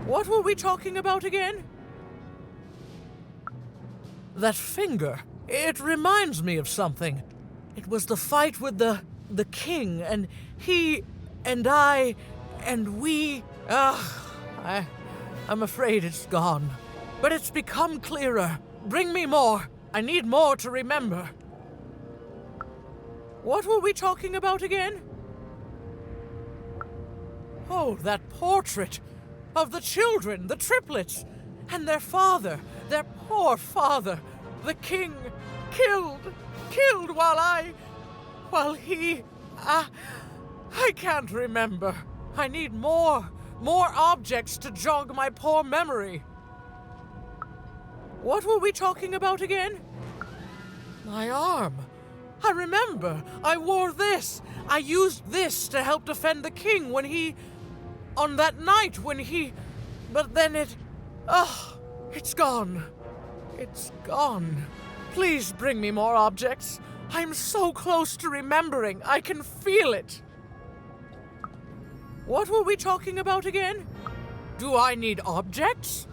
What were we talking about again? That finger. It reminds me of something. It was the fight with the king, and he, and I, and we. I'm afraid it's gone. But it's become clearer. Bring me more. I need more to remember. What were we talking about again? Oh, that portrait of the children, the triplets, and their father, their poor father, the king, killed while he, I can't remember. I need more objects to jog my poor memory. What were we talking about again? My arm. I remember. I wore this. I used this to help defend the king when he... on that night when he... But then it... it's gone. It's gone. Please bring me more objects. I'm so close to remembering. I can feel it. What were we talking about again? Do I need objects?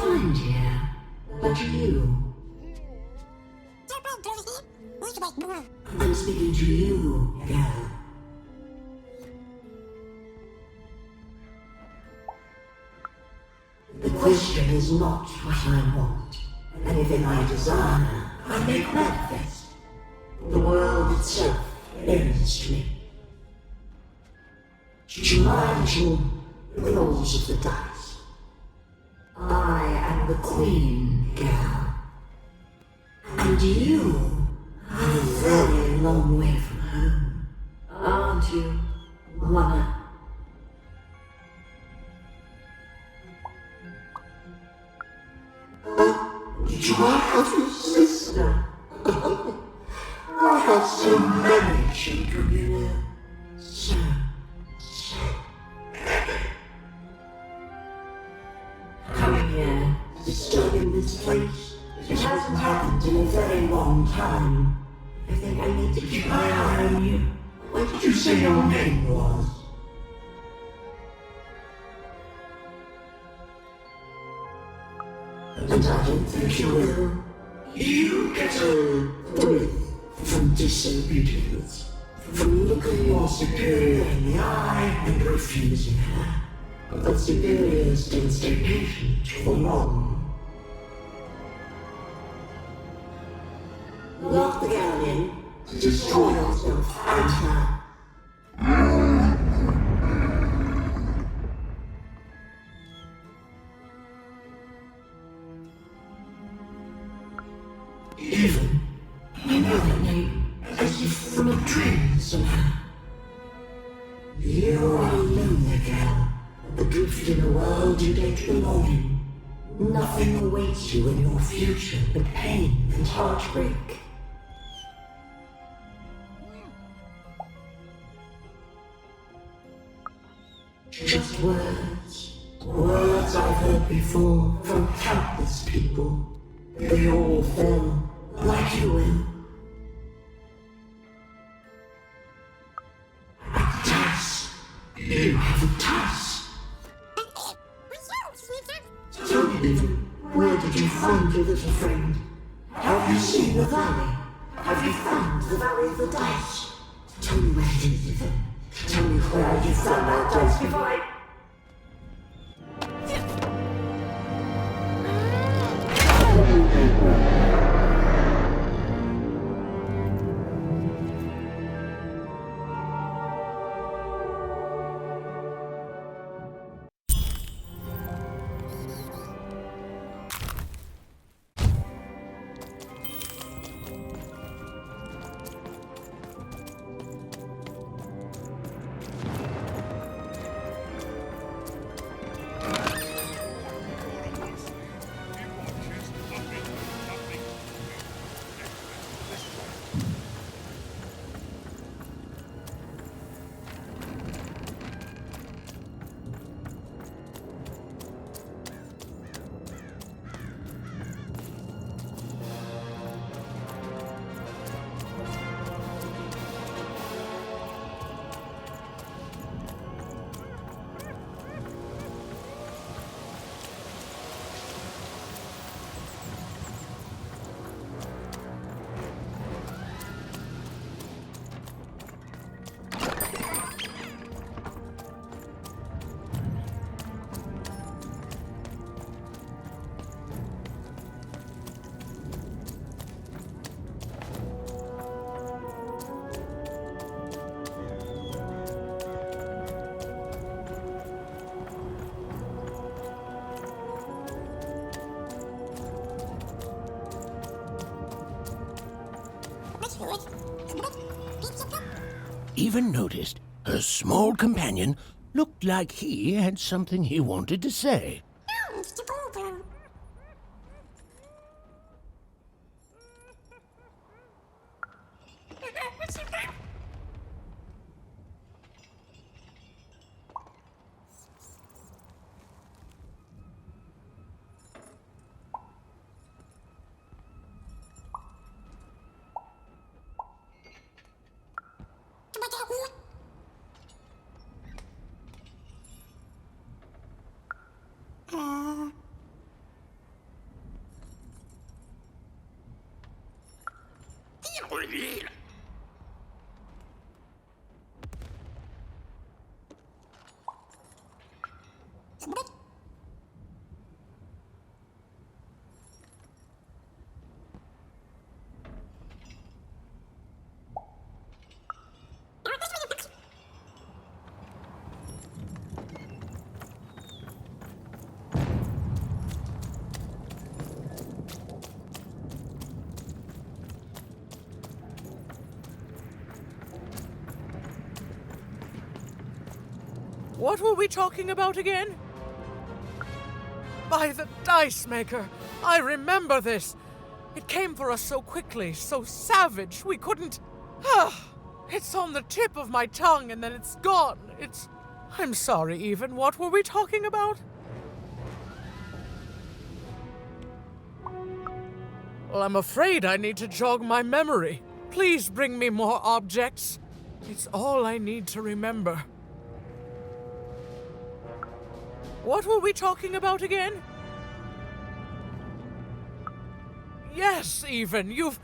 find here but you. I'm speaking to you, girl. The question is not what I want. Anything I desire, I make manifest. The world itself ends to me. To my tune, the rolls of the dice. I am the queen, girl. And you are a very long way from home, aren't you, Mother? Did you have a sister? I have so many children, you know. So many. Coming here, disturbing this place, it hasn't happened in a very long time. I think I need to keep my eye on you. What did you say your name was? And I don't think you will. You get a thrill from disobedience, from looking your superior in the eye and refusing her. But superiors don't stay patient for long. Lock the girl in, destroy yourself and her. Even, I know that name, as if from a dream somehow. You are a lonely girl, adrift in a world you don't belong in. Nothing awaits you in your future but pain and heartbreak. Just words, words I've heard before from countless people. They all fell like you will. A task. You have a task. Tell me, Ethan, where did you find your little friend? Have you seen the valley? Have you found the valley of the dice? Tell me where it is, Ethan. Tell me where you found that dice before I... Even noticed her small companion looked like he had something he wanted to say. What were we talking about again? By the dice maker! I remember this! It came for us so quickly, so savage, we couldn't... It's on the tip of my tongue and then it's gone. I'm sorry, Even. What were we talking about? Well, I'm afraid I need to jog my memory. Please bring me more objects. It's all I need to remember. What were we talking about again? Yes, Even, you've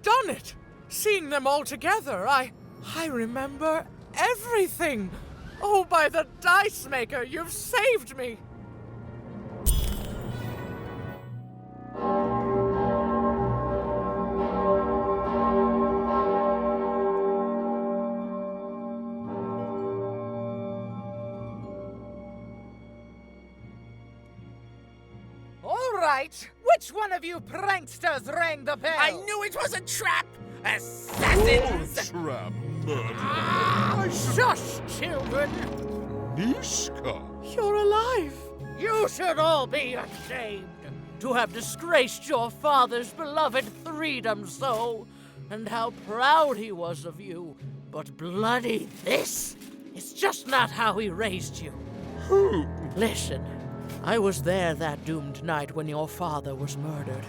done it. Seeing them all together, I remember everything. Oh, by the dice maker, you've saved me. Which one of you pranksters rang the bell? I knew it was a trap! Assassins! Trap, murderer. Shush, children! Nishka! You're alive! You should all be ashamed to have disgraced your father's beloved freedom so, and how proud he was of you. But bloody this is just not how he raised you. Listen. I was there that doomed night when your father was murdered.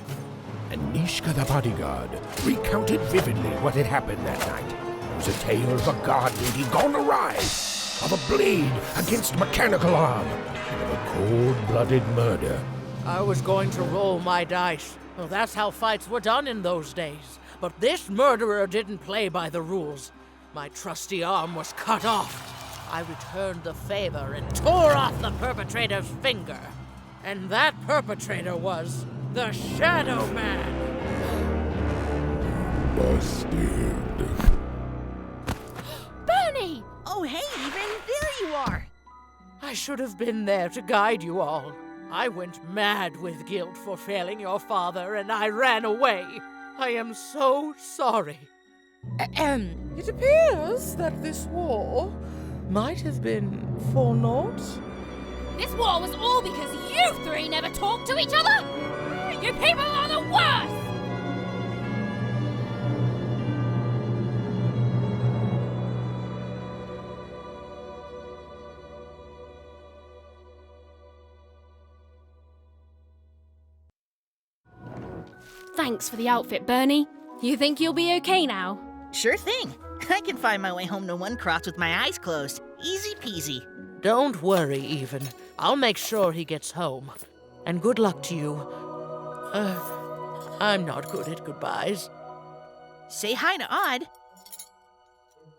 And Nishka the bodyguard recounted vividly what had happened that night. It was a tale of a god lady gone awry, of a blade against mechanical arm, and of a cold-blooded murder. I was going to roll my dice. Well, that's how fights were done in those days. But this murderer didn't play by the rules. My trusty arm was cut off. I returned the favor and tore off the perpetrator's finger. And that perpetrator was the Shadow Man. Busted. Bernie! Oh, hey, Even, there you are. I should have been there to guide you all. I went mad with guilt for failing your father, and I ran away. I am so sorry. It appears that this war might have been for naught. This war was all because you three never talked to each other! You people are the worst! Thanks for the outfit, Bernie. You think you'll be okay now? Sure thing. I can find my way home to one cross with my eyes closed. Easy peasy. Don't worry, Even. I'll make sure he gets home. And good luck to you. I'm not good at goodbyes. Say hi to Odd.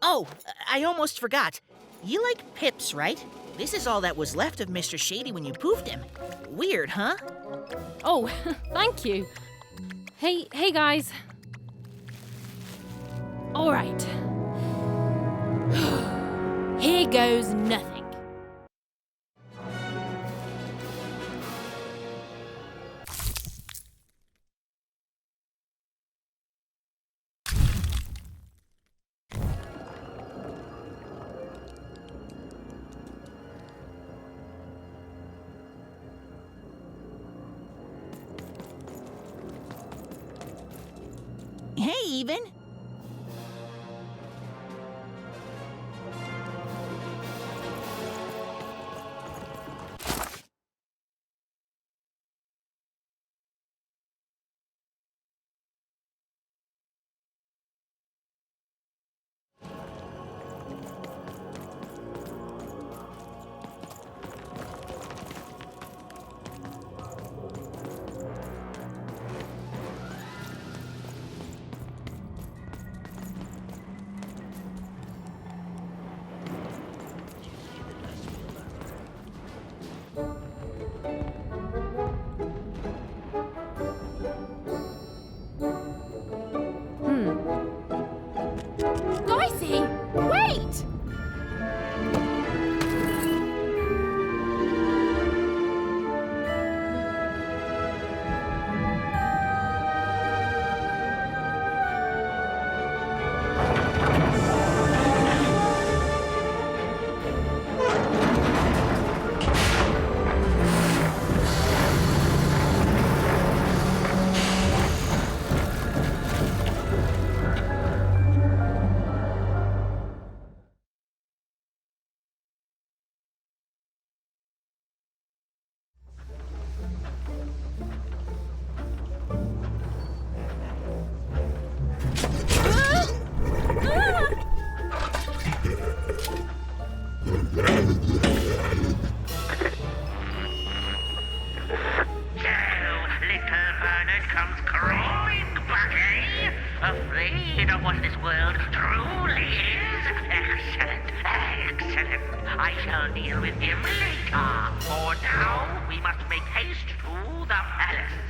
Oh, I almost forgot. You like pips, right? This is all that was left of Mr. Shady when you poofed him. Weird, huh? Oh, thank you. Hey guys. All right. Here goes nothing. Hey, Even. comes crawling back, eh? Afraid of what this world truly is? Excellent, excellent. I shall deal with him later. For now, we must make haste to the palace.